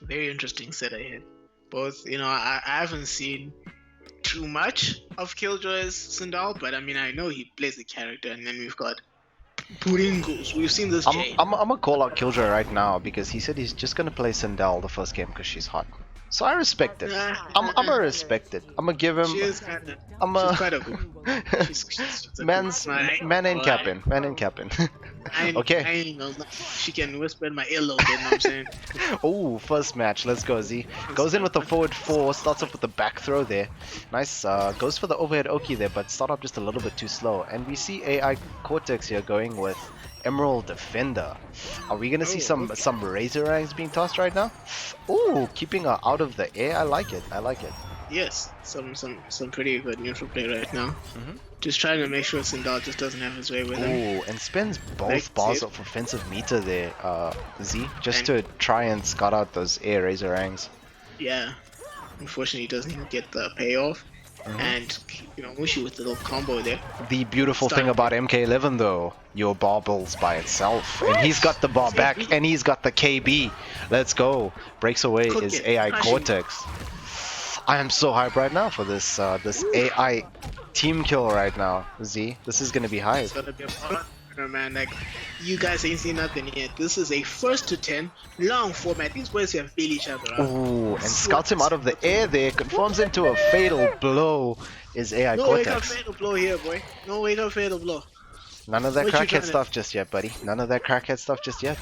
Very interesting set ahead. Both, I haven't seen too much of Killjoy's Sindal, but I mean, I know he plays the character, and then we've got Pringles. We've seen this Jane. I'm gonna call out Killjoy right now because he said he's just gonna play Sindel the first game because she's hot. So I respect it. I'm gonna respect it. I'm gonna give him. She is kind of. I'm She's a quite a good. She's a man's good- man ain't capping. Man ain't capping. Okay. I ain't gonna lie. She can whisper in my ear a little bit, you know what I'm saying? Oh, first match. Let's go, Z. Goes in with the forward 4, starts off with the back throw there. Nice. Goes for the overhead Oki there, but start off just a little bit too slow. And we see AI Cortex here going with Emerald Defender. Are we gonna see some razor ranks being tossed right now? Ooh, keeping her out of the air. I like it. Yes, some pretty good neutral play right now. Mhm. Just trying to make sure Sindal just doesn't have his way with him. Ooh, and spends both Like bars it. of offensive meter there, Z, just And- to try and scout out those air razor ranks. Yeah. Unfortunately, he doesn't even get the payoff. Mhm. And, Mushi with the little combo there. The beautiful Start. thing about MK11 though, your barbells by itself. And he's got the bar back and he's got the KB. Let's go. Breaks away Cook is it. AI Crushing. Cortex. I am so hyped right now for this AI team kill right now, Z. This is gonna be hype. It's gonna be a fun. man. Like, you guys ain't seen nothing yet. This is a first to 10 long format. These boys can feel each other out. Ooh, and scouts him out of the air there, conforms into a fatal blow. Is AI No way, Cortex. no fatal blow here, boy. No way, no fatal blow. None of that What you crackhead tryna- stuff just yet, buddy. None of that crackhead stuff just yet.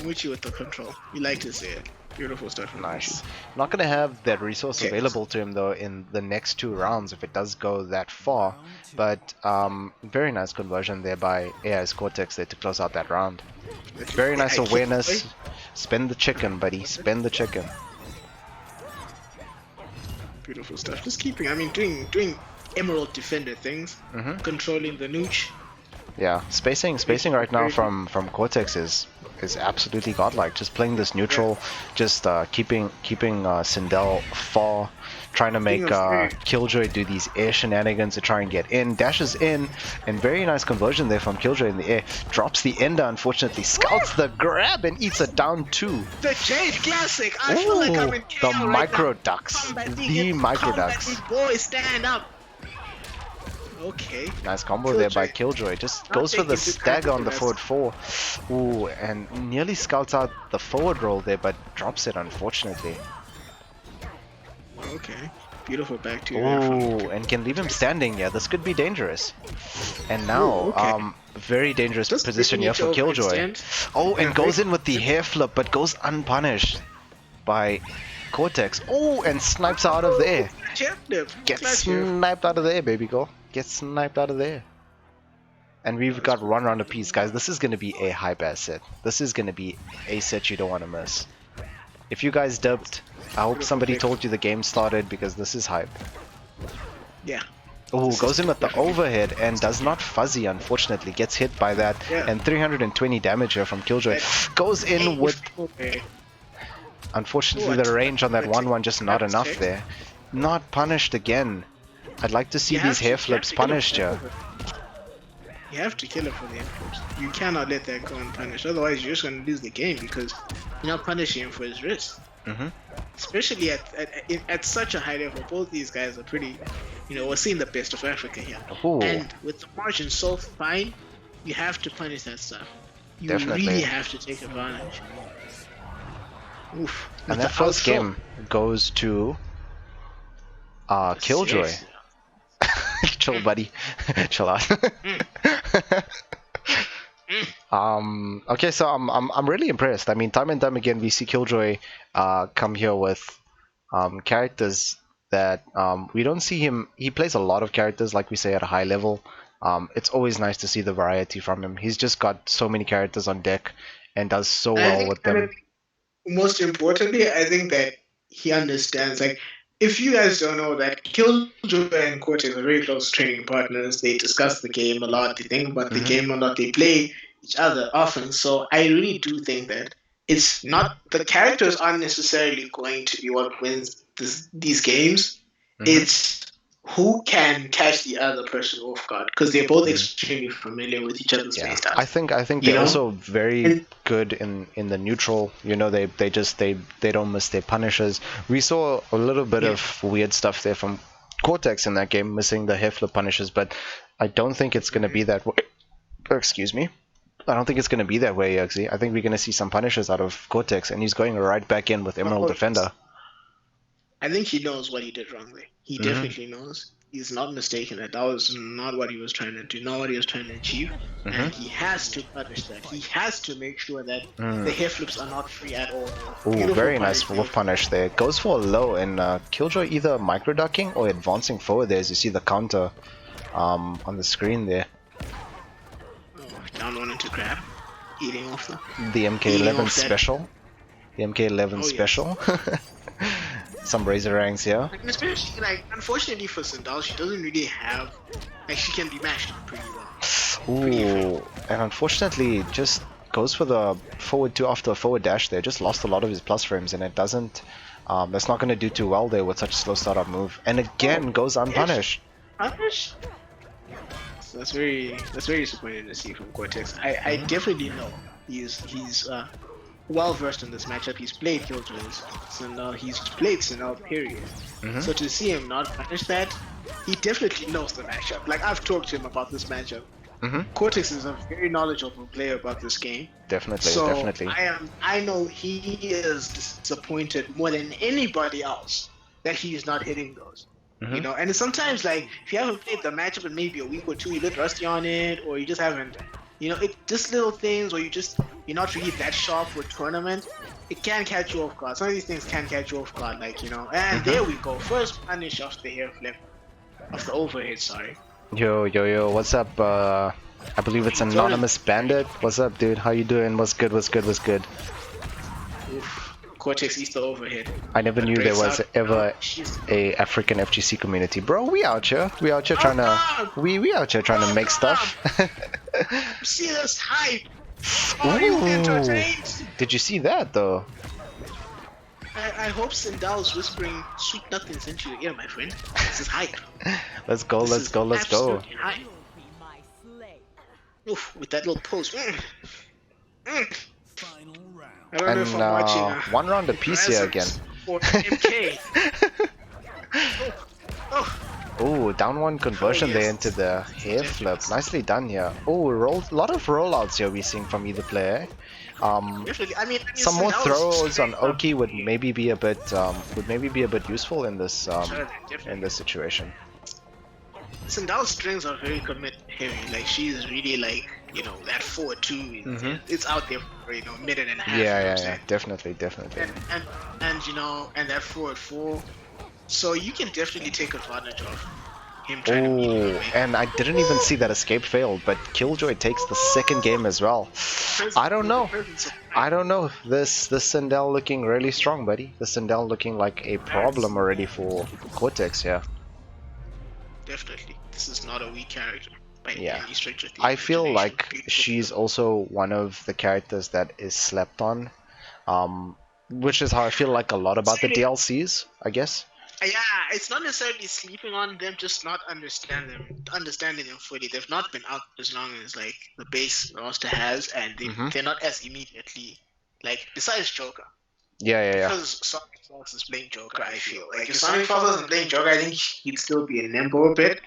With you with the control. You like to say it. Beautiful stuff. from Nice. Not gonna have that resource Okay. available to him though in the next 2 rounds if it does go that far. But very nice conversion there by AI's Cortex there to close out that round. you. Very nice I can't awareness. wait. Spend the chicken, buddy. Spend the chicken. Beautiful stuff. Just keeping, I mean, doing Emerald Defender things. Mhm. Controlling the nooch. Yeah, spacing right now from Cortex is absolutely godlike. Just playing this neutral, just keeping Sindel far, trying to make Killjoy do these air shenanigans to try and get in. Dashes in, and very nice conversion there from Killjoy in the air. Drops the ender, unfortunately. Scouts the grab and eats it down 2. The Jade Classic. I feel like I'm in The KO right micro now. ducks. Combat The League, micro Combat ducks. League boys, stand up. Okay. Nice combo there by Killjoy. Just goes for the stagger on the forward 4. Ooh, and nearly scouts out the forward roll there, but drops it unfortunately. Okay. Beautiful back to Ooh, and can leave him standing. Yeah, this could be dangerous. And now, Ooh, okay. very dangerous Just position here for giving it to Killjoy. overextend. Oh, and Yeah, goes very- in with the hair flip, but goes unpunished by Cortex. Oh, and snipes out of there. Get sniped out of there, baby girl. Get sniped out of there. And we've got 1 round apiece, guys. This is going to be a hype-ass set. This is going to be a set you don't want to miss. If you guys dipped, I hope somebody told you the game started because this is hype. Yeah. Oh, goes in with the overhead and does not fuzzy, unfortunately. Gets hit by that. Yeah. And 320 damage here from Killjoy. Goes in with... Okay. Unfortunately, Ooh, the range on that 1-1 just not that's enough check. there. Not punished again. I'd like to see You have these to- hair you have flips to kill him punished for here. that. You have to kill it for the influence. You cannot let that go unpunished. Otherwise, you're just going to lose the game because you're not punishing him for his wrist. Mhm. Especially at such a high level, both these guys are pretty, we're seeing the best of Africa here. Ooh. And with the margin so fine, you have to punish that stuff. You Definitely. really have to take advantage. Oof. And With that the first outthrow. game goes to Killjoy. Yes. Chill, buddy. Chill out. Okay, so I'm really impressed. I mean, time and time again we see Killjoy come here with characters that we don't see him. He plays a lot of characters, like we say, at a high level. It's always nice to see the variety from him. He's just got so many characters on deck and does so well with them. Most importantly, I think that he understands. Like, if you guys don't know that Killjoy and Cortex are very close training partners, they discuss the game a lot, they think about the game a lot, they play each other often. So I really do think that it's not the characters aren't necessarily going to be what wins these games. It's who can catch the other person off guard because they're both extremely familiar with each other's Yeah, playstyles. I think You they're know? also very good in the neutral. They don't miss their punishes. We saw a little bit of weird stuff there from Cortex in that game, missing the hair flip punishes, but I don't think it's gonna be that way. Excuse me. I don't think it's gonna be that way, Yuxi. I think we're gonna see some punishes out of Cortex, and he's going right back in with Emerald Defender. I think he knows what he did wrongly. He definitely knows. He's not mistaken that was not what he was trying to do, not what he was trying to achieve. And he has to punish that. He has to make sure that the hair flips are not free at all. Ooh, Beautiful very nice punish wolf punish there. Goes for a low, and Killjoy either micro ducking or advancing forward there, as you see the counter on the screen there. Down one into grab. Eating off the... The Eating MK11 off that- special. The MK11 Oh, yes. special. Some razor ranks here. Like, especially, like, unfortunately for Sindel, she doesn't really have... Like, she can be mashed pretty well. Ooh, and unfortunately just goes for the forward 2 after a forward dash there. Just lost a lot of his plus frames, and it doesn't... that's not going to do too well there with such a slow startup move. And again goes unpunished. Punish? So that's very disappointing to see from Cortex. I definitely know he's well versed in this matchup. He's played Killjoys, so now he's played Sinal, period. So to see him not punish that, he definitely knows the matchup. Like, I've talked to him about this matchup Cortex is a very knowledgeable player about this game. Definitely, So definitely. I know he is disappointed more than anybody else that he's not hitting those. You know, and sometimes like if you haven't played the matchup in maybe a week or two, you're a bit rusty on it, or you just haven't, you know, it just little things, or you're not really that sharp for tournament. It can catch you off guard. Some of these things can catch you off guard, like, you know. And there we go. First punish off the hair flip, off the overhead. Sorry. Yo, what's up? I believe it's Anonymous Bandit. What's up, dude? How you doing? What's good? Oof. Cortex eats the overhead. I never knew there was ever a African FGC community, bro. We out here trying to we out here trying to make stuff. See this hype. Are you entertained? Did you see that though? I hope Sindal's whispering sweet nothings into your ear, my friend. This is hype. Let's go. Hype. Oof, with that little pose. I don't know if I'm watching one round apiece here again. Or MK. Oh, down one conversion there into the hair flip. Nicely done here. Oh, a lot of rollouts here we're seeing from either player. Definitely. I mean, some more throws on Oki would maybe be a bit useful in this situation. Sindal's strings are very commit heavy. Like she's really like, you know, that 4-2. It's out there for, you know, minute and a half. Yeah, definitely. And you know, and that 4-4. So you can definitely take advantage of him trying to beat you. And I didn't even see that escape failed, but Killjoy takes the second game as well. I don't know. This Sindel looking really strong, buddy. The Sindel looking like a problem already for Cortex, yeah. Definitely. This is not a weak character by any stretch of the I feel imagination. like she's also one of the characters that is slept on. Which is how I feel like a lot about the DLCs, I guess. Yeah, it's not necessarily sleeping on them, just not understanding them fully. They've not been out as long as like the base roster has, and they're not as immediately like besides Joker. Yeah. Because Sonic Fox is playing Joker, I feel like if Sonic Fox wasn't playing Joker, I think he'd still be in limbo a bit.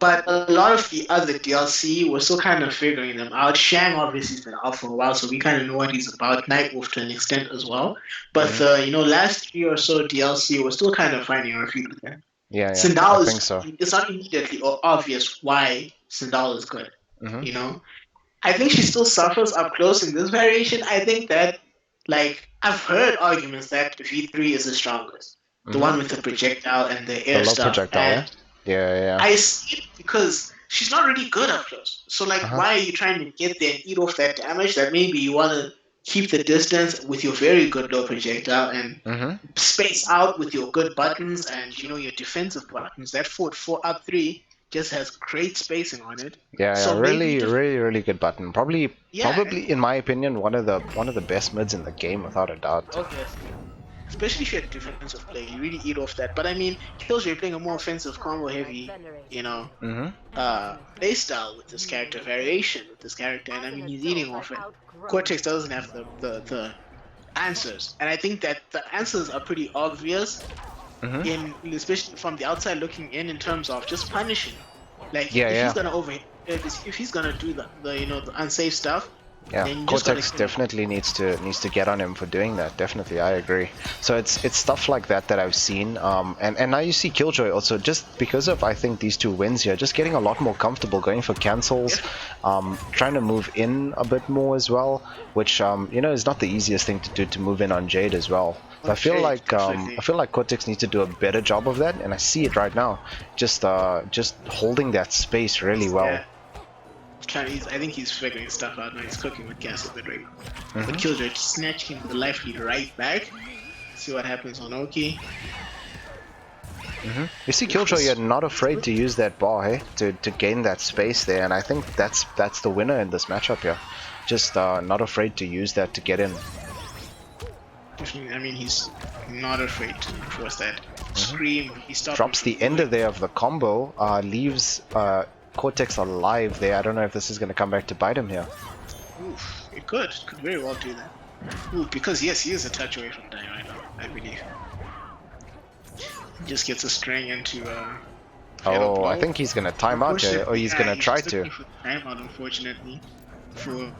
But a lot of the other DLC, we're still kind of figuring them out. Shang obviously has been out for a while, so we kind of know what he's about. Nightwolf to an extent as well. But the last 3 or so DLC, we're still kind of finding our feet with him. Yeah. Sindal I think so. It's not immediately or obvious why Sindal is good. You know, I think she still suffers up close in this variation. I think that, like, I've heard arguments that V3 is the strongest, the one with the projectile and the air stuff. Projectile, yeah. I see it because she's not really good up close. So, like, why are you trying to get there and eat off that damage? That maybe you want to keep the distance with your very good low projectile and space out with your good buttons and, you know, your defensive buttons. That 4 up 3 just has great spacing on it. So really good button. Probably in my opinion one of the best mids in the game without a doubt. Okay. Especially if you're a defensive player, you really eat off that. But I mean, Killjoy playing a more offensive, combo heavy, you know, play style with this character, variation with this character, and I mean he's eating off it. Cortex doesn't have the answers, and I think that the answers are pretty obvious, especially from the outside looking in terms of just punishing. Like he's gonna overhit, if he's gonna do the unsafe stuff. Yeah, Cortex definitely needs to get on him for doing that. Definitely, I agree. So it's stuff like that I've seen. And now you see Killjoy also, just because of I think these 2 wins here, just getting a lot more comfortable, going for cancels, trying to move in a bit more as well, which is not the easiest thing to do, to move in on Jade as well. So I feel like Cortex needs to do a better job of that, and I see it right now. Just holding that space really well. Yeah. I think he's figuring stuff out now. He's cooking with gas a bit right now. But Killjoy snatching the life lead right back. See what happens on Oki. You see Killjoy, you're not afraid to use that bar, hey? To gain that space there, and I think that's the winner in this matchup here. Just not afraid to use that to get in. I mean, he's not afraid to force that scream. He drops the ender there of the combo, leaves Cortex alive there. I don't know if this is going to come back to bite him here. Oof, it could very well do that. Ooh, because yes, he is a touch away from dying right now, I believe. He just gets a string into Fatal Oh, blow. I think he's gonna time out here, or he's gonna try to. Looking for timeout, unfortunately, for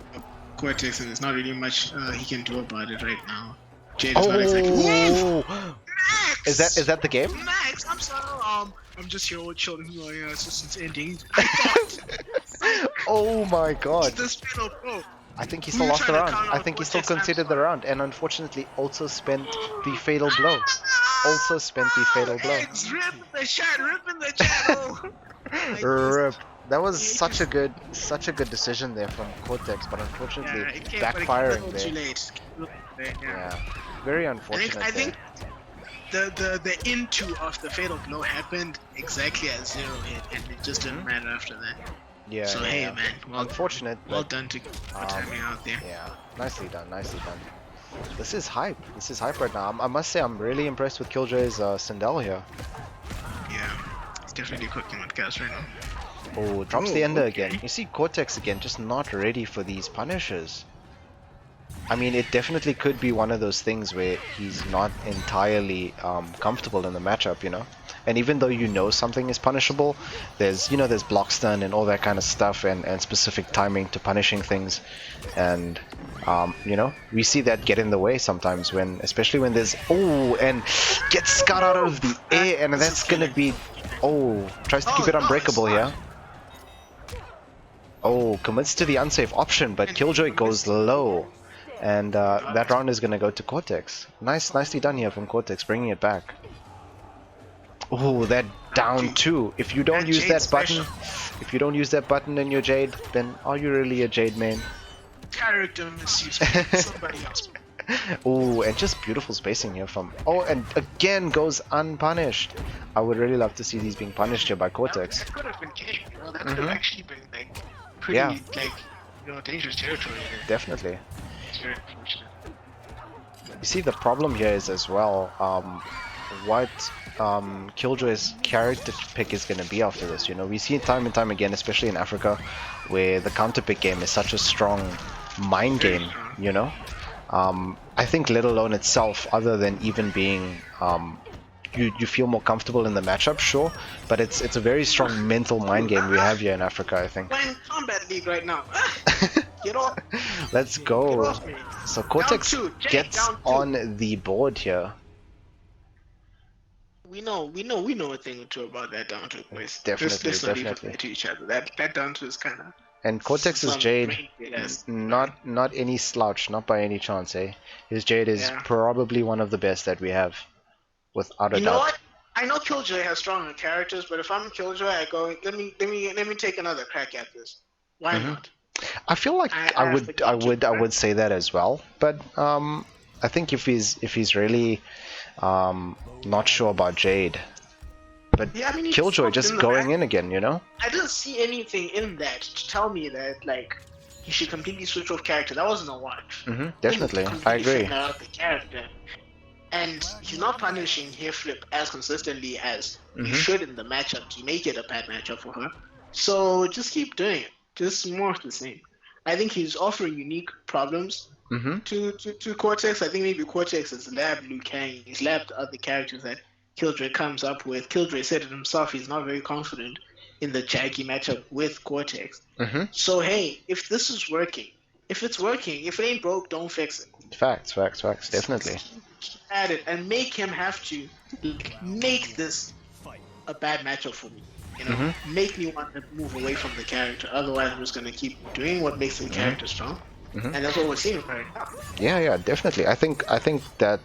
Cortex, and there's not really much he can do about it right now. Jade is not exactly. Whoa! Max! Is that the game? Max, I'm sorry. I'm just here all chilling. Yeah, it's ending. Oh my god! This fatal blow. I think he still lost the round. I think he still conceded the round, and unfortunately also spent the fatal blow. Also spent the fatal blow. It's ripping the chat. Oh. Rip. That was such a good decision there from Cortex, but unfortunately backfiring there. Too late. Yeah, very unfortunate. I think the into of the fatal blow happened exactly at 0 hit, and it just didn't matter after that. Yeah. So hey, man, unfortunate. Well done to timing out there. Yeah, nicely done. This is hype. This is hype right now. I must say I'm really impressed with Killjoy's Sindel here. Yeah, he's definitely cooking with gas right now. Oh, drops the ender again. You see Cortex again, just not ready for these punishes. I mean, it definitely could be one of those things where he's not entirely comfortable in the matchup, you know? And even though you know something is punishable, there's block stun and all that kind of stuff, and specific timing to punishing things. And, we see that get in the way sometimes, especially when there's... Oh, and gets cut out of the air, and that's gonna be... Oh, tries to keep it unbreakable here. Oh, commits to the unsafe option, but Killjoy goes low. And that round is going to go to Cortex. Nicely done here from Cortex, bringing it back. Oh, that down 2. If you don't use that button, in your Jade, then are you really a Jade main? Character misuse. Somebody else. Oh, and just beautiful spacing here from... Oh, and again goes unpunished. I would really love to see these being punished here by Cortex. That could have been game, bro. That could have actually been pretty dangerous territory here. Definitely. Very unfortunate. You see, the problem here is as well what Killjoy's character pick is going to be after this. We see it time and time again, especially in Africa, where the counter pick game is such a strong mind game. I think let alone itself, other than even being you feel more comfortable in the matchup, sure, but it's a very strong mental mind game we have here in Africa, I think. Playing Kombat League right now. Get off. Let's go. Get off me. So Cortex gets on the board here. We know a thing or two about that down two, boys. Definitely. To each other. That down two is kind of. And Cortex's Jade, not any slouch, not by any chance, eh? His Jade is probably one of the best that we have, without a doubt. You know what? I know Killjoy has stronger characters, but if I'm Killjoy, I go, let me take another crack at this. Why not? I feel like I would say that as well, but I think if he's really not sure about Jade, but Killjoy just going in again, I didn't see anything in that to tell me that he should completely switch off character. That wasn't a watch. Definitely, I agree. Out the character, and he's not punishing hair flip as consistently as he should in the matchup to make it a bad matchup for her. So just keep doing it. Just more of the same. I think he's offering unique problems to Cortex. I think maybe Cortex has labbed Liu Kang. He's labbed other characters that Killjoy comes up with. Killjoy said it himself. He's not very confident in the Jackie matchup with Cortex. So hey, if this is working, if it's working, if it ain't broke, don't fix it. Facts, definitely. Add it and make him have to make this a bad matchup for me. Make me want to move away from the character. Otherwise, I'm just gonna keep doing what makes the character strong, and that's what we're seeing right now. Yeah, definitely. I think that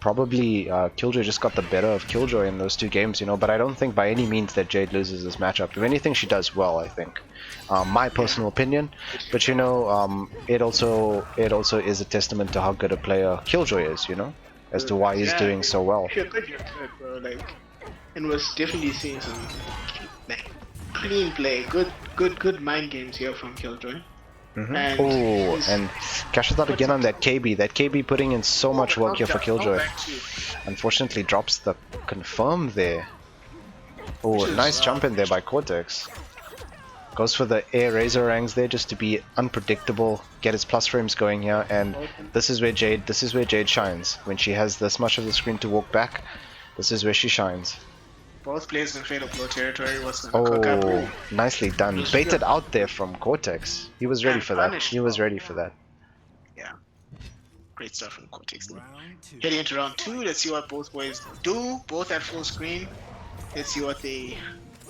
probably Killjoy just got the better of Killjoy in those two games, But I don't think by any means that Jade loses this matchup. If anything, she does well. I think, my personal opinion. But it also is a testament to how good a player Killjoy is, as to why he's doing so well. You're good, bro. And was definitely seeing some clean play, good mind games here from Killjoy. And cashes out again on that KB. That KB putting in so much work here for Killjoy. Unfortunately drops the confirm there. Oh, nice jump in there by Cortex. Goes for the air Razorangs there just to be unpredictable, get his plus frames going here, and this is where Jade shines. When she has this much of the screen to walk back, this is where she shines. Both players in Fatal Blow territory was gonna cook up. Oh, nicely done. was Baited good. out there from Cortex. He was ready And for that. punished. He was ready for that. Yeah. Great stuff from Cortex. Heading into round 2, let's see what both boys do. Both at full screen. Let's see what they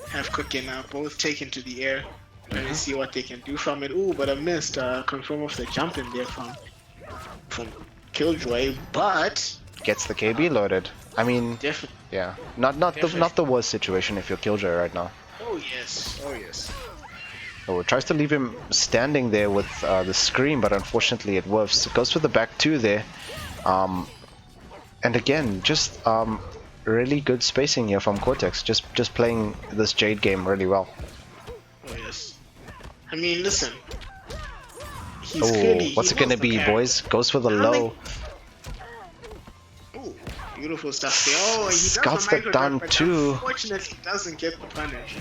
have cooking now. Both taken to the air. Let's see what they can do from it. Ooh, but I missed. Confirm off the jump in there from Killjoy, but Gets the KB loaded. I mean, definitely. yeah, not the worst situation if you're Killjoy right now. Oh yes, oh yes. Oh, it tries to leave him standing there with the screen, but unfortunately it whiffs. It goes for the back 2 there. And again, just really good spacing here from Cortex. Just playing this Jade game really well. Oh yes. I mean, listen. He's Oh, clearly, what's he it gonna knows the be, character. boys? Goes for the I low. Ooh, beautiful stuff there. Oh, he does Scouts the that micro down dunk, but too. unfortunately doesn't get the punish.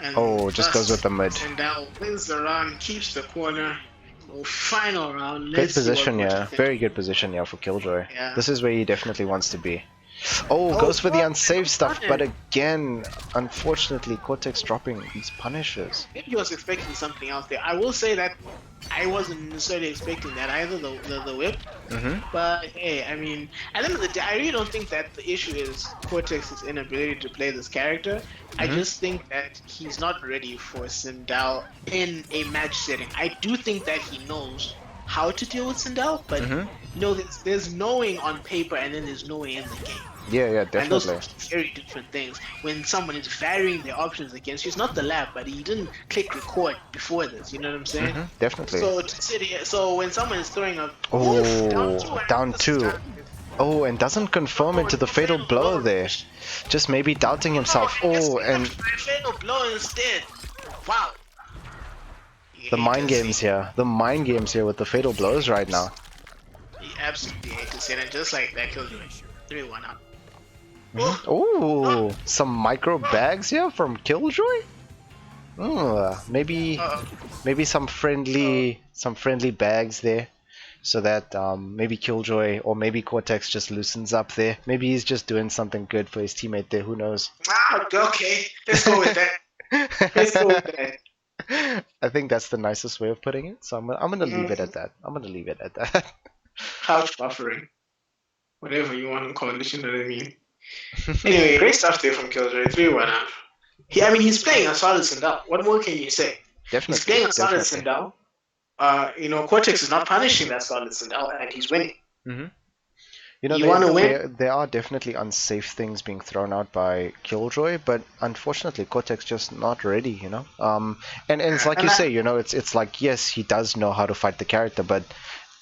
And Oh, just goes with the mid. And now wins the round, keeps the corner. Oh, final round. Good Let's see what position, yeah. Cortex Very good position, yeah, for Killjoy. Yeah. This is where he definitely wants to be. Oh, Oh, goes for the oh, unsafe stuff, punish. but again, unfortunately, Cortex dropping these punishes. Maybe he was expecting something else there. I will say that I wasn't necessarily expecting that either, the whip. But hey, I mean, at the end of the day, I really don't think that the issue is Cortex's inability to play this character. I just think that he's not ready for Sindel in a match setting. I do think that he knows how to deal with Sindel, but you know, there's knowing on paper and then there's knowing in the game. Yeah, And those definitely. are very different things. When someone is varying their options against you, it's not the lab, but he didn't click record before this. You know what I'm saying? Definitely. So to sit here, so when someone is throwing a Oh, down two. Oh, and doesn't confirm into the fatal blow there. Just maybe doubting himself. Oh, and fatal blow instead. Wow. You the hate mind to see games here. The mind games here with the fatal blows right now. it. You absolutely hate to see it, and just like that, Killjoy 3-1 up. Oh, some micro bags here from Killjoy. Maybe some friendly bags there, so that maybe Killjoy or maybe Cortex just loosens up there. Maybe he's just doing something good for his teammate there. Who knows? Okay, let's go with that. Let's go with that. I think that's the nicest way of putting it. So I'm gonna leave it at that. I'm gonna leave it at that. Couch buffering. Whatever you want to call it, you know what I mean? Anyway, great stuff there from Killjoy. 3-1 up. He's playing a solid Sindel. What more can you say? Definitely. He's playing a solid Sindel. Cortex is not punishing that solid Sindel, and he's winning. You know, You wanna win? there are definitely unsafe things being thrown out by Killjoy, but unfortunately Cortex just not ready, you know. And it's like you say, you know, it's like, yes, he does know how to fight the character, but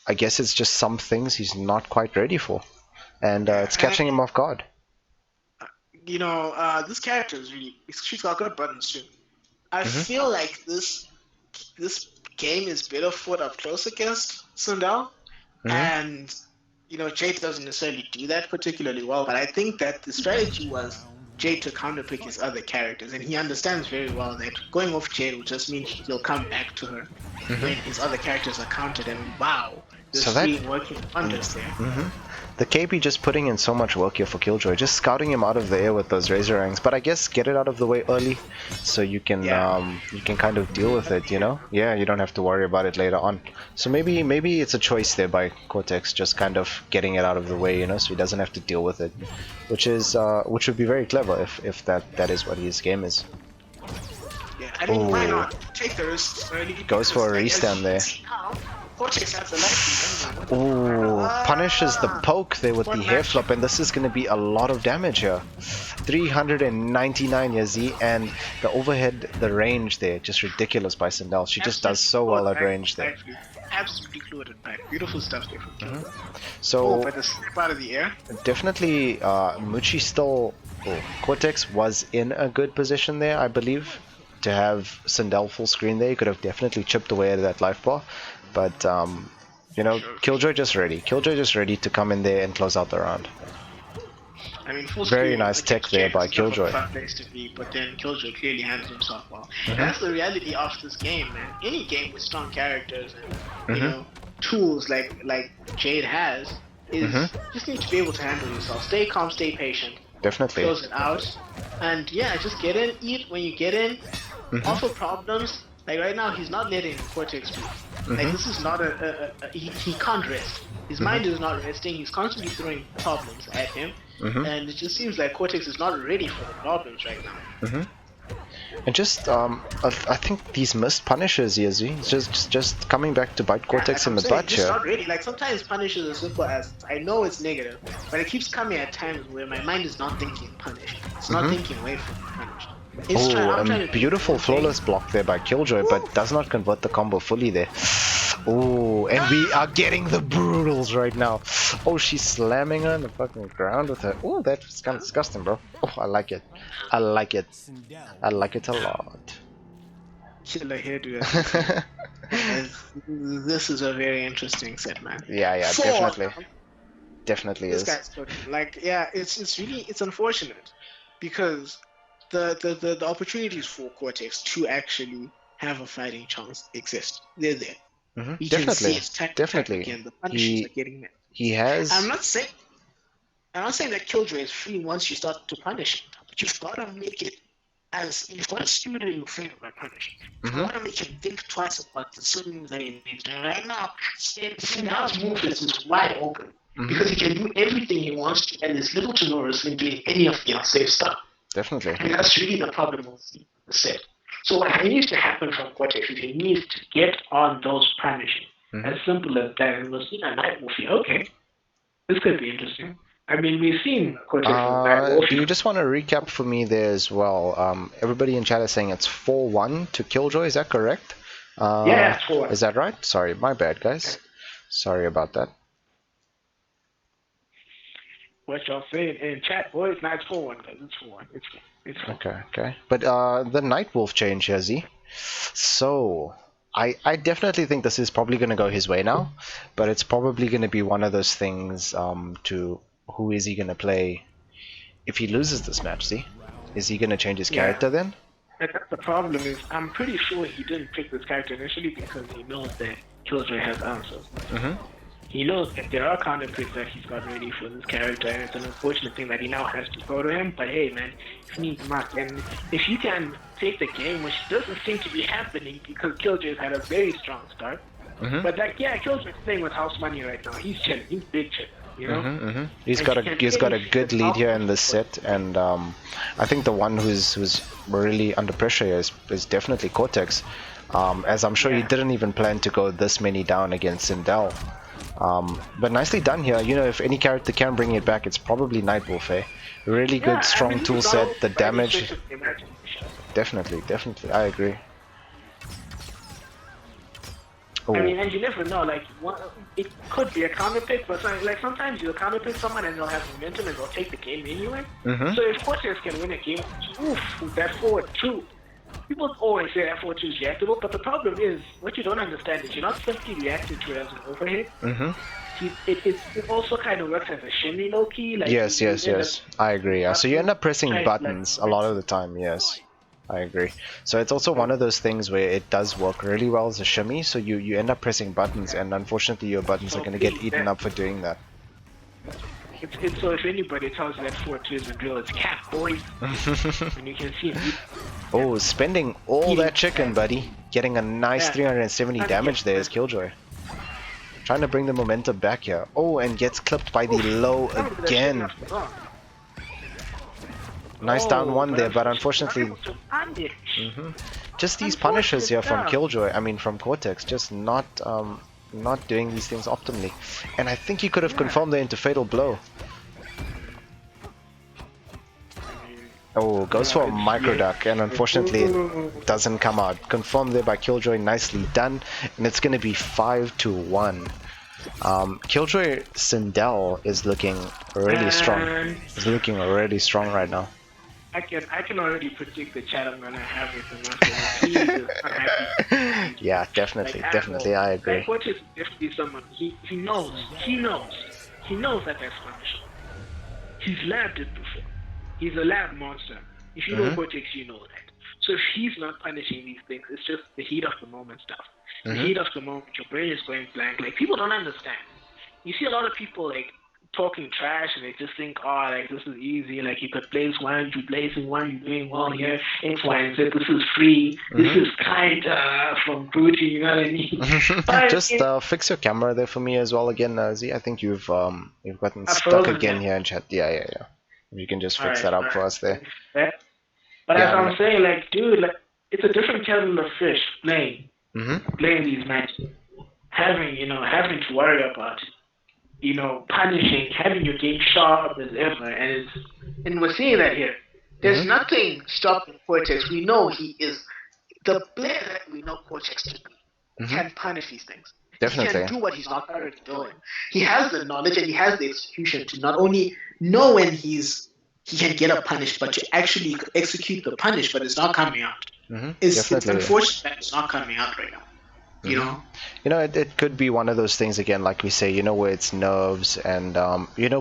I guess it's just some things he's not quite ready for, and it's catching him off guard. You know, this character is she's got good buttons too. I feel like this game is better fought up close against Sindel, and you know, Jade doesn't necessarily do that particularly well, but I think that the strategy was Jade to counterpick his other characters, and he understands very well that going off Jade will just mean he'll come back to her when his other characters are countered, and wow, this So that- really working wonders there. The KB just putting in so much work here for Killjoy, just scouting him out of the air with those razor ranks. But I guess get it out of the way early, so you can kind of deal with it. You know, yeah, you don't have to worry about it later on. So maybe it's a choice there by Cortex, just kind of getting it out of the way, you know, so he doesn't have to deal with it, which would be very clever if that is what his game is. Yeah, I mean, why not take the risks early? Goes for a restand there. Cortex has the life. Ooh, punishes the poke there with the hair flip, and this is going to be a lot of damage here. 399 Yazi, and the overhead, the range there, just ridiculous by Sindel. She just does so well at range there. Absolutely fluid and back. Beautiful stuff there from Killjoy. So But the slip out of the air. definitely, Muchi still. Cortex was in a good position there, I believe, to have Sindel full screen there. He could have definitely chipped away at that life bar. But, you know, Killjoy just ready. Killjoy just ready to come in there and close out the round. I mean, full Very screen, nice tech there by Killjoy. Fun place to be, but then Killjoy clearly handles himself well. And that's the reality of this game, man. Any game with strong characters and you know, tools like Jade has is just need to be able to handle yourself. Stay calm, stay patient, Definitely. close it out, and yeah, just get in, eat when you get in. Also problems, like right now he's not letting Cortex move. Like this is not he can't rest. His mind is not resting. He's constantly throwing problems at him, and it just seems like Cortex is not ready for the problems right now. And just I think these missed punishes, Yazzie, just coming back to bite Cortex like in the saying, butt just here. not ready. Like sometimes punishes as simple as I know it's negative, but it keeps coming at times where my mind is not thinking punish. It's not thinking wait for punish. And beautiful flawless block there by Killjoy, but does not convert the combo fully there. Oh, and we are getting the brutals right now. Oh, she's slamming her on the fucking ground with her. Oh, that's kind of disgusting, bro. Oh, I like it. I like it. I like it a lot. Killer hairdo. This is a very interesting set, man. Yeah, definitely. Definitely this is. Guy's cooking. Like, yeah, it's really unfortunate because the opportunities for Cortex to actually have a fighting chance exist. They're there. You can see it's definitely. Again. The punishes are getting met. He has. I'm not saying that Killjoy is free once you start to punish it, but you've got to make it as you've got to stimulate it in your favor by punishing. You've got to make him think twice about the certain moves that he needs. And right now, Sindel's move is wide open because he can do everything he wants to, and there's little to no risk in doing any of the unsafe stuff. Definitely. And that's really the problem with the set. So what needs to happen from Cortex is he needs to get on those punishing. As simple as that. And we'll see a night movie. Okay, this could be interesting. I mean, we've seen Cortex. Do you just want to recap for me there as well? Everybody in chat is saying it's 4-1 to Killjoy. Is that correct? Yeah, it's 4-1. Is that right? Sorry, my bad, guys. Sorry about that. What y'all saying in chat, boys? Not 4-1, guys. It's 4-1. It's 4-1. Okay. But the Nightwolf change here, Z. So I definitely think this is probably going to go his way now, but it's probably going to be one of those things to who is he going to play if he loses this match, Z? Is he going to change his character then? That's the problem is I'm pretty sure he didn't pick this character initially because he knows that Killjoy has answers. He knows that there are counter picks that he's got ready for this character, and it's an unfortunate thing that he now has to go to him. But hey, man, he needs must. And if you can take the game, which doesn't seem to be happening because Killjoy's had a very strong start. But like, yeah, Killjoy's playing with house money right now. He's chilling. He's big chilling. You know? He's got a good lead here in this set, and I think the one who's really under pressure here is definitely Cortex, as I'm sure he didn't even plan to go this many down against Sindel. But nicely done here. You know, if any character can bring it back, it's probably Nightwolf. Really good, strong tool set. The damage, definitely, I agree. I mean, and you never know. Like, it could be a counter pick, but sometimes you'll counter pick someone and they'll have momentum and they'll take the game anyway. So if Cortex can win a game, with that 4-2, people always say that 4-2 is reactable, but the problem is, what you don't understand is you're not simply reacting to it as an overhit. It also kind of works as a shimmy low-key. Like yes. I agree. Yeah. So you end up pressing buttons a lot of the time, yes. I agree. So it's also one of those things where it does work really well as a shimmy, so you end up pressing buttons, and unfortunately your buttons are going to get eaten up for doing that. So if anybody tells you that 4-2 is a drill, it's cat, boys. And you can see it. Oh, spending all that chicken, buddy. Getting a nice 370 damage there is Killjoy. Trying to bring the momentum back here. Oh, and gets clipped by the low again. Nice down one there, but unfortunately... Just these punishes here from Killjoy, from Cortex, just not doing these things optimally. And I think he could have confirmed there into Fatal Blow. Oh, goes for a micro duck, and unfortunately it doesn't come out. Confirmed there by Killjoy, nicely done, and it's going to be 5-1. Killjoy Sindel is looking really strong. He's looking really strong right now. I can already predict the chat I'm gonna have with him. He is unhappy. Yeah, definitely, I agree. Like, what is definitely someone he knows that that's punishable. He's labbed it before. He's a lab monster. If you know Cortex, you know that. So if he's not punishing these things, it's just the heat of the moment stuff. The heat of the moment, your brain is going blank. Like, people don't understand. You see a lot of people, like, talking trash and they just think, oh, like this is easy, like you could place one, you placing one, you're doing well here, X, Y, and Z, this is free, this is kinda from Booty, you know what I mean? But Just fix your camera there for me as well again, Z. I think you've gotten stuck frozen, again yeah. here in chat. Yeah. If you can just fix Alright, that up for alright. us there. Yeah. But Yeah, as I'm saying, like, dude, like, it's a different kettle of fish playing these matches, having to worry about, punishing, having your game sharp as ever, and we're seeing that here. There's nothing stopping Cortex. We know he is the player that we know Cortex to be. Can punish these things. Definitely. He can do what he's not currently doing. He has the knowledge and he has the execution to not only know when he can get a punish, but to actually execute the punish, but it's not coming out. It's unfortunate that it's not coming out right now. You know? It could be one of those things again, like we say, where it's nerves and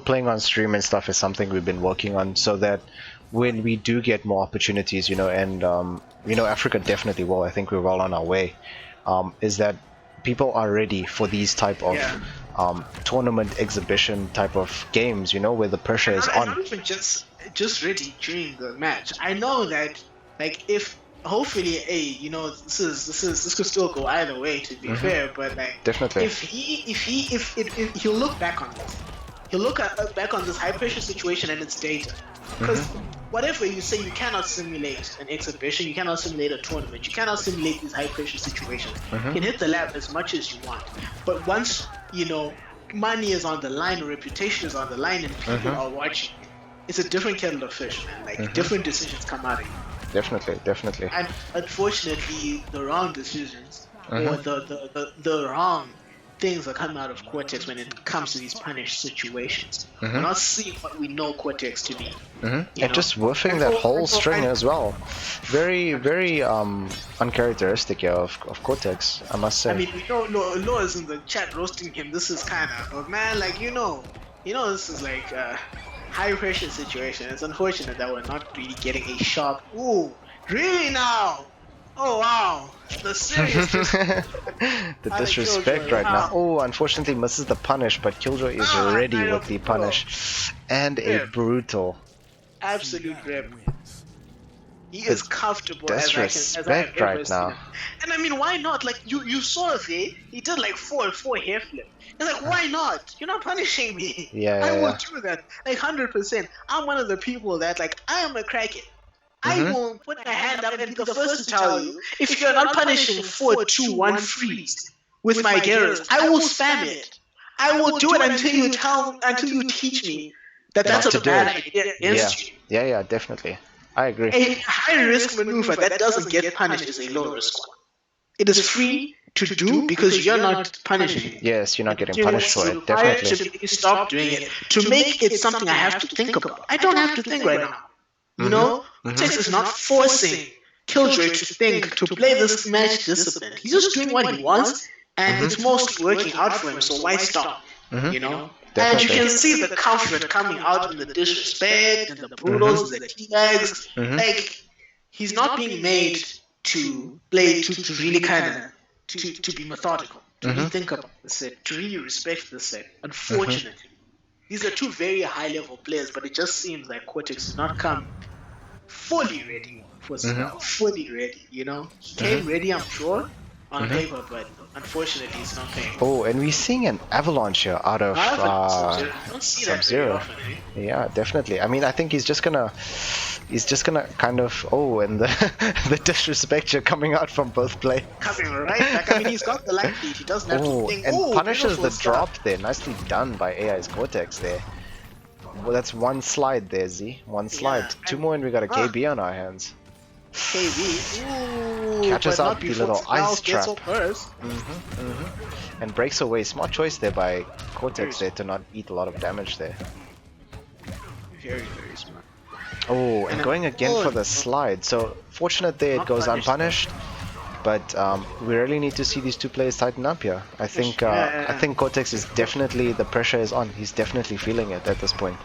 playing on stream and stuff is something we've been working on so that when we do get more opportunities, and Africa definitely will. I think we're well on our way. Is that people are ready for these type of tournament exhibition type of games, where the pressure is on. Not even just ready during the match. I know that, like, if hopefully, hey, this could still go either way, to be fair. But like, definitely, if he'll look back on this, back on this high pressure situation and its data, because whatever you say, you cannot simulate an exhibition, you cannot simulate a tournament, you cannot simulate these high pressure situations. You can hit the lab as much as you want, but once money is on the line, or reputation is on the line, and people are watching, it's a different kettle of fish, man. Like different decisions come out of it. Definitely. And unfortunately, the wrong decisions or the wrong things are coming out of Cortex when it comes to these punished situations. We're not seeing what we know Cortex to be. And just woofing that whole string as well. Very, very uncharacteristic of Cortex, I must say. I mean, we know Law is in the chat roasting him. This is kind of, but man, like, this is like high pressure situation. It's unfortunate that we're not really getting a sharp. Ooh, really now? Oh wow, the seriousness. The disrespect right now. Oh, unfortunately misses the punish, but Killjoy is ready with the punish and a brutal. Absolute rip. He is comfortable disrespect as I have ever right now. seen him. And I mean, why not? Like you saw it there. He did like four hair flip. It's like, why not? You're not punishing me. I will do that. Like 100%. I'm one of the people that, like, I am a crackhead. I will put my hand up and be the first to tell you, if you're not punishing 4-2-1 freeze with my Garrus, I will spam it. I will do it until you teach me that that's a bad idea against you. Yeah, definitely. I agree. A high risk maneuver that doesn't get punished is a low risk one. It is free to do because you're not punishing it. Yes, you're not getting punished for it, definitely. To make you stop doing it, to make it something I have to think about. I don't have to think right now. Cortex is not forcing Killjoy to think, to play this match discipline. He's just doing what he wants, and it's mostly working out for him, so why stop? Definitely. And you can see the comfort coming out in the disrespect, and the brutals, and the teabags. Like, he's not being made to play, to really kind of, to be methodical, to really think about the set, to really respect the set. Unfortunately, these are two very high-level players, but it just seems like Cortex has not come fully ready for stuff. Fully ready, He came ready, I'm sure, on paper, but unfortunately, it's not paying. Oh, and we're seeing an avalanche here out of Sub-Zero. Yeah, definitely. I mean, I think he's just gonna kind of and the disrespect here coming out from both players. Coming right back. I mean, he's got the light lead. He doesn't have to think. And punishes the drop there. Nicely done by AI's Cortex there. Well, that's one slide there, Z. One slide. Two more and we got a KB on our hands. KB. Ooh, catches out the little ice trap. And breaks away. Smart choice there by Cortex there to not eat a lot of damage there. Very, very smart. Oh, and going again for the slide. So fortunate there it goes unpunished. But we really need to see these two players tighten up here. I think Cortex is definitely, the pressure is on. He's definitely feeling it at this point.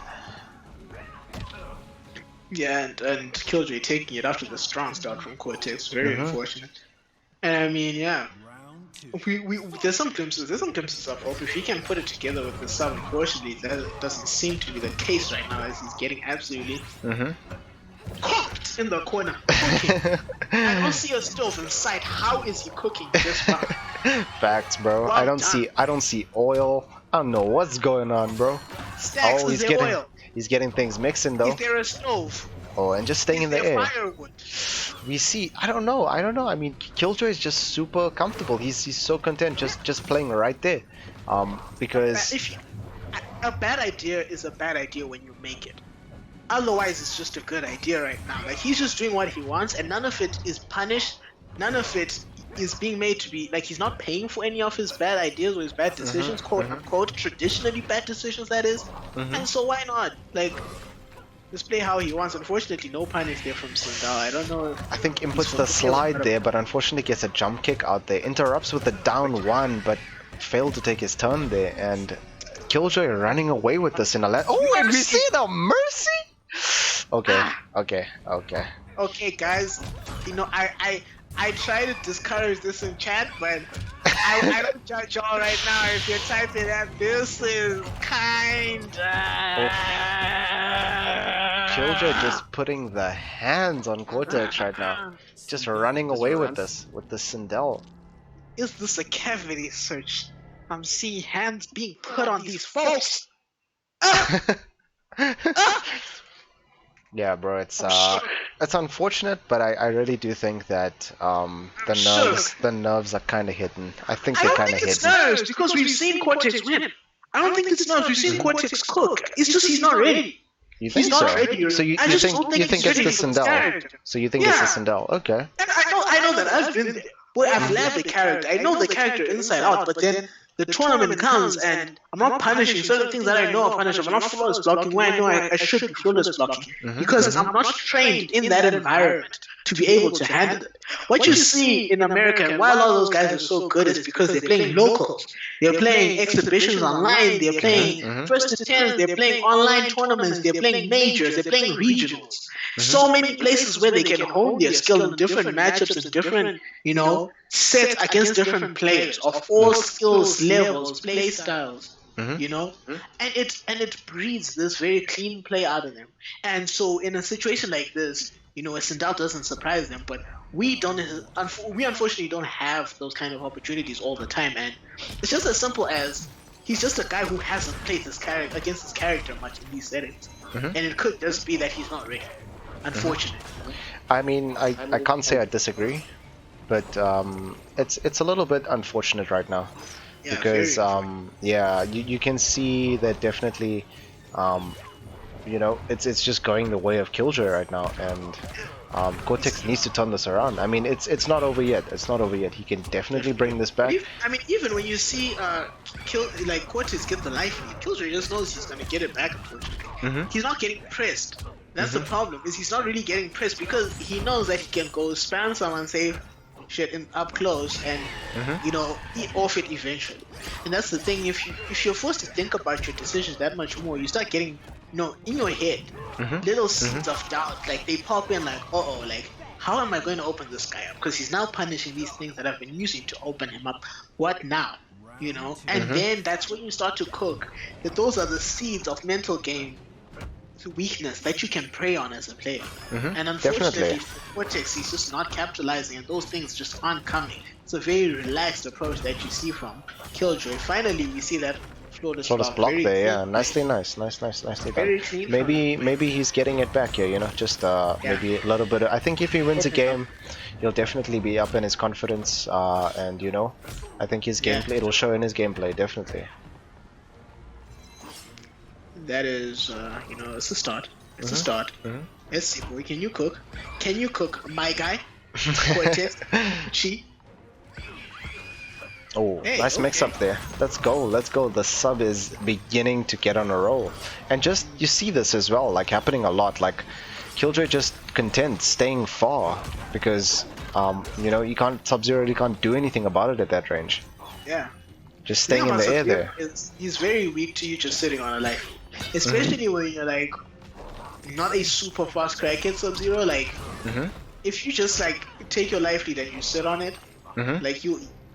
Yeah, and Killjoy taking it after the strong start from Cortex. Very unfortunate. And I mean, There's some glimpses of hope. If he can put it together with the sub, unfortunately, that doesn't seem to be the case right now, as he's getting absolutely cooked in the corner. Cooking. I don't see a stove in sight. How is he cooking this well? Facts, bro. Well I don't see oil. I don't know what's going on, bro. Stacks, is there oil? He's getting things mixing though. Is there a stove? Oh, and just staying in the air. Firewood? We see. I don't know. I mean, Killjoy is just super comfortable. He's so content, just playing right there. Because a bad idea is a bad idea when you make it. Otherwise, it's just a good idea right now. Like, he's just doing what he wants, and none of it is punished. None of it is being made to be like, he's not paying for any of his bad ideas or his bad decisions, quote unquote, traditionally bad decisions, that is. And so why not? Like, just play how he wants. Unfortunately, no punish there from Sindal. I don't know. I think inputs the slide there, but unfortunately gets a jump kick out there. Interrupts with the down one, but failed to take his turn there. And Killjoy running away with this in a oh, and we see the mercy. Okay. Okay, guys. You know, I try to discourage this in chat, but I don't judge y'all right now if you're typing that. This is kinda. Killjoy just putting the hands on Cortex right now. Just running away with this, Sindel. Is this a cavity search? I'm seeing hands being put on these folks. Yeah, bro, it's unfortunate, but I really do think that the nerves are kind of hidden. I think they're kind of hidden. It's nerves because we've seen Cortex win. I don't think it's nerves. We've seen Cortex cook. It's just he's not ready. You think he's so? Not ready. So you think it's the Sindel? So you think it's the Sindel? Okay. And I know that I've been there. Boy, I've loved the character. I know the character inside out, but then the tournament comes and I'm not punishing certain things that I know are punishable. I'm not flawless blocking where I know I should be flawless blocking because I'm not trained in that environment to be able to handle it. What you see in America and why a lot of those guys are so good is because they're playing locals. They're playing exhibitions online. They're playing first to 10s. They're playing online tournaments. They're playing majors. They're playing regionals. So many places where they can hone their skill in different matchups and different, you know, set against different players of all skills levels, play styles, you know, and it breeds this very clean play out of them. And so in a situation like this, you know, a Sindal doesn't surprise them, but we unfortunately don't have those kind of opportunities all the time. And it's just as simple as he's just a guy who hasn't played this character against this character much in these settings, and it could just be that he's not ready. Unfortunately. I mean, I can't say I disagree, but it's a little bit unfortunate right now. Yeah, because you can see that definitely, you know, it's just going the way of Killjoy right now, and Cortex needs to turn this around. I mean, it's not over yet. It's not over yet. He can definitely bring this back. I mean, even when you see Cortex get the life lead, Killjoy just knows he's gonna get it back. Unfortunately, he's not getting pressed. That's the problem. Is he's not really getting pressed because he knows that he can go spam someone, say shit up close, and you know, eat off it eventually. And that's the thing. If you're forced to think about your decisions that much more, you start getting, you know, in your head, little seeds of doubt. Like they pop in, like, like, how am I going to open this guy up? Because he's now punishing these things that I've been using to open him up. What now? You know, and then that's when you start to cook. That those are the seeds of mental game weakness that you can prey on as a player. And unfortunately for Cortex, he's just not capitalizing, and those things just aren't coming. It's a very relaxed approach that you see from Killjoy. Finally, we see that flawless block there. Yeah, nicely done. Maybe he's getting it back here, you know, just maybe a little bit I think if he wins a game, he'll definitely be up in his confidence, and you know, I think his gameplay, it'll show in his gameplay, definitely. That is, you know, it's a start. It's a start. Let's see, boy. Can you cook? Can you cook, my guy? Cortex, Chi. Oh, hey, nice mix up there. Let's go. The sub is beginning to get on a roll, and just you see this as well, like happening a lot. Like Killjoy just content staying far because, you know, you can't Sub-Zero. You can't do anything about it at that range. Yeah. Just staying in the air there. He's very weak to you just sitting on a life. Especially when you're like not a super fast crackhead Sub-Zero, like if you just like take your life lead and you sit on it, like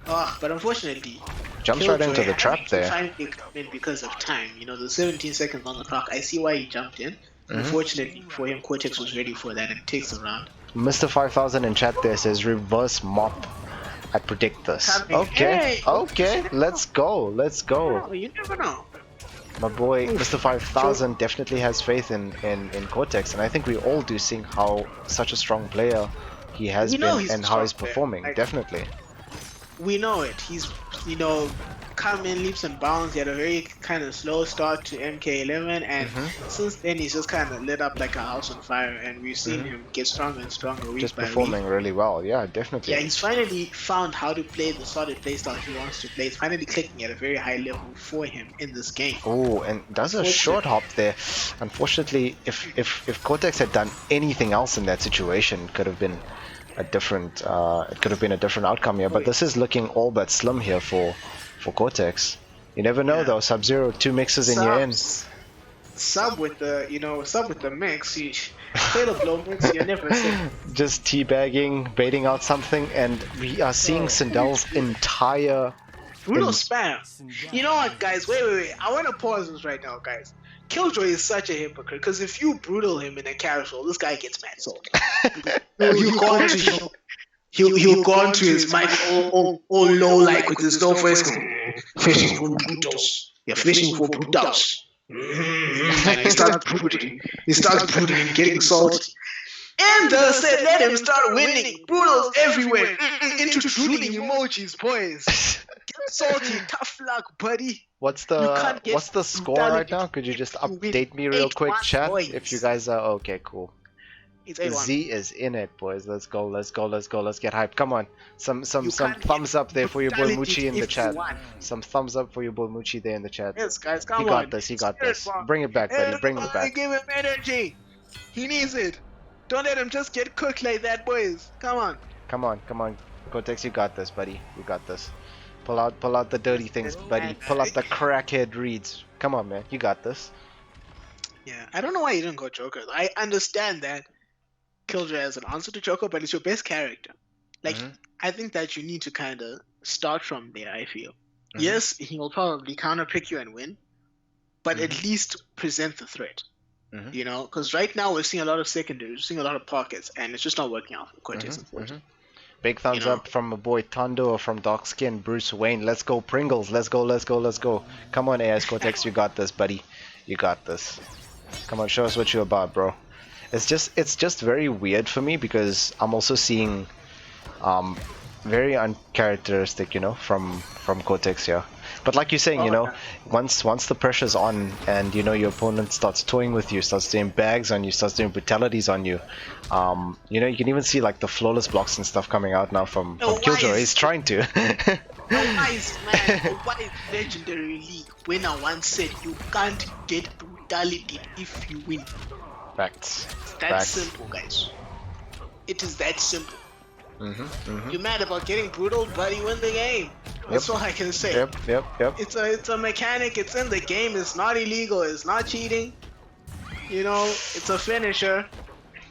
Oh, but unfortunately, Jumps right into Killjoy the trap had to there. finally come in because of time. You know, the 17 seconds on the clock. I see why he jumped in. Unfortunately for him, Cortex was ready for that and takes the round. Mr. 5000 in chat there says reverse mop. I predict this. Coming. Okay, Hey, okay, let's go, let's go. oh, you never know. My boy, Oof. Mr. 5000 definitely has faith in Cortex, and I think we all do, seeing how such a strong player he has We know been he's and a how he's strong player. performing. Like, Definitely. we know it. He's, come in leaps and bounds. He had a very kind of slow start to MK11, and since then he's just kind of lit up like a house on fire. And we've seen him get stronger and stronger week Just by performing week. really well. Yeah, definitely. Yeah, he's finally found how to play the solid playstyle he wants to play. It's finally clicking at a very high level for him in this game. Oh, and does a short hop there. Unfortunately, if Cortex had done anything else in that situation, it could have been a different outcome here. But this is looking all but slim here for Cortex. You never know though. Sub-Zero, 2 mixes in your end. Sub with the mix. You play the blow mix. You're never safe. Just teabagging, baiting out something, and we are seeing Sindel's entire. Brutal spam. You know what, guys? Wait. I want to pause this right now, guys. Killjoy is such a hypocrite, because if you brutal him in a casual, this guy gets mad sold. He'll go on to his mic all low, like with his low voice. Fishing for brutals. You're fishing for brutals. And he starts brooding. And getting salty. And said, let him start winning. Brutals everywhere. Into drooling emojis, boys. Get salty. Tough luck, buddy. What's the score right now? Could you just update me real quick, chat? Boys. If you guys are okay, cool. It's 8-1. Z is in it, boys. Let's go. Let's get hyped. Come on. Some thumbs up there for your boy Muchi in the chat. Some thumbs up for your boy Muchi there in the chat. Yes, guys, come on. He got this. He got this. Bring it back, buddy. Bring it back. Give him energy. He needs it. Don't let him just get cooked like that, boys. Come on. Come on. Cortex, you got this, buddy. You got this. Pull out the dirty things, buddy. Pull out the crackhead reads. Come on, man. You got this. Yeah, I don't know why you didn't go Joker. I understand that Killjoy has an answer to Joker, but it's your best character. Like, I think that you need to kind of start from there, I feel. Yes, he'll probably counterpick you and win, but at least present the threat. You know, because right now we're seeing a lot of secondaries, we're seeing a lot of pockets, and it's just not working out for Cortex, unfortunately. Big thumbs up from my boy Tondo or from Dark Skin, Bruce Wayne. Let's go, Pringles. Let's go. Come on, AS Cortex. You got this, buddy. You got this. Come on, show us what you're about, bro. It's just very weird for me because I'm also seeing very uncharacteristic, from Cortex here. But like you're saying, once the pressure's on and your opponent starts toying with you, starts doing bags on you, starts doing brutalities on you, you can even see like the flawless blocks and stuff coming out now from Killjoy. He's trying to. A wise man, a wise legendary league winner once said, "You can't get brutality if you win." Facts. That's simple, guys. It is that simple. You're mad about getting brutal, buddy, win the game. That's all I can say. Yep. It's a mechanic, it's in the game, it's not illegal, it's not cheating. It's a finisher.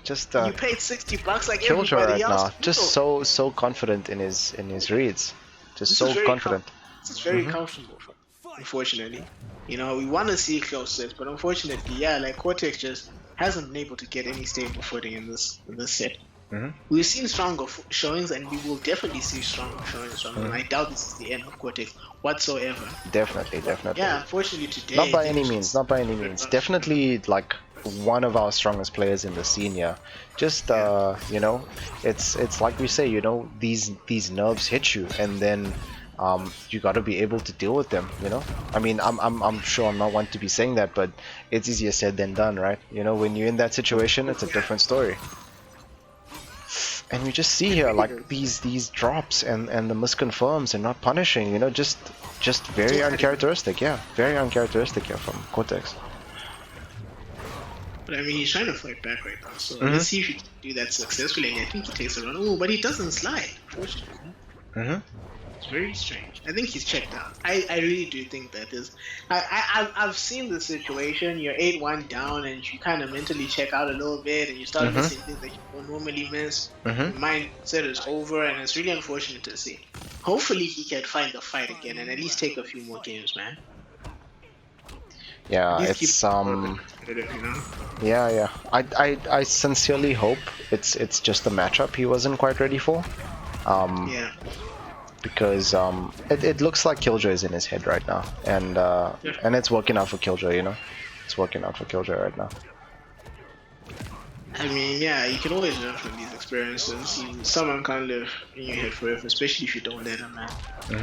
Just you paid $60 like Killjoy everybody right else. now. Just so confident in his reads. Just so confident. It's very comfortable for him, unfortunately. We want to see close sets, but unfortunately, like Cortex just hasn't been able to get any stable footing in this set. We've seen stronger showings, and we will definitely see stronger showings from him. And I doubt this is the end of Cortex whatsoever. Definitely. Yeah, unfortunately today. Not by any means. Definitely like one of our strongest players in the scene here. Just it's like we say, these nerves hit you, and then you got to be able to deal with them. I mean, I'm sure I'm not one to be saying that, but it's easier said than done, right? When you're in that situation, it's a different story. And we just see here like these drops and the misconfirms and not punishing, just very uncharacteristic. Yeah, very uncharacteristic here from Cortex. But I mean, he's trying to fight back right now, so let's see if he can do that successfully. And I think he takes a run. Oh, but he doesn't slide, fortunately. It's very strange. I think he's checked out. I really do think that is. I've seen the situation. You're 8-1 down, and you kind of mentally check out a little bit, and you start missing things that you don't normally miss. Your mindset is over, and it's really unfortunate to see. hopefully he can find the fight again and at least take a few more games, man. Yeah, At least it's keep competitive, you know? yeah. I sincerely hope it's just the matchup he wasn't quite ready for. Yeah. Because it looks like Killjoy is in his head right now, and it's working out for Killjoy, you know. It's working out for Killjoy right now. I mean, yeah, you can always learn from these experiences. Someone can't live in your head forever, especially if you don't let them, man.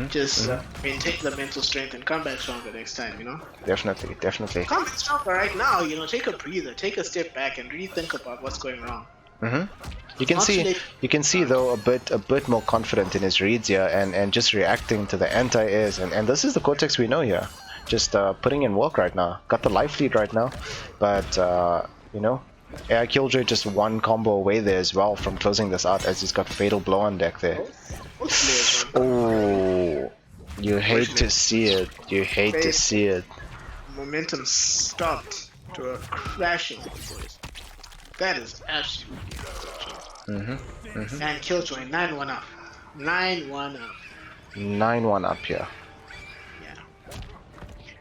Just maintain the mental strength and come back stronger next time, you know? Definitely, definitely. Come back stronger right now, you know, take a breather, take a step back and really think about what's going wrong. You can see though a bit more confident in his reads here and just reacting to the anti-airs and this is the Cortex we know here. Just putting in work right now. Got the life lead right now, but you know, yeah, Killjoy just one combo away there as well from closing this out as he's got Fatal Blow on deck there. Oh, you hate to see it. You hate to see it. Momentum stopped to a crashing voice. That is absolutely unfortunate. And Killjoy 9-1 up. 9-1 up. 9-1 up here. Yeah.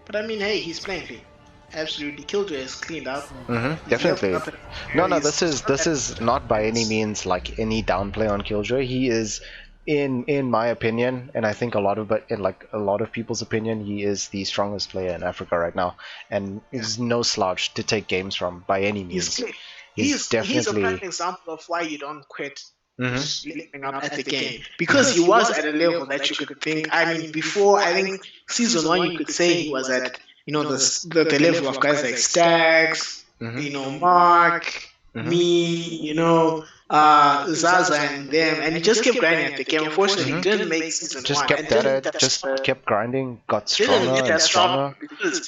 But I mean, hey, he's playing clean. Absolutely, Killjoy is cleaned up. Definitely. No, this is not by any means like any downplay on Killjoy. He is, in my opinion, and I think a lot of people's opinion, he is the strongest player in Africa right now, and is no slouch to take games from by any means. He's a prime example of why you don't quit sleeping up at the game, because he was at a level that you could think. I mean, before I think season 1, you could say he was at, you know, the level of guys like Stax, you know, Mark, me, you know, Zaza and them, and he just kept grinding at the game. Unfortunately, he didn't make season 1. Kept grinding, got stronger and stronger.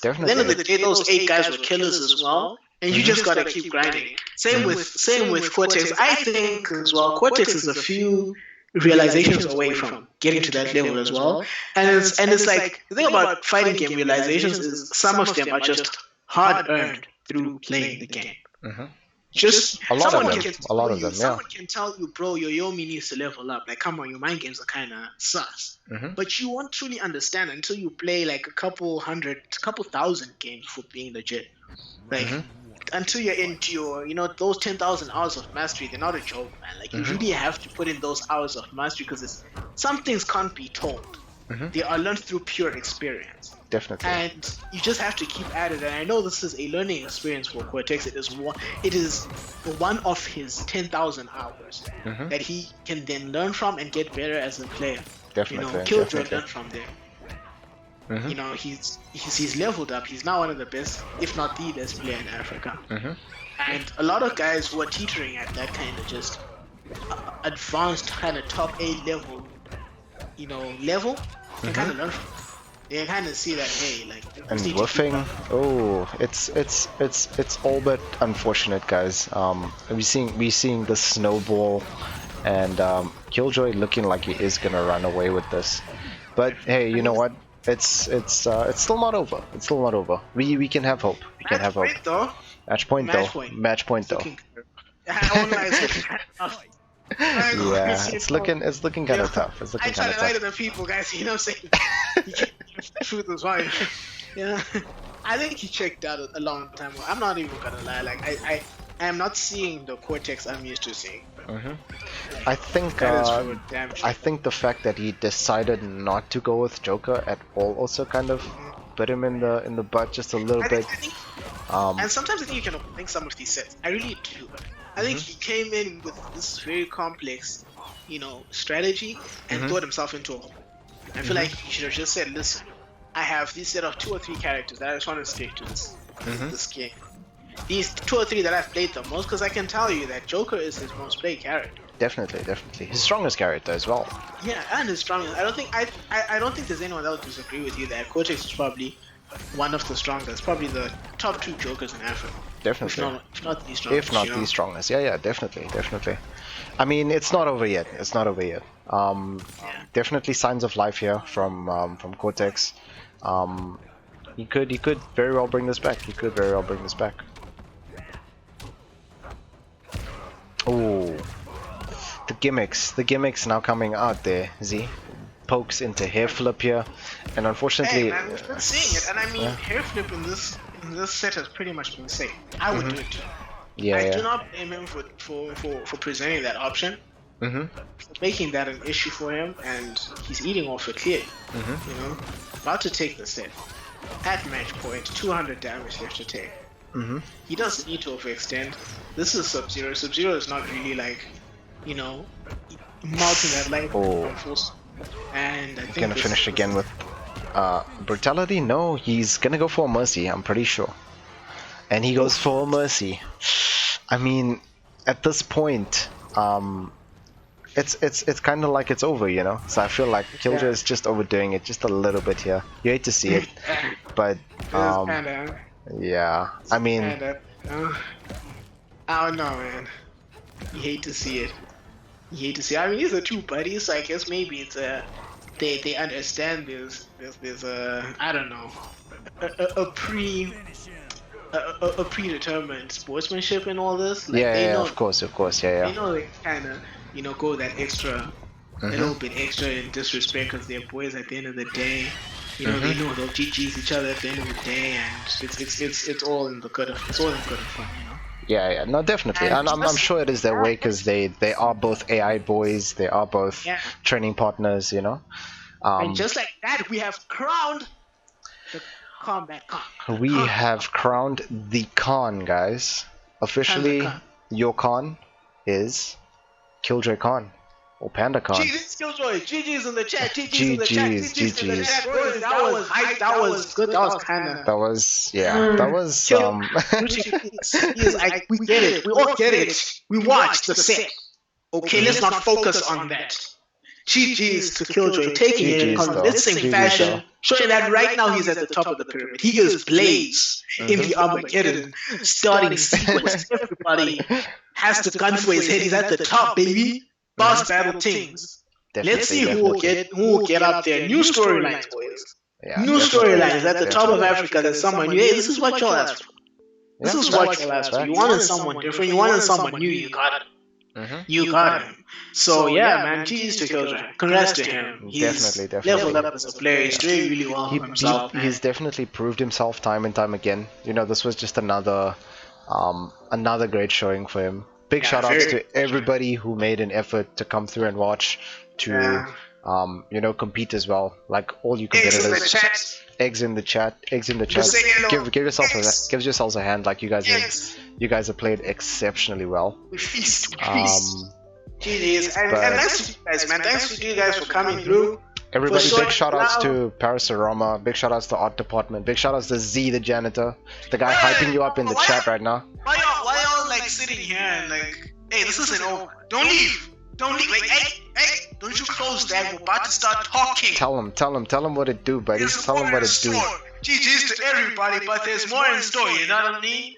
Definitely. At the end of the day, those 8 guys were killers as well. And you just gotta keep grinding. Same with Cortex. I think as well, Cortex is a few realizations away from getting to that level as well. And it's like the thing about fighting game realizations is some of them are just hard earned through playing the game. Just a lot of them. Someone can tell you, bro, your Yomi needs to level up. Like, come on, your mind games are kind of sus. But you won't truly understand until you play like a couple thousand games for being legit. Like. Until you're into your, you know, those 10,000 hours of mastery, they're not a joke, man. Like, you really have to put in those hours of mastery because some things can't be told. They are learned through pure experience. Definitely. And you just have to keep at it. And I know this is a learning experience for Cortex. It is one of his 10,000 hours that he can then learn from and get better as a player. Definitely. You know, Killjoy learned from there. You know, he's leveled up. He's now one of the best, if not the best player in Africa. And a lot of guys who are teetering at that kind of just advanced kind of top A level, you know, level, can kind of learn from. They can kind of see that, hey, like. And whiffing. Oh, it's all but unfortunate, guys. We're seeing the snowball, and Killjoy looking like he is gonna run away with this. But hey, you know what? It's still not over. It's still not over. We can have hope. We can have hope. Match point though. Match point though. Yeah, it's looking kind of tough. It's looking kind of tough. I try to lie to the people, guys. You know what I'm saying? Truth is right. Yeah, I think he checked out a long time ago. I'm not even gonna lie. Like I am not seeing the Cortex I'm used to seeing. I think the fact that he decided not to go with Joker at all also kind of bit him in the butt just a little bit. And sometimes I think you can think some of these sets. I really do. I think he came in with this very complex, you know, strategy and threw himself into a hole. I feel like he should have just said, listen, I have this set of 2 or 3 characters that I just want to stick to this game. These 2 or 3 that I've played the most, because I can tell you that Joker is his most played character. Definitely. His strongest character as well. Yeah, and his strongest. I don't think there's anyone that would disagree with you that Cortex is probably one of the strongest, probably the top 2 Jokers in Africa. Definitely. If not the strongest. If not the strongest. Yeah, definitely. I mean, it's not over yet. Definitely signs of life here from Cortex. He could very well bring this back. Oh, the gimmicks now coming out there. Z, pokes into hair flip here, and unfortunately, Hey man, we've been seeing it, and I mean, hair flip in this set has pretty much been safe. I would do it too. yeah, I yeah. do not blame him for presenting that option, Mm-hmm. for making that an issue for him, and he's eating off it clearly. Mm-hmm. You know, about to take the set. At match point, 200 damage left to take. Mm-hmm. He doesn't need to overextend. This is Sub-Zero. Sub-Zero is not really like, you know, mounting that light force. And I think Gonna finish again with brutality. No, he's gonna go for a mercy. I'm pretty sure. And he goes for a mercy. I mean, at this point, it's kind of like it's over, you know. So I feel like Killjoy is just overdoing it just a little bit here. You hate to see it, but yeah. I mean, I don't know, man. You hate to see it. You hate to see it. I mean, these are two buddies. So I guess maybe it's they understand there's I don't know, a predetermined sportsmanship and all this. Like, yeah, they know, of course, yeah. They know they kind of, you know, go that extra, a little bit extra in disrespect because they're boys at the end of the day. You know, they know they'll GG's each other at the end of the day, and it's all in the good of fun, you know. Yeah, no, definitely, and I'm sure it is their way because they are both AI boys, they are both training partners, you know. And just like that, we have crowned the Kombat Khan. We have crowned the Khan, guys. Officially, your Khan is Killjoy Khan. Or Panda Khan. GG's Killjoy. GG's in the chat. GG's GG's, in the chat. GG's in the chat. Boys, that was hype. That was good. That was kind of. That was, yeah. That was. He's like, we get it. We all get it. We watched the set. Okay, let's not focus on that. GG's to Killjoy, taking it in convincing fashion, showing that right now he's at the top of the pyramid. He is Blaze in the Armageddon starting sequence. Everybody has the gun for his head. He's at the top, baby. Boss battle teams. Let's see who will get up there. New storylines, boys. Yeah, new storylines at the top of Africa. There's someone new. Hey, this is what y'all asked for. This is what y'all asked for. You wanted someone different. You wanted someone new. You got it. You got him. So yeah, man. GG's to Killjoy. Congrats to him. He's definitely leveled up as a player. He's doing really well for himself. He's definitely proved himself time and time again. You know, this was just another great showing for him. Big shout outs to everybody who made an effort to come through and watch, to you know, compete as well. Like all you competitors. Eggs in the chat. Give yourselves a hand. Like you guys have played exceptionally well. We feast. GG's. And thanks to you guys, man. Thanks to you guys for coming through. Everybody, big shout outs to Paris Aroma, big shout outs to Art Department, big shout outs to Z the janitor, the guy hyping you up in the chat right now. Why y'all like sitting here and like, hey, this isn't over. Don't leave. Like, hey, don't you close that. We're about to start talking. Tell him what it do, buddy. Tell him what it do. GG's to everybody, but there's more in store, you know what I mean?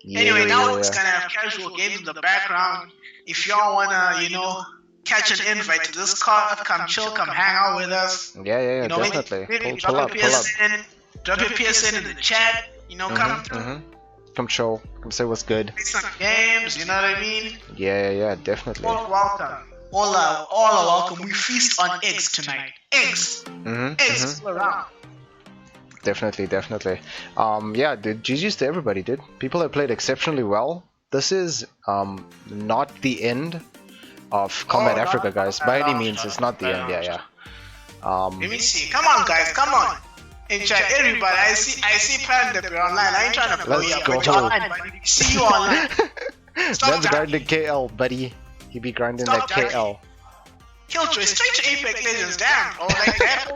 Anyway, now we're just gonna have casual games in the background. If y'all wanna, you know, catch an invite to this card, come chill, come hang out with us. Yeah, you know, definitely. Maybe drop your PSN in the chat. You know, come through. Come chill. Come say what's good. Play some games. You know what I mean? Yeah, definitely. All welcome. All are welcome. We feast on eggs tonight. Eggs. Eggs all around. Definitely. Yeah, dude. GG's to everybody, dude. People have played exceptionally well. This is not the end of Kombat Africa, guys. By any means, it's not the end. Yeah. Let me see. Come on, guys. Come on. In chat, everybody. I see Panda online. I ain't trying to blow you up, but you're online, buddy. See you online. That's grinding KL, buddy. He be grinding that KL. Killjoy, straight to Apex Legends. Damn, bro. Like that.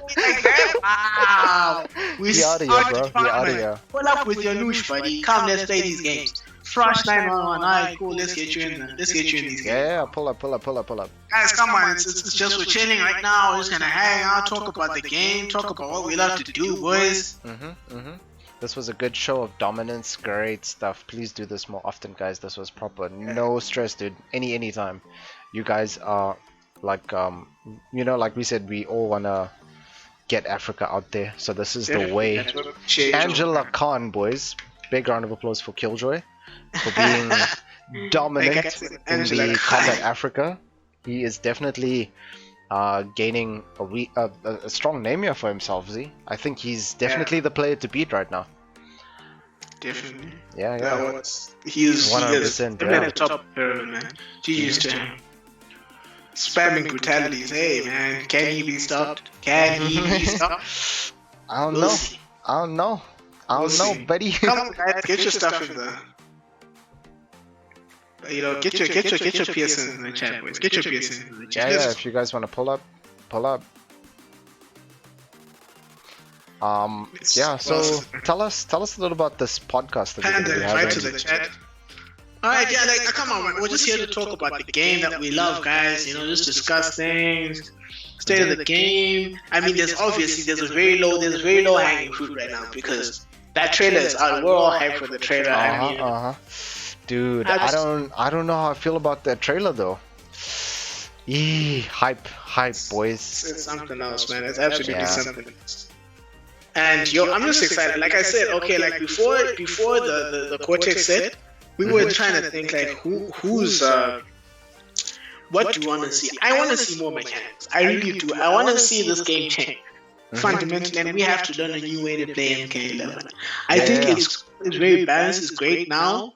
Wow. We out of here, bro. We out of here. Pull up with your noosh, buddy. Come, let's play these games. Frosh 911. Alright, cool. Let's get you in these games. Yeah, pull up. Guys, come on. It's just we're chilling right now. We're just gonna hang out, talk about the game, talk about what we love to do, boys. This was a good show of dominance. Great stuff. Please do this more often, guys. This was proper. No stress, dude. Anytime. You guys are like, you know, like we said, we all wanna get Africa out there. So this is the way. Angela Khan, boys. Big round of applause for Killjoy for being dominant in the Kombat Africa. He is definitely gaining a strong name here for himself. Z, I think he's definitely the player to beat right now. Definitely. Yeah. He's 100%. Definitely at the top pyramid, man. GG's to him. Spamming brutalities. Hey, man, can he be stopped? Can he be stopped? I don't know, buddy. Come on, guys, get your stuff in the. Get your PSN in the chat, boys. Get your PSN in the chat. Yeah. If you guys want to pull up. Yeah. So tell us a little about this podcast that we're invite to the chat. Alright, yeah, come on, man. We're just here to talk about the game that we love, guys. Just discuss things, state of the game. I mean, there's a very low hanging fruit right now because that trailer is out. We're all hyped for the trailer. Dude, I don't know how I feel about that trailer though. Hype, boys. It's something else, man. It's absolutely something else. And I'm just excited. Like I said, okay, like before the Cortex set, we were trying to think like who's what do you want to see? I want to see more mechanics. I really do. I want to see this game change fundamentally, and we have to learn a new way to play MK11. I think it's very balanced. It's great now.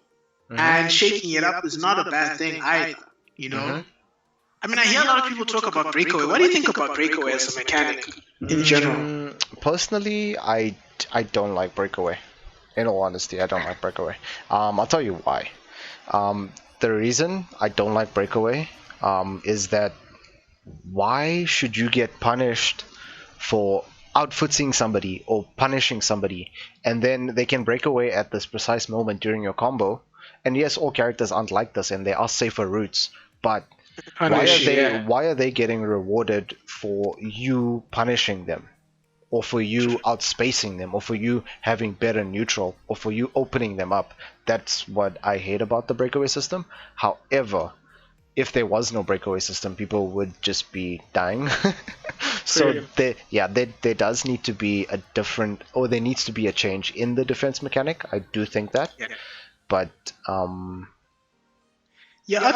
And shaking it up is not a bad thing either, I mean, I hear a lot of people talk about Breakaway. What do you think about Breakaway as a mechanic in general? Personally, I don't like Breakaway. In all honesty, I don't like Breakaway. I'll tell you why. The reason I don't like Breakaway is that why should you get punished for outfooting somebody or punishing somebody, and then they can break away at this precise moment during your combo? And yes, all characters aren't like this, and there are safer routes. But why are they getting rewarded for you punishing them, or for you outspacing them, or for you having better neutral, or for you opening them up? That's what I hate about the breakaway system. However, if there was no breakaway system, people would just be dying. So there does need to be a different, or there needs to be a change in the defense mechanic. I do think that. Yeah. But up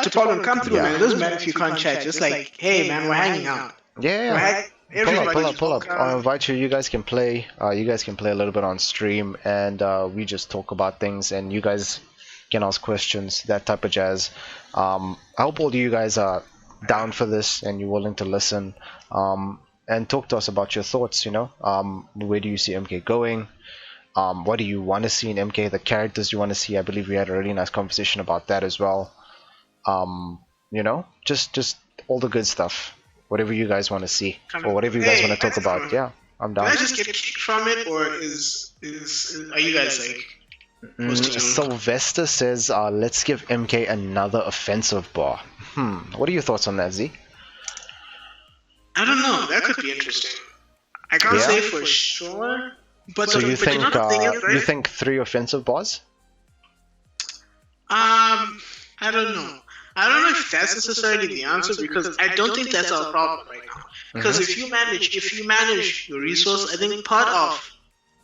to problem come through, man. It doesn't matter if you can't chat. Just like, hey, man, we're hanging out. Yeah. Pull up. I'll invite you. You guys can play. You guys can play a little bit on stream, and we just talk about things, and you guys can ask questions, that type of jazz. I hope all of you guys are down for this and you're willing to listen, and talk to us about your thoughts. Where do you see MK going? What do you want to see in MK? The characters you want to see. I believe we had a really nice conversation about that as well. Just all the good stuff. Whatever you guys want to see, or whatever you guys want to talk about. Yeah, I'm down. Can I just get kicked from it, or are you guys like? Sylvester says, let's give MK another offensive bar. What are your thoughts on that, Z? I don't know. That could be interesting. I can't say for sure. But so you think 3 offensive bars? I don't know. I don't know if that's necessarily the answer, because I don't think that's our problem right now. Because if you manage your resource, I think part of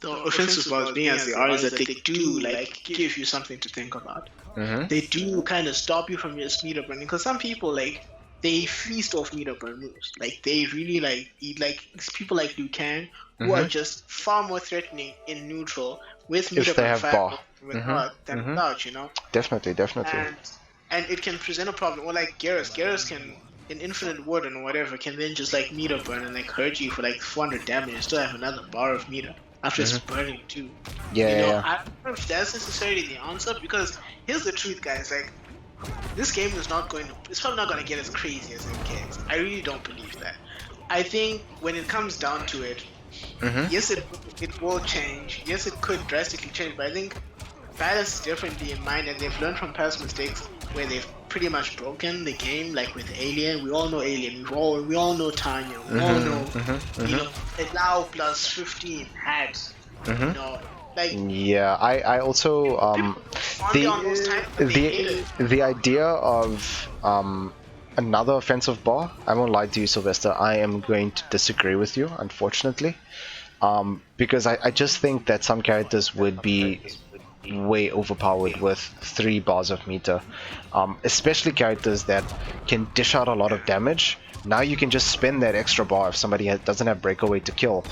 the offensive bars being as they are is that they do give you something to think about. They do kind of stop you from your meter burning, because some people they feast off meter burn moves. They really eat people like Liu Kang, who are just far more threatening in neutral with meter burn fire than without. Definitely. And it can present a problem. Or like Garrus can, in Infinite Warden or whatever, can then just meter burn and hurt you for 400 damage and still have another bar of meter after it's burning too. I don't know if that's necessarily the answer, because here's the truth, guys. This game is probably not going to get as crazy as MKX. I really don't believe that. I think when it comes down to it, yes, it will change. Yes, it could drastically change, but I think balance is differently in mind, and they've learned from past mistakes where they've pretty much broken the game, with Alien. We all know Alien. We all know Tanya. We all know, allow plus 15 hacks. I also the idea of another offensive bar. I won't lie to you, Sylvester. I am going to disagree with you, unfortunately, because I just think that some characters would be way overpowered with 3 bars of meter, especially characters that can dish out a lot of damage now you can just spend that extra bar if somebody doesn't have breakaway to kill,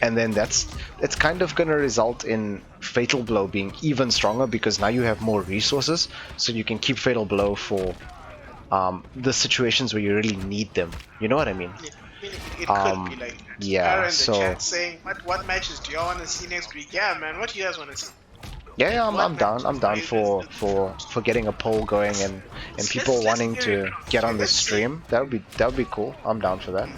and then it's kind of going to result in fatal blow being even stronger because now you have more resources, so you can keep fatal blow for the situations where you really need them. You know what I mean? It could be like that. Yeah, Kara in the so chat saying, what matches do y'all want to see next week? Yeah, man, what do you guys want to see? yeah, I'm What down. I'm down matches for getting a poll going and people let's wanting hear it to out. get on the Let's see. stream. That would be cool. I'm down for that.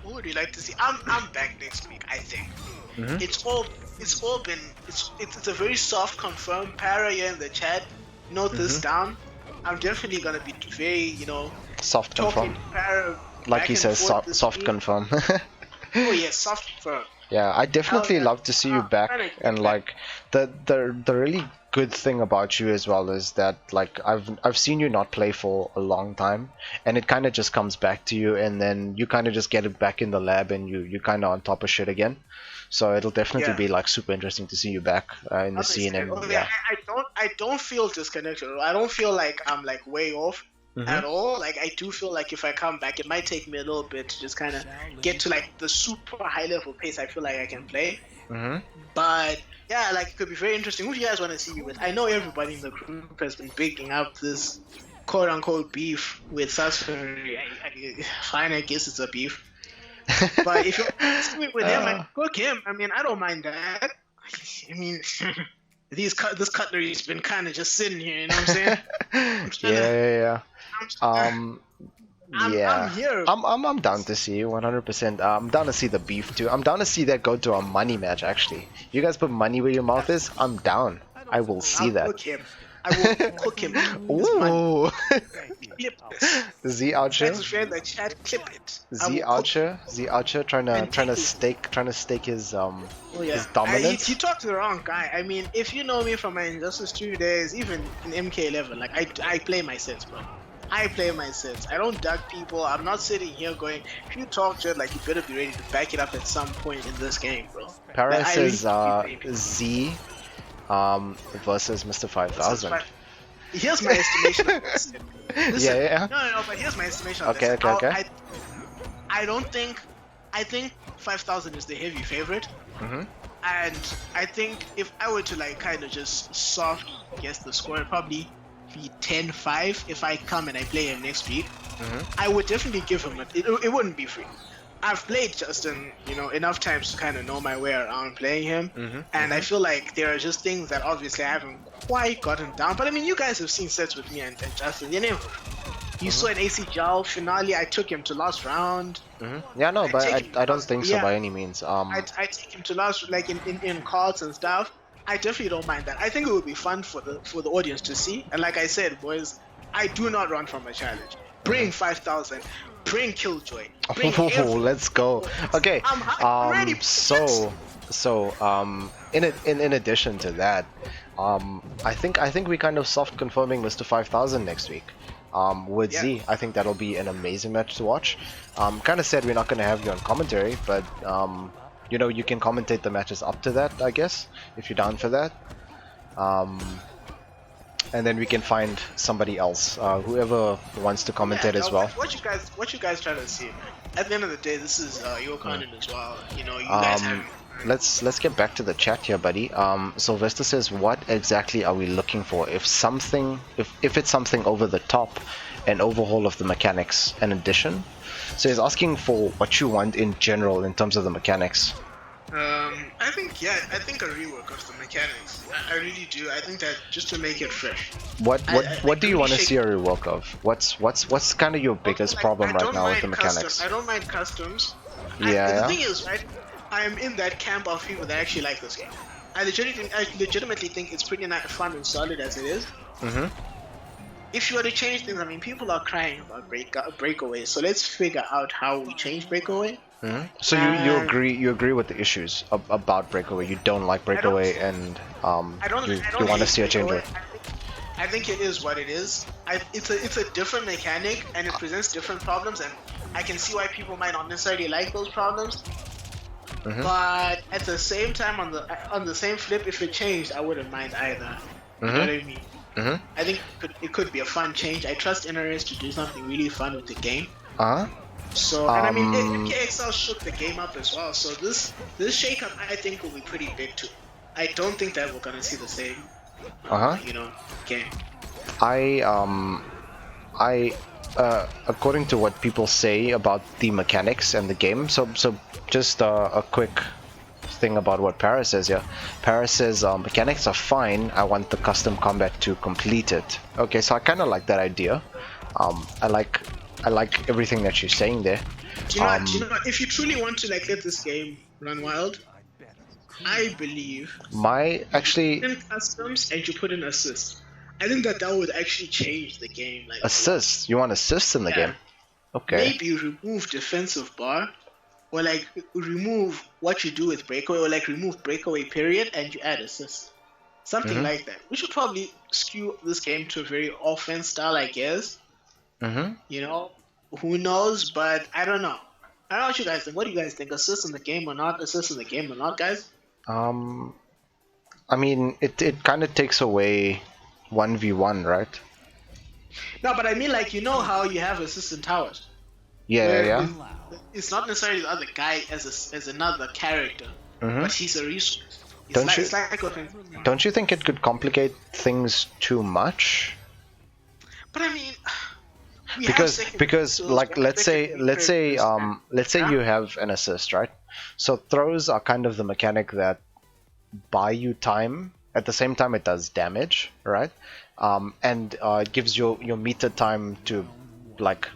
Who would you like to see? I'm back next week, I think. Mhm. It's all been it's a very soft confirmed. Para here in the chat, note this down. I'm definitely gonna be very, Soft talking confirm. to Para Like back he and says, forth this soft week. confirm. Oh yeah, soft confirm. Yeah, I definitely yeah. love to see you back, Kinda get and back. like the really good thing about you as well is that like I've seen you not play for a long time, and it kind of just comes back to you, and then you kind of just get it back in the lab, and you kind of on top of shit again. So it'll definitely Yeah. be like super interesting to see you back in the scene, and yeah. I don't feel disconnected. I don't feel like I'm like way off at all. Like I do feel like if I come back, it might take me a little bit to just kind of get to like the super high level pace I feel like I can play. But yeah, like it could be very interesting. Who do you guys want to see me with? I know everybody in the group has been bigging up this quote unquote beef with Sorcery. Fine, I guess it's a beef. But if you want to see me with him, I cook him. I mean, I don't mind that. I mean, this cutlery's been kind of just sitting here. You know what I'm saying? Yeah. I'm here. I'm down to see you 100%. I'm down to see the beef too. I'm down to see that go to a money match actually. You guys put money where your mouth is. I'm down. I will see I'll that. cook him. I will cook him. His money. Ooh. Clip this. Z Archer. Let's share the chat. Clip it. I Z will cook Archer trying to stake his Oh, yeah. his dominance. You talked to the wrong guy. I mean, if you know me from my Injustice 2 days, even in MK11, like I play my sets, bro. I play my sets. I don't duck people. I'm not sitting here going, if you talk shit, like you better be ready to back it up at some point in this game, bro. Para Like, I says really believe Z versus Mr. 5000. Here's my estimation of this. Listen, Yeah. No, but here's my estimation of Okay, this. okay. I think 5,000 is the heavy favorite. And I think if I were to like kind of just soft guess the score, it'd probably be 10-5 if I come and I play him next week. I would definitely give him it wouldn't be free. I've played Justin, enough times to kind of know my way around playing him, and I feel like there are just things that obviously I haven't quite gotten down. But I mean, you guys have seen sets with me and Justin. You saw an AC Jal finale. I took him to last round. Yeah, no, but I don't think so yeah. by any means. I take him to last, like in cards and stuff. I definitely don't mind that. I think it would be fun for the audience to see. And like I said, boys, I do not run from a challenge. Bring 5,000. Bring Killjoy. Bring everyone. Let's go. Okay. I'm ready. In addition to that, I think we kind of soft confirming Mr. 5000 next week. With Z, I think that'll be an amazing match to watch. Kind of said we're not going to have you on commentary, but you can commentate the matches up to that, I guess, if you're down for that. And then we can find somebody else, whoever wants to commentate as well. What you guys trying to see, man? At the end of the day, this is your content as well. You guys have. Let's get back to the chat here, buddy. Sylvester says, what exactly are we looking for? If it's something over the top, an overhaul of the mechanics, an addition. So he's asking for what you want in general in terms of the mechanics. I think a rework of the mechanics. I really do. I think that just to make it fresh. What do you want to see a rework of? What's kind of your biggest problem right now with the mechanics? I don't mind customs. Yeah. The thing is, right? I am in that camp of people that actually like this game. I legitimately think it's pretty fun and solid as it is. If you were to change things, I mean, people are crying about breakaway. So let's figure out how we change breakaway. So you agree with the issues about breakaway? You don't like breakaway, and you want to see a change. I think it is what it is. It's a different mechanic, and it presents different problems, and I can see why people might not necessarily like those problems. But at the same time, on the same flip, if it changed, I wouldn't mind either. You know what I mean? I think it could be a fun change. I trust Intermission to do something really fun with the game. So, and I mean, MKXL shook the game up as well. So this shakeup, I think, will be pretty big too. I don't think that we're gonna see the same, game. According to what people say about the mechanics and the game, so just a quick thing about what Paris says here. Paris says mechanics are fine. I want the custom combat to complete it. Okay, so I kind of like that idea. I like everything that she's saying there. Do you know what? If you truly want to let this game run wild, I believe in customs and you put in assist. I think that would actually change the game. Assist? You want assists in the game? Okay. Maybe remove defensive bar, or remove what you do with breakaway, or remove breakaway period and you add assist. Something like that. We should probably skew this game to a very offense style, I guess. Who knows? But I don't know. I don't know what you guys think. What do you guys think? Assist in the game or not? Assist in the game or not, guys? I mean, it kind of takes away 1v1, right? No, but I mean, how you have assistant towers. Yeah. It's not necessarily the other guy as another character, but he's a resource. Don't you think it could complicate things too much? But I mean, because let's say you have an assist, right? So throws are kind of the mechanic that buy you time. At the same time, it does damage, right? And it gives your meter time to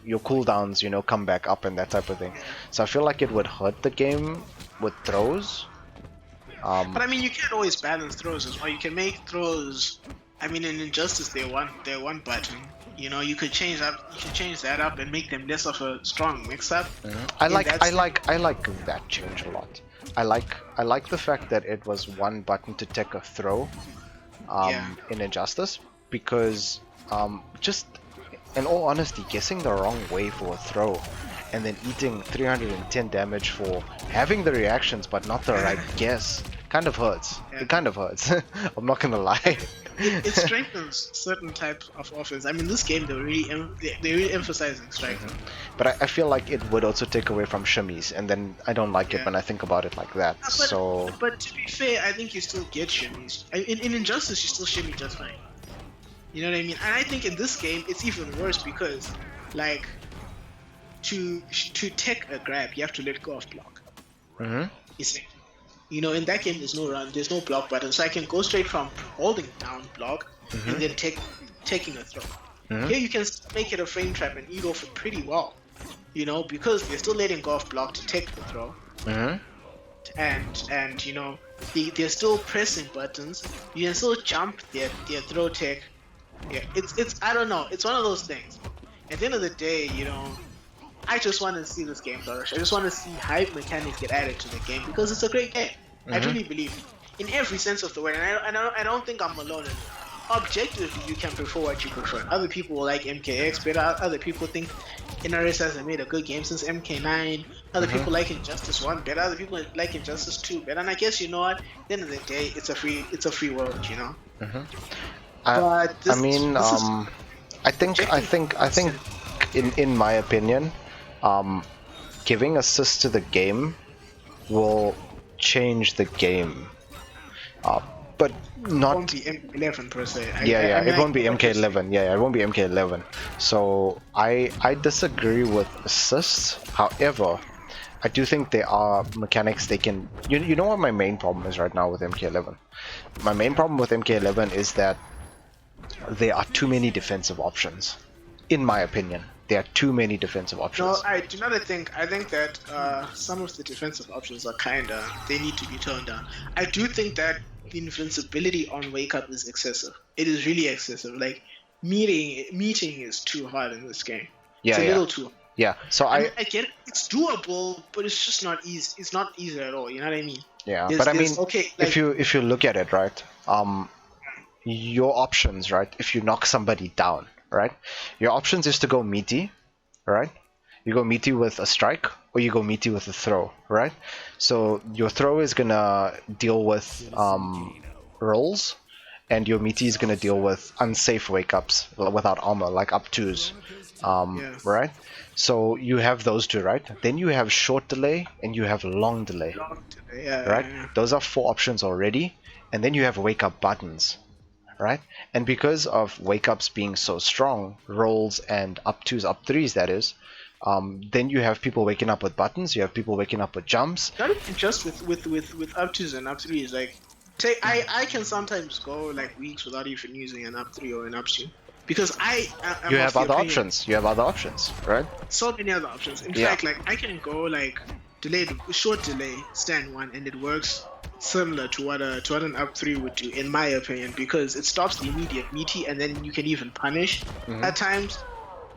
your cooldowns, come back up and that type of thing. So I feel like it would hurt the game with throws. But I mean, you can't always balance throws as well. You can make throws. I mean, in Injustice, they're one button. You could change that up and make them less of a strong mix-up. I like that change a lot. I like the fact that it was one button to take a throw in Injustice, because just in all honesty, guessing the wrong way for a throw and then eating 310 damage for having the reactions but not the right guess kind of hurts. It kind of hurts. I'm not gonna lie. It strengthens certain types of offense. I mean, this game they're really emphasizing strike. But I feel like it would also take away from shimmies, and then I don't like it when I think about it like that. But to be fair, I think you still get shimmies. In Injustice, you still shimmy just fine. You know what I mean? And I think in this game it's even worse because, to tech a grab, you have to let go of block. In that game there's no run, there's no block button, so I can go straight from holding down block and then taking a throw. Here you can make it a frame trap and eat off it pretty well, because they're still letting go of block to take the throw. And they're still pressing buttons. You can still jump their throw tech. Yeah, it's I don't know. It's one of those things. At the end of the day, I just want to see this game flourish. I just want to see hype mechanics get added to the game because it's a great game. I really believe in every sense of the word, and I don't think I'm alone in it. Objectively, you can prefer what you prefer. Other people will like MKX better. Other people think NRS hasn't made a good game since MK9. Other people like Injustice 1 better. Other people like Injustice 2 better. And I guess at the end of the day, it's a free world, I think in my opinion, giving assist to the game will change the game, but not. It won't be MK11 per se. It won't be MK11. It won't be MK11. So I disagree with assists. However, I do think there are mechanics they can. You know what my main problem is right now with MK11? My main problem with MK11 is that there are too many defensive options. In my opinion, there are too many defensive options. No, I do not think. I think that some of the defensive options are they need to be toned down. I do think that the invincibility on Wake Up is excessive. It is really excessive. Meeting is too hard in this game. It's a little too hard. Yeah, so I get it. It's doable, but it's just not easy. It's not easy at all. You know what I mean? Yeah, but I mean, if you look at it, right? Your options, right? If you knock somebody down, right? Your options is to go meaty, right? You go meaty with a strike, or you go meaty with a throw, right? So your throw is gonna deal with rolls, and your meaty is going to deal with unsafe wake ups without armor, like up twos. Right? So you have those two, right? Then you have short delay and you have long delay. Right? Those are 4 options already. And then you have wake up buttons. Right? And because of wake ups being so strong, rolls and up twos, up threes, that is, then you have people waking up with buttons, you have people waking up with jumps. Not even just with up twos and up threes. Like, I can sometimes go like weeks without even using an up 3 or an up 2 because you have other options. You have other options, right? So many other options. In fact, like I can go like short delay, stand 1, and it works similar to what an up 3 would do, in my opinion, because it stops the immediate meaty, and then you can even punish at times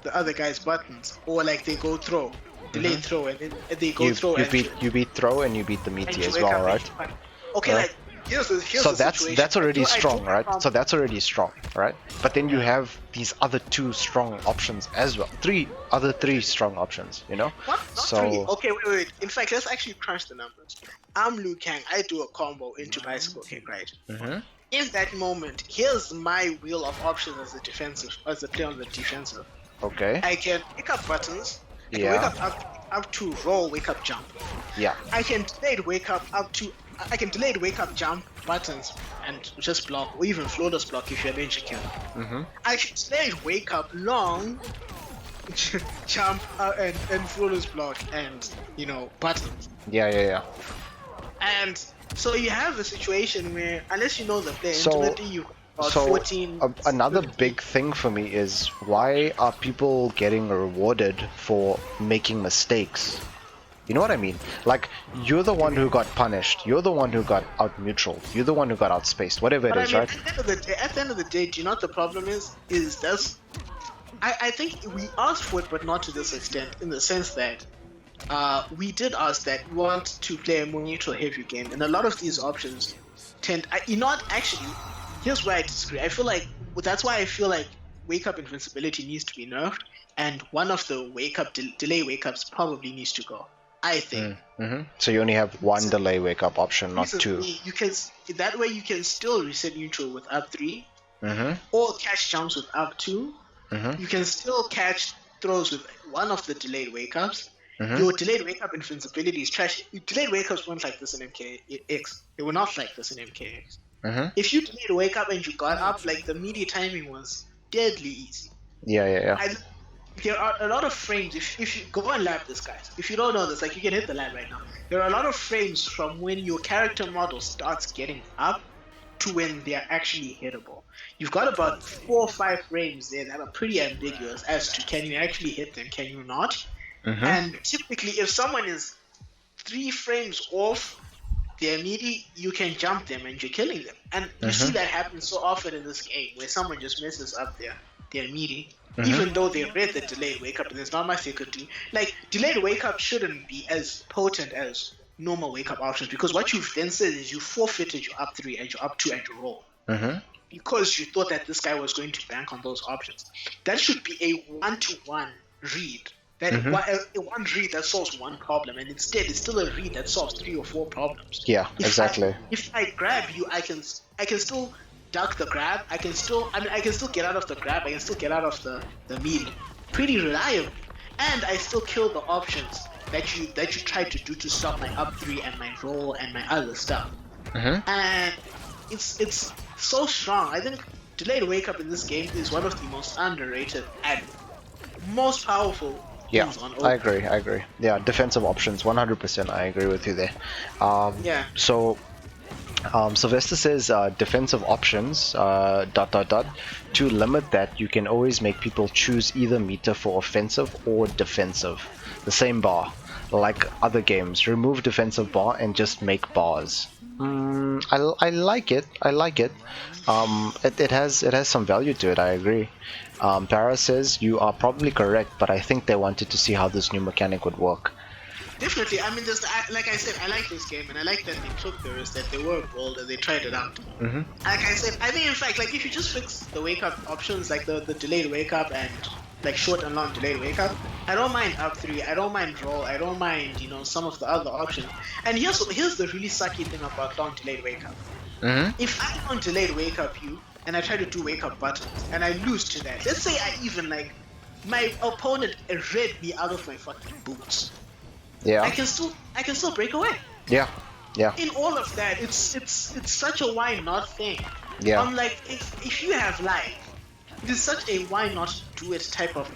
the other guy's buttons, or like they go throw, delay throw, and then they go throw. You beat throw and you beat the meaty as well, right? Okay, right. like here's so the that's already strong, right? So that's already strong, right? But then you have these other 2 strong options as well. 3 strong options, you know? What? Not so 3. Okay, wait. In fact, let's actually crunch the numbers. I'm Liu Kang. I do a combo into bicycle kick, right? In that moment, here's my wheel of options as a player on the defensive. Okay. I can pick up buttons. I can wake up to roll, wake up, jump. Yeah. I can delayed wake up jump buttons and just block, or even flawless block if you're a ninja kill. I can delayed wake up long, jump and flawless block and buttons. Yeah. And so you have a situation where unless you know the player So- intimately, you about 14. Another big thing for me is, why are people getting rewarded for making mistakes? You know what I mean? Like, you're the one who got punished. You're the one who got out neutral. You're the one who got outspaced. Whatever it is, right? At the end of the day, do you know what the problem is? I think we asked for it, but not to this extent, in the sense that we did ask that we want to play a more neutral heavy game, and a lot of these options here's where I disagree. That's why I feel like wake up invincibility needs to be nerfed, and one of the delay wake ups probably needs to go, I think. So you only have one delay wake up option, not 2. That way you can still reset neutral with up 3, or catch jumps with up 2. You can still catch throws with one of the delayed wake ups. Your delayed wake up invincibility is trash. Delayed wake ups weren't like this in MKX. They were not like this in MKX. If you delayed wake up and you got up, like the media timing was deadly easy. Yeah. There are a lot of frames. If you go and lab this, guys, if you don't know this, like, you can hit the lab right now. There are a lot of frames from when your character model starts getting up to when they are actually hittable. You've got about 4 or 5 frames there that are pretty ambiguous as to, can you actually hit them, can you not? And typically, if someone is 3 frames off their meaty, you can jump them and you're killing them. And you see that happen so often in this game, where someone just messes up their meaty, even though they read the delayed wake up, and there's not much they could do. Like, delayed wake up shouldn't be as potent as normal wake up options, because what you've then said is you forfeited your up 3 and your up 2 and your roll. Because you thought that this guy was going to bank on those options. That should be a 1-to-1 read. One read that solves one problem, and instead it's still a read that solves 3 or 4 problems. Yeah, exactly. If I grab you, I can still duck the grab. I can still get out of the grab. I can still get out of the meaty pretty reliably, and I still kill the options that you tried to do to stop my up 3 and my roll and my other stuff. And it's so strong. I think delayed wake up in this game is one of the most underrated and most powerful. Yeah, I agree. Yeah, defensive options, 100%. I agree with you there. So, Sylvester says defensive options, ... To limit that, you can always make people choose either meter for offensive or defensive. The same bar, like other games. Remove defensive bar and just make bars. I like it. It has some value to it. I agree. Para says you are probably correct, but I think they wanted to see how this new mechanic would work. Definitely. I mean, like I said, I like this game, and I like that they took the risk, that they were bold and they tried it out. Like I said, I think in fact, like, if you just fix the wake up options, like the delayed wake up and like short and long delayed wake up, I don't mind up 3, I don't mind roll, I don't mind some of the other options. And here's the really sucky thing about long delayed wake up. If I'm on delayed wake up you and I try to do wake up buttons and I lose to that, let's say I even like my opponent read me out of my fucking boots. Yeah. I can still break away. Yeah. Yeah. In all of that, it's such a why not thing. Yeah. I'm like, if you have life, it is such a why not do it type of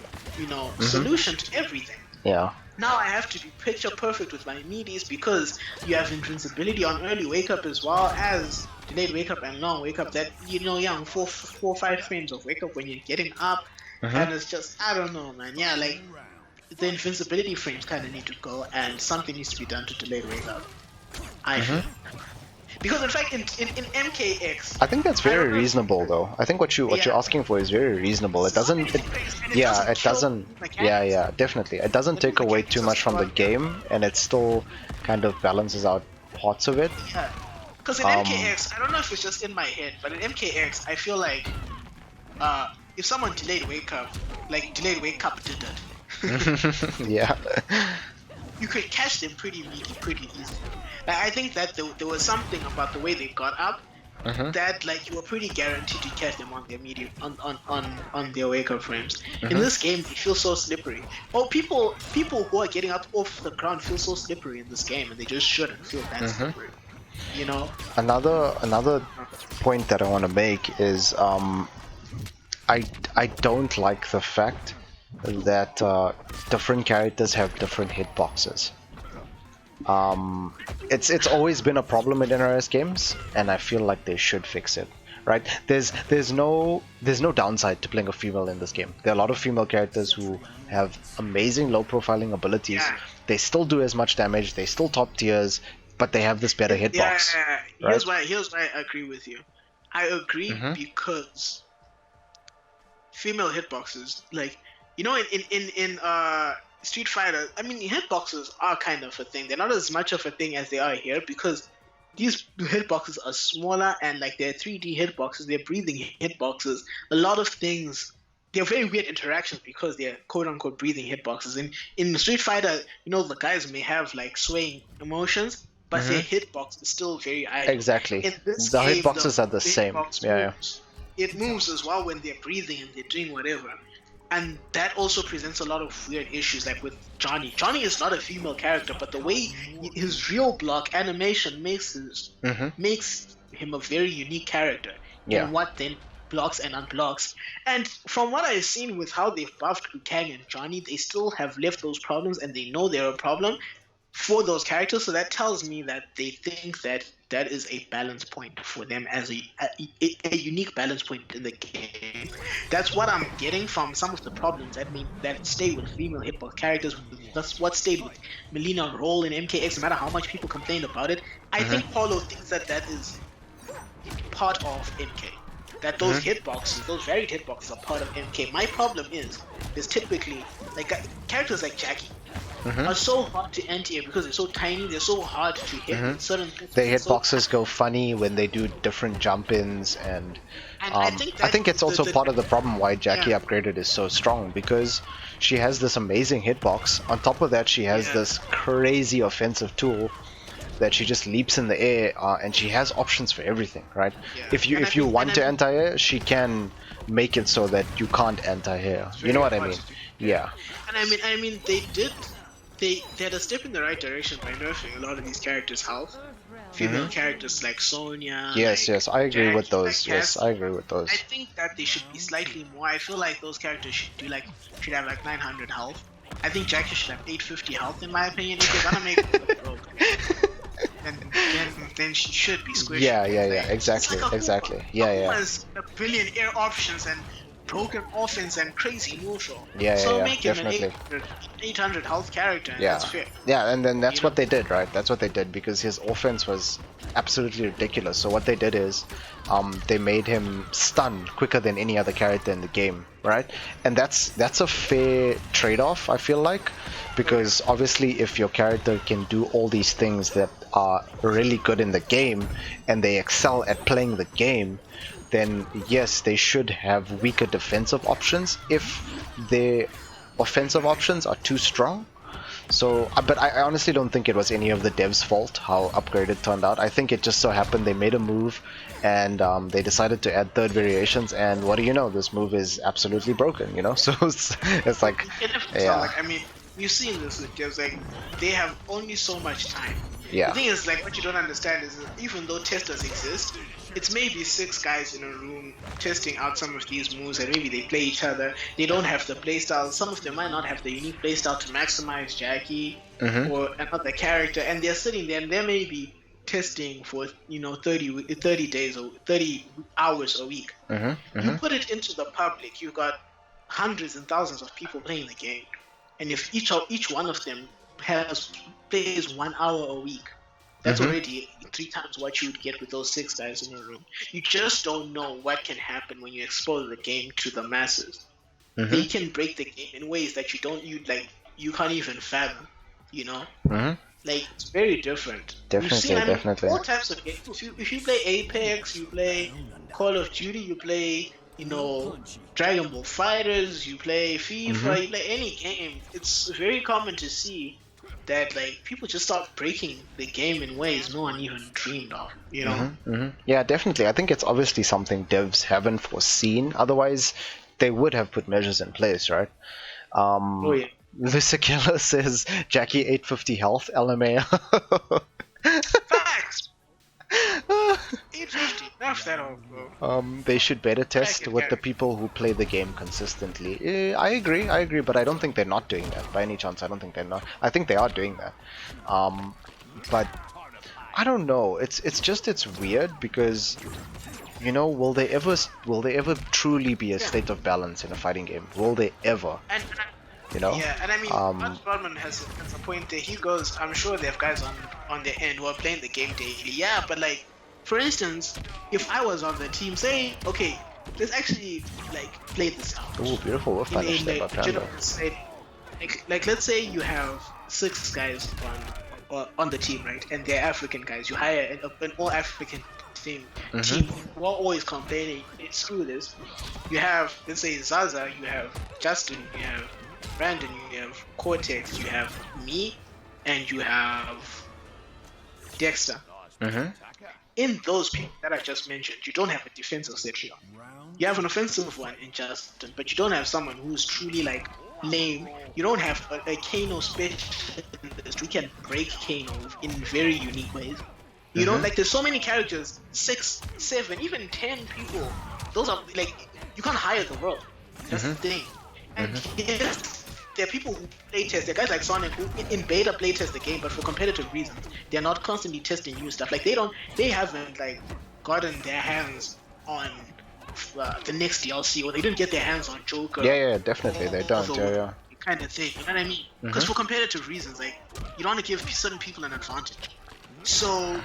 solution to everything. Yeah. Now I have to be picture perfect with my meaties because you have invincibility on early wake up as well as delayed wake up and long wake up. That 4 or 5 frames of wake up when you're getting up, and it's just I don't know, man. Yeah, like the invincibility frames kind of need to go, and something needs to be done to delayed wake up. I feel. Because in fact, in MKX, I think that's very reasonable, though. I think what you're asking for is very reasonable. It doesn't. Yeah, definitely. It doesn't take away too much from the game, and it still kind of balances out parts of it. Yeah. Because in MKX, I don't know if it's just in my head, but in MKX, I feel like if someone delayed wake up did it. Yeah. You could catch them pretty easily. Like, I think that there was something about the way they got up that like you were pretty guaranteed to catch them on their medium on their wake up frames. In this game, they feel so slippery. Oh, people who are getting up off the ground feel so slippery in this game, and they just shouldn't feel that slippery. You know. Another point that I want to make is I don't like the fact that different characters have different hitboxes. It's always been a problem in NRS games, and I feel like they should fix it. Right? There's no downside to playing a female in this game. There are a lot of female characters who have amazing low profiling abilities. Yeah. They still do as much damage. They still top tiers, but they have this better hitbox. Yeah. Here's why I agree with you. I agree because female hitboxes, like in Street Fighter, I mean, hitboxes are kind of a thing. They're not as much of a thing as they are here because these hitboxes are smaller and like they're 3D hitboxes, they're breathing hitboxes. A lot of things, they're very weird interactions because they're quote-unquote breathing hitboxes. In Street Fighter, the guys may have like swaying emotions, but their hitbox is still very idle. Exactly. In this the game, hitboxes are the same. Yeah. It moves as well when they're breathing and they're doing whatever. And that also presents a lot of weird issues, like with Johnny. Johnny is not a female character, but the way his real block animation makes him a very unique character. Yeah. In what then blocks and unblocks. And from what I've seen with how they've buffed Kang and Johnny, they still have left those problems, and they know they're a problem for those characters. So that tells me that they think that that is a balance point for them as a unique balance point in the game. That's what I'm getting from some of the problems that stay with female hitbox characters. That's what stayed with Melina Roll in MKX, no matter how much people complain about it. I think Paulo thinks that is part of MK. That those hitboxes, those varied hitboxes are part of MK. My problem is typically like characters like Jackie are so hard to anti-air because they're so tiny, they're so hard to hit certain things. Their hitboxes go funny when they do different jump-ins, and I think it's also part of the problem why Jackie upgraded is so strong, because she has this amazing hitbox. On top of that, she has this crazy offensive tool that she just leaps in the air, and she has options for everything, right? Yeah. If you want to anti-air, she can make it so that you can't anti-air. You know what I mean? Yeah. And I mean they had a step in the right direction by nerfing a lot of these characters' health. Female characters like Sonya. Yes, I agree with those. Yes, I agree with those. I think that they should be slightly more. I feel like those characters should have like 900 health. I think Jackie should have 850 health in my opinion. If you're gonna make it broke, then she should be squished. Yeah, exactly. Huma has a billion air options and broken offense and crazy neutral. So make him an 800 health character, and that's fair. Yeah, and then that's what they did, right? That's what they did, because his offense was absolutely ridiculous. So what they did is they made him stun quicker than any other character in the game, right? And that's a fair trade-off, I feel like, because obviously if your character can do all these things that are really good in the game and they excel at playing the game, then yes, they should have weaker defensive options. If their offensive options are too strong, So, but I honestly don't think it was any of the devs' fault how upgraded turned out. I think it just so happened they made a move, and they decided to add third variations. And what do you know? This move is absolutely broken. You know, so it's like, yeah, Like, I mean, you've seen this with devs, like, they have only so much time. yeah. The thing is, like, what you don't understand is that even though testers exist, it's maybe 6 guys in a room testing out some of these moves, and maybe they play each other. They don't have the playstyle. Some of them might not have the unique playstyle to maximize Jackie or another character, and they're sitting there and they may be testing for 30 days or 30 hours a week. You put it into the public, you've got hundreds and thousands of people playing the game, and if each one of them plays 1 hour a week, that's already 3 times what you would get with those 6 guys in a room. You just don't know what can happen when you expose the game to the masses. They can break the game in ways that you can't even fathom. You know, like, it's very different. Definitely. All types of games. If you play Apex, you play Call of Duty, you play Dragon Ball Fighters, you play FIFA, you play any game. It's very common to see that, like, people just start breaking the game in ways no one even dreamed of, you know? Yeah, definitely. I think it's obviously something devs haven't foreseen. Otherwise, they would have put measures in place, right? Oh yeah. Lucia Killer says Jackie 850 health, LMAO. Facts! 850, that's that all, bro. They should better test with the people who play the game consistently. I agree, but I don't think they're not doing that. By any chance, I don't think they're not. I think they are doing that. But I don't know. It's weird because, you know, will they ever truly be a state of balance in a fighting game? Will they ever? You know? Yeah, and I mean, Rodman has a point there. He goes, I'm sure they have guys on their end who are playing the game daily. Yeah, but, like, for instance, if I was on the team, say, okay, let's actually, like, play this out. Oh, beautiful. We'll finish that by Panda. Like, let's say you have 6 guys on the team, right? And they're African guys. You hire an all-African team. We're always complaining, screw this. You have, let's say, Zaza, you have Justin, you have Brandon, you have Cortex, you have me, and you have Dexter. In those people that I just mentioned, you don't have a defensive section. You have an offensive one in Justin, but you don't have someone who's truly, like, lame. You don't have a Kano specialist who can break Kano in very unique ways. You know, like, there's so many characters, 6, 7, even 10 people. Those are, like, you can't hire the world. That's the thing. And yes, there are people who playtest. There are guys like Sonic who in beta playtest the game, but for competitive reasons, they're not constantly testing new stuff. Like, they haven't, like, gotten their hands on the next DLC, or they didn't get their hands on Joker. Yeah, definitely they don't. Yeah. Kind of thing. You know what I mean? Because for competitive reasons, like, you don't want to give certain people an advantage. So,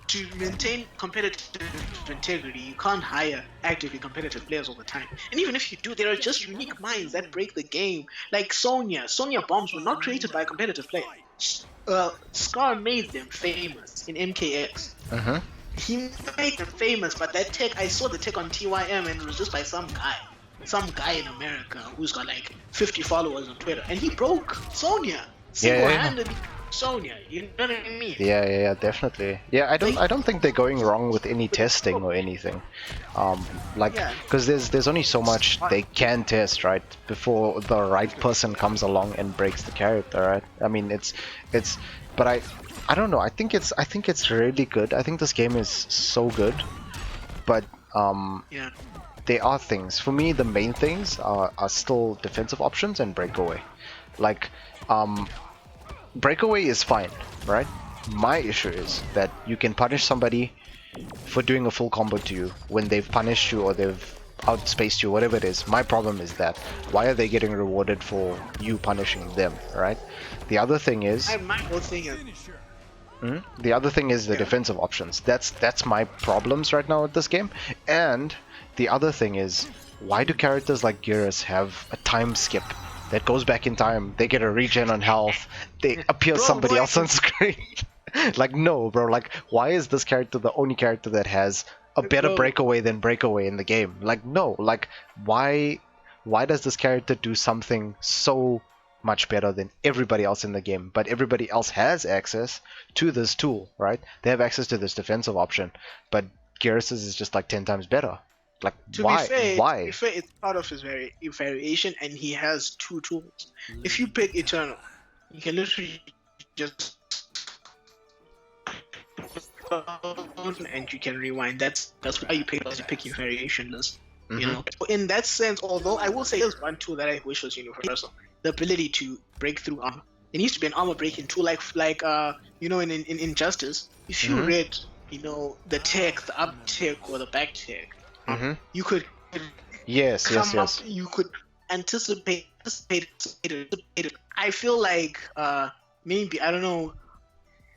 to maintain competitive integrity, you can't hire actively competitive players all the time. And even if you do, there are just unique minds that break the game. Like Sonya bombs were not created by a competitive player. Scar made them famous in MKX. He made them famous, but that tech, I saw the tech on TYM, and it was just by some guy in America who's got like 50 followers on Twitter, and he broke Sonya single-handedly. Sonya, you know what I mean? Yeah, definitely. Yeah, I don't think they're going wrong with any testing or anything. Because there's only so much they can test, right, before the right person comes along and breaks the character, right? I mean, but I don't know. I think it's really good. I think this game is so good, but there are things. For me, the main things are still defensive options and breakaway. Like, breakaway is fine, right? My issue is that you can punish somebody for doing a full combo to you when they've punished you or they've outspaced you, whatever it is. My problem is that why are they getting rewarded for you punishing them, right? The other thing is the defensive options. That's my problems right now with this game. And the other thing is, why do characters like Geras have a time skip that goes back in time? They get a regen on health, they appear somebody else on screen. Like, no, bro, like, why is this character the only character that has a better breakaway than breakaway in the game? Like, no, like, why does this character do something so much better than everybody else in the game, but everybody else has access to this tool, right? They have access to this defensive option, but Garrus's is just like 10 times better. Like, why? To be fair, it's part of his variation, and he has two tools. If you pick Eternal, you can literally just and you can rewind. That's why you pick as you pick your variation list. You know, in that sense, although I will say there's one tool that I wish was universal: the ability to break through armor. There needs to be an armor breaking tool, like you know, in Injustice. If you read, you know, the tech, the up tech or the back tech, you could yes. You could anticipate it. I feel like maybe, I don't know,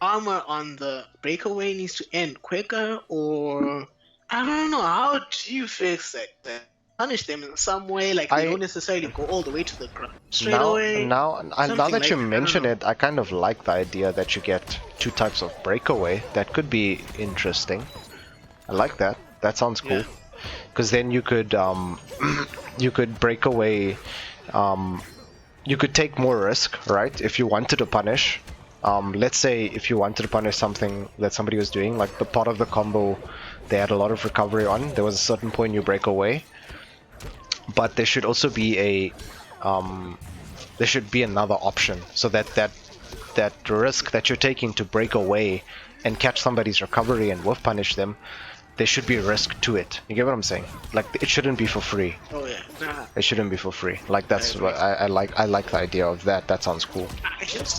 armor on the breakaway needs to end quicker, or I don't know. How do you fix that? Punish them in some way, like they don't necessarily go all the way to the ground straight away. Now that you mention it, I kind of like the idea that you get two types of breakaway. That could be interesting. I like that. That sounds cool. Because then you could you could break away. You could take more risk, right? If you wanted to punish. Let's say if you wanted to punish something that somebody was doing, like the part of the combo they had a lot of recovery on, there was a certain point you break away. But there should also be there should be another option, so that risk that you're taking to break away and catch somebody's recovery and whiff punish them, there should be a risk to it. You get what I'm saying? Like, it shouldn't be for free. Oh yeah. It shouldn't be for free. Like, that's what I like. I like the idea of that. That sounds cool. Here's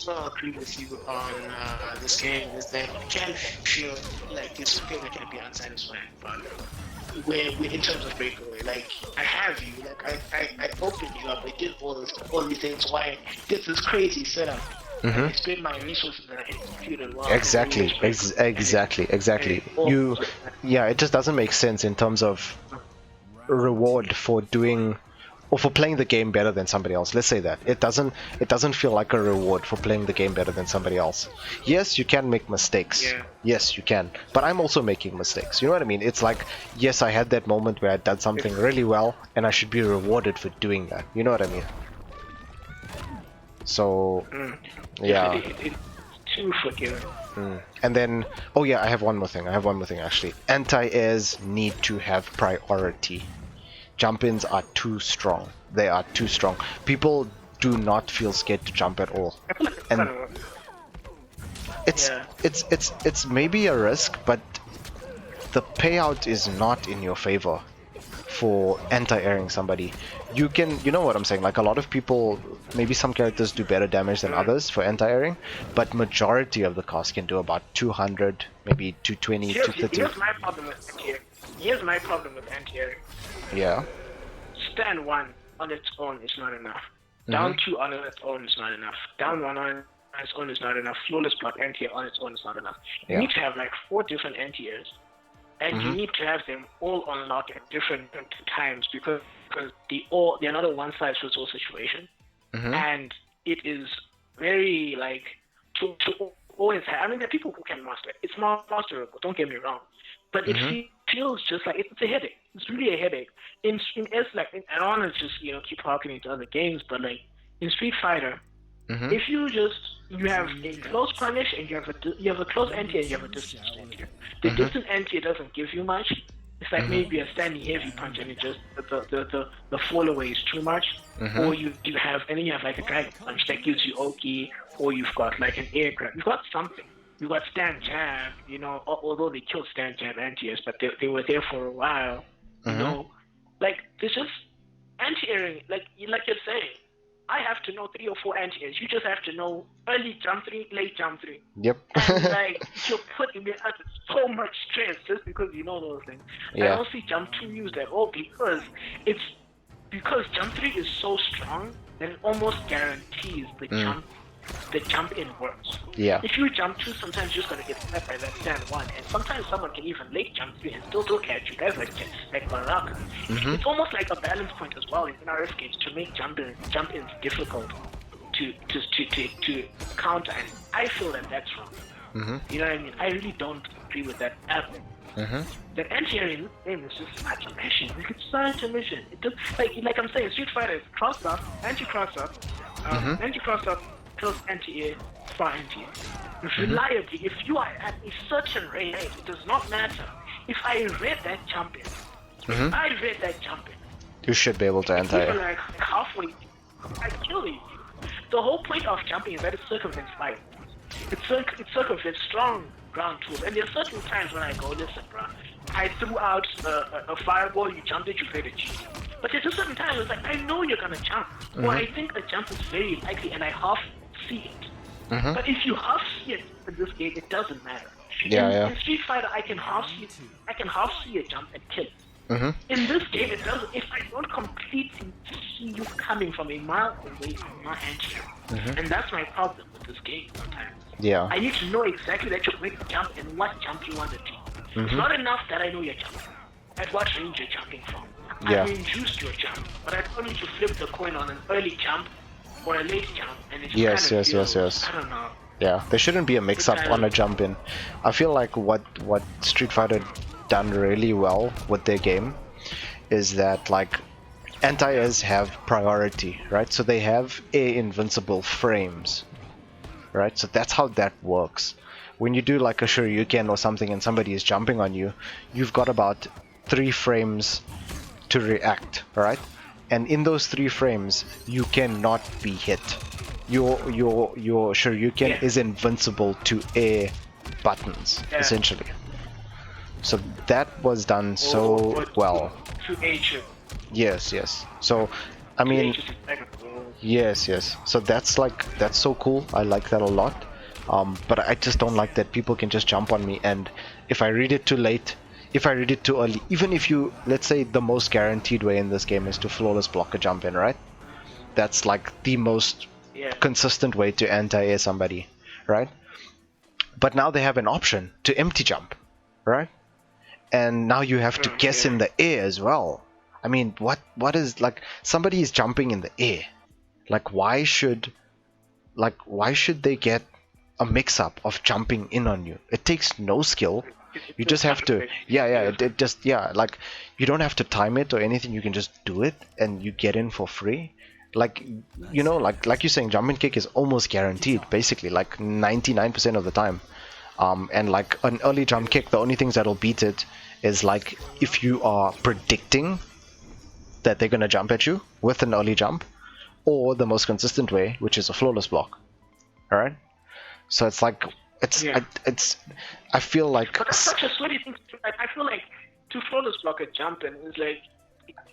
what I agree with you on this game, is that you can feel like it's something that can be unsatisfying, but where in terms of breakaway, like, I have you, like I opened you up, I did all these things, why I did this crazy setup. I spend my resources and I executed well. Exactly. It just doesn't make sense in terms of reward for doing or for playing the game better than somebody else. Let's say that it doesn't feel like a reward for playing the game better than somebody else. Yes, you can make mistakes. Yes, you can, but I'm also making mistakes. You know what I mean? It's like, yes, I had that moment where I did something really well and I should be rewarded for doing that. You know what I mean? So It's too forgiving. And then, oh yeah, I have one more thing actually. Anti-airs need to have priority. Jump-ins are too strong. They are too strong. People do not feel scared to jump at all. And it's maybe a risk, but the payout is not in your favor for anti-airing somebody. You know what I'm saying? Like, a lot of people, maybe some characters do better damage than others for anti-airing, but majority of the cast can do about 200, maybe 220, 230. Here's my problem with anti-airing. Yeah. Stand 1 on its own is not enough. Down 2 on its own is not enough. Down 1 on its own is not enough. Flawless block anti-air on its own is not enough. You need to have like 4 different anti-airs. And you need to have them all on lock at different times, because they're not a one-size-fits-all situation. And it is very, like, to always have, I mean, there are people who can master it. It's masterable, don't get me wrong. But it feels just like it's a headache. It's really a headache. I don't want to just, keep harkening to other games, but like in Street Fighter, if you have a close punish and you have a close anti and you have a distance anti. The distance anti doesn't give you much. It's like maybe a standing heavy punch and it just the fall away is too much. Or you have like a dragon punch that gives you Oki, or you've got like an air grab. You've got something. You got stand jab, although they killed stand jab anti-airs, but they were there for a while. Like, there's just anti-airing, like you're saying. I have to know 3 or 4 anti-airs. You just have to know early jump 3, late jump 3. Yep. And like, you're putting me under so much stress just because you know those things. I don't see jump 2 used at all, because jump 3 is so strong that it almost guarantees the jump in works. Yeah. If you jump 2, sometimes you're just gonna get slapped by that stand 1, and sometimes someone can even late jump 3 and still catch you. That's like Baraka. It's almost like a balance point as well in RF games to make jump ins difficult to counter, and I feel that that's wrong. Mm-hmm. You know what I mean? I really don't agree with that at all. Mm-hmm. That anti-air in this game is just such a mission. Like, it's such a mission. It does, like I'm saying, Street Fighter is cross-up, anti-cross-up, anti-cross-up, close anti-air, far anti-air. Reliably, if you are at a certain rate, it does not matter. If I read that jump in, You should be able to even anti-air. like halfway, I kill you. The whole point of jumping is that it circumvents fire. It circumvents strong ground tools. And there are certain times when I go, listen, bro, I threw out a fireball, you jumped it, you played a cheat. But there's a certain time it's like, I know you're gonna jump. Or I think the jump is very likely and I half see it. But if you half see it in this game, it doesn't matter. In Street Fighter, I can half see a jump and kill it. In this game, it doesn't. If I don't completely see you coming from a mile away, I'm not entering. And that's my problem with this game sometimes. Yeah. I need to know exactly that you're going to jump and what jump you want to do. It's not enough that I know you're jumping. At what range you're jumping from. Yeah. I induced your jump, but I don't need to flip the coin on an early jump or a late jump, and it's Yes. I don't know. Yeah, there shouldn't be a mix-up on a jump in. I feel like what Street Fighter done really well with their game is that like anti-airs have priority, right? So they have air invincible frames, right? So that's how that works. When you do like a Shoryuken or something and somebody is jumping on you, you've got about 3 frames to react, right? And in those 3 frames, you cannot be hit. Your Shoryuken is invincible to air buttons, essentially. So that was done so well. To H. Yes. So, I mean, yes. So that's so cool. I like that a lot. But I just don't like that people can just jump on me, and if I read it too late, if I read it too early, even if you, let's say the most guaranteed way in this game is to flawless block a jump in, right? That's like the most consistent way to anti-air somebody, right? But now they have an option to empty jump, right? And now you have to guess in the air as well. I mean, what is, like, somebody is jumping in the air. Like, why should they get a mix-up of jumping in on you? It takes no skill. You just have to, like, you don't have to time it or anything. You can just do it and you get in for free. Like, you know, like you're saying, jump and kick is almost guaranteed, basically, like 99% of the time. And like an early jump kick, the only things that'll beat it is like if you are predicting that they're gonna jump at you with an early jump, or the most consistent way, which is a flawless block. All right. So it's like I feel like. But that's such a sweaty thing. I feel like to flawless block a jump in is like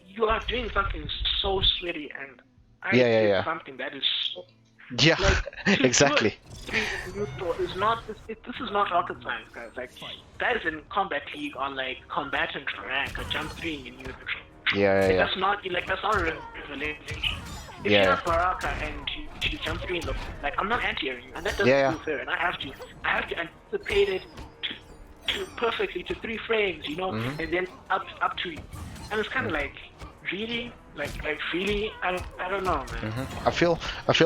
you are doing something so sweaty, and I did something that is so. Yeah, like, exactly. Is not this is not rocket science, guys. Like that is in Combat League on like combatant rank, a jump 3 in neutral. That's not a revelation. If you're Baraka and you jump 3 in the, like, I'm not anti-airing, and that doesn't feel fair, and I have to anticipate it to perfectly to 3 frames, you know, and then up to you, and it's kind of like really. Like really, I don't know, man. I feel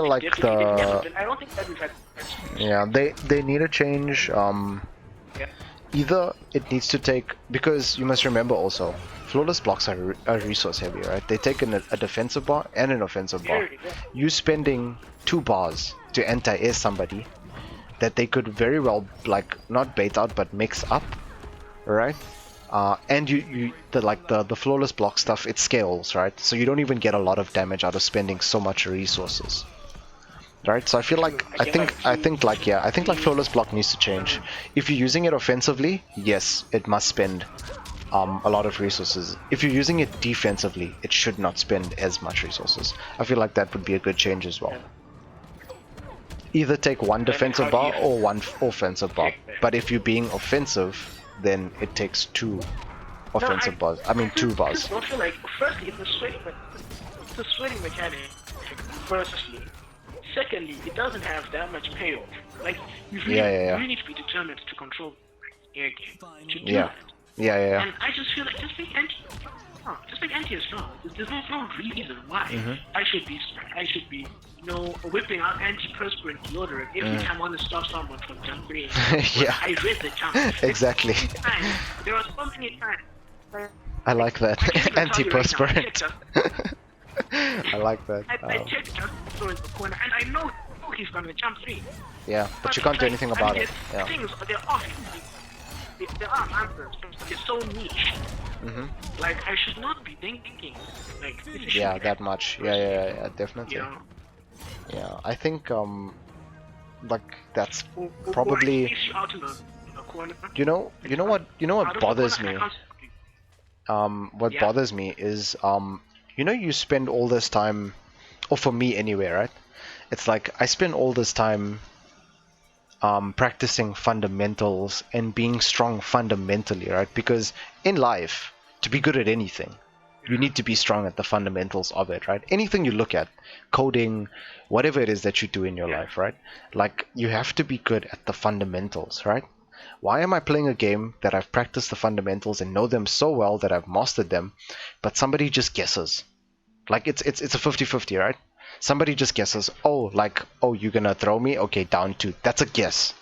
like I don't think that we've had. Yeah, they need to change. Either it needs to take, because you must remember also, flawless blocks are resource heavy, right? They take a defensive bar and an offensive bar. You spending 2 bars to anti-air somebody that they could very well, like, not bait out but mix up, right? And the flawless block stuff, it scales, right? So you don't even get a lot of damage out of spending so much resources, right? So I feel like I think flawless block needs to change. If you're using it offensively, yes, it must spend a lot of resources. If you're using it defensively, it should not spend as much resources. I feel like that would be a good change as well. Either take 1 defensive bar or 1 offensive bar. But if you're being offensive, then it takes 2 offensive bars. I mean 2 bars. I feel like, firstly, it's a sweating mechanic. Firstly, secondly, it doesn't have that much payoff. Like you really need to be determined to control air game to do that. Yeah. And I just feel like just make anti. strong. Just like anti is strong. There's no reason why I should be, whipping out antiperspirant deodorant every time I want to stop someone from jump 3. Yeah. I read the jump. Exactly. There are so many times. I like that. Antiperspirant. I like that. I checked just so in the corner, and I know he's gonna jump 3. Yeah, but you can't do anything about it. Yeah. Things, they're off. There are answers, but they're so niche. Like, I should not be thinking, like, this Yeah, that much. Yeah, definitely. You know? Yeah, I think, like, that's Or probably, I face you out in the corner. you know what Out of the bothers corner, me? I can't- What Yeah. bothers me is, you spend all this time, or for me anyway, right? It's like, I spend all this time practicing fundamentals and being strong fundamentally, right? Because in life, to be good at anything, you need to be strong at the fundamentals of it, right? Anything you look at, coding, whatever it is that you do in your life, right? Like, you have to be good at the fundamentals, right? Why am I playing a game that I've practiced the fundamentals and know them so well that I've mastered them, but somebody just guesses? Like, it's a 50-50, right? Somebody just guesses, oh, you're gonna throw me? Okay, down 2. That's a guess.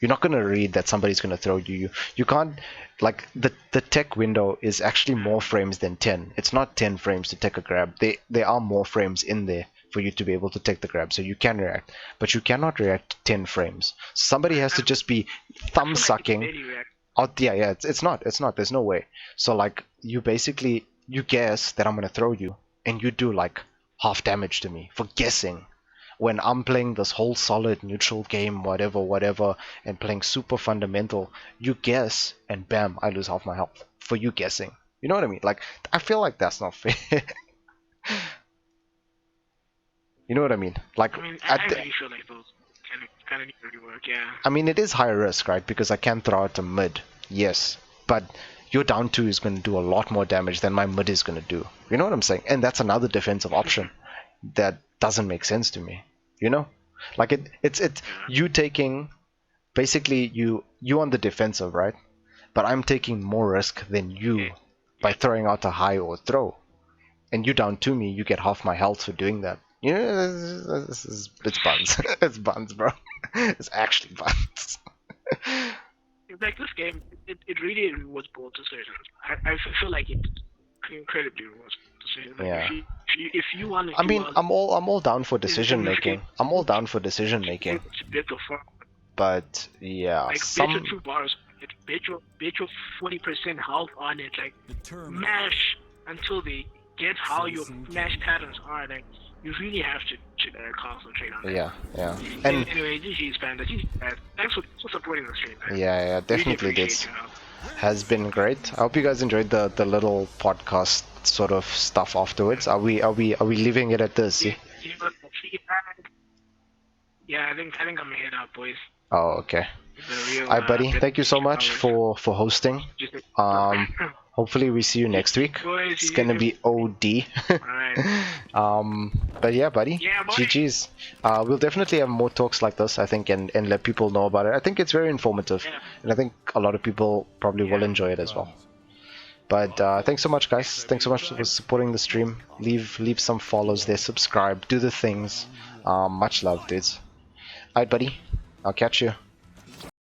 You're not gonna read that somebody's gonna throw you. You can't, like, the tech window is actually more frames than 10. It's not 10 frames to take a grab. There are more frames in there for you to be able to take the grab, so you can react, but you cannot react 10 frames. Somebody has to just be thumb sucking. Oh, yeah, it's not. There's no way. So, like, you guess that I'm gonna throw you, and you do like half damage to me for guessing, when I'm playing this whole solid neutral game, whatever, and playing super fundamental. You guess, and bam, I lose half my health for you guessing. You know what I mean? Like, I feel like that's not fair. You know what I mean? Like, I really feel like those kind of need to work, yeah. I mean, it is high risk, right? Because I can throw out a mid, yes, but your down 2 is going to do a lot more damage than my mid is going to do. You know what I'm saying? And that's another defensive option that doesn't make sense to me. You know, like it's you taking, basically you on the defensive, right? But I'm taking more risk than you by throwing out a high or throw, and you down to me, you get half my health for doing that. You know, it's buns. It's buns, bro. It's actually buns. Like, this game, it really was bold decisions. I feel like it incredibly was decisions. Like, Yeah. If you want to, I mean, I'm all down for decision making. I'm all down for decision making. It's better for, But yeah, like, better 2 bars. It's better 40% health on it. Like, mash until they get how your mash patterns are. Like, you really have to concentrate on that. Yeah. And anyway, GG's fan. Thanks for supporting the stream, man. yeah, definitely Really this appreciate has been great. I hope you guys enjoyed the little podcast sort of stuff afterwards. Are we leaving it at this? you. Yeah, I think I'm gonna head out, boys. Oh, okay. Alright, buddy. Thank you so much for hosting. Hopefully we see you next week. It's gonna be OD. Alright. But yeah, buddy. Yeah, boy. GG's. We'll definitely have more talks like this, I think, and let people know about it. I think it's very informative, Yeah. and I think a lot of people probably will enjoy it as well. But thanks so much, guys. Thanks so much for supporting the stream. Leave some follows there, subscribe, do the things. Much love, dudes. Alright, buddy. I'll catch you.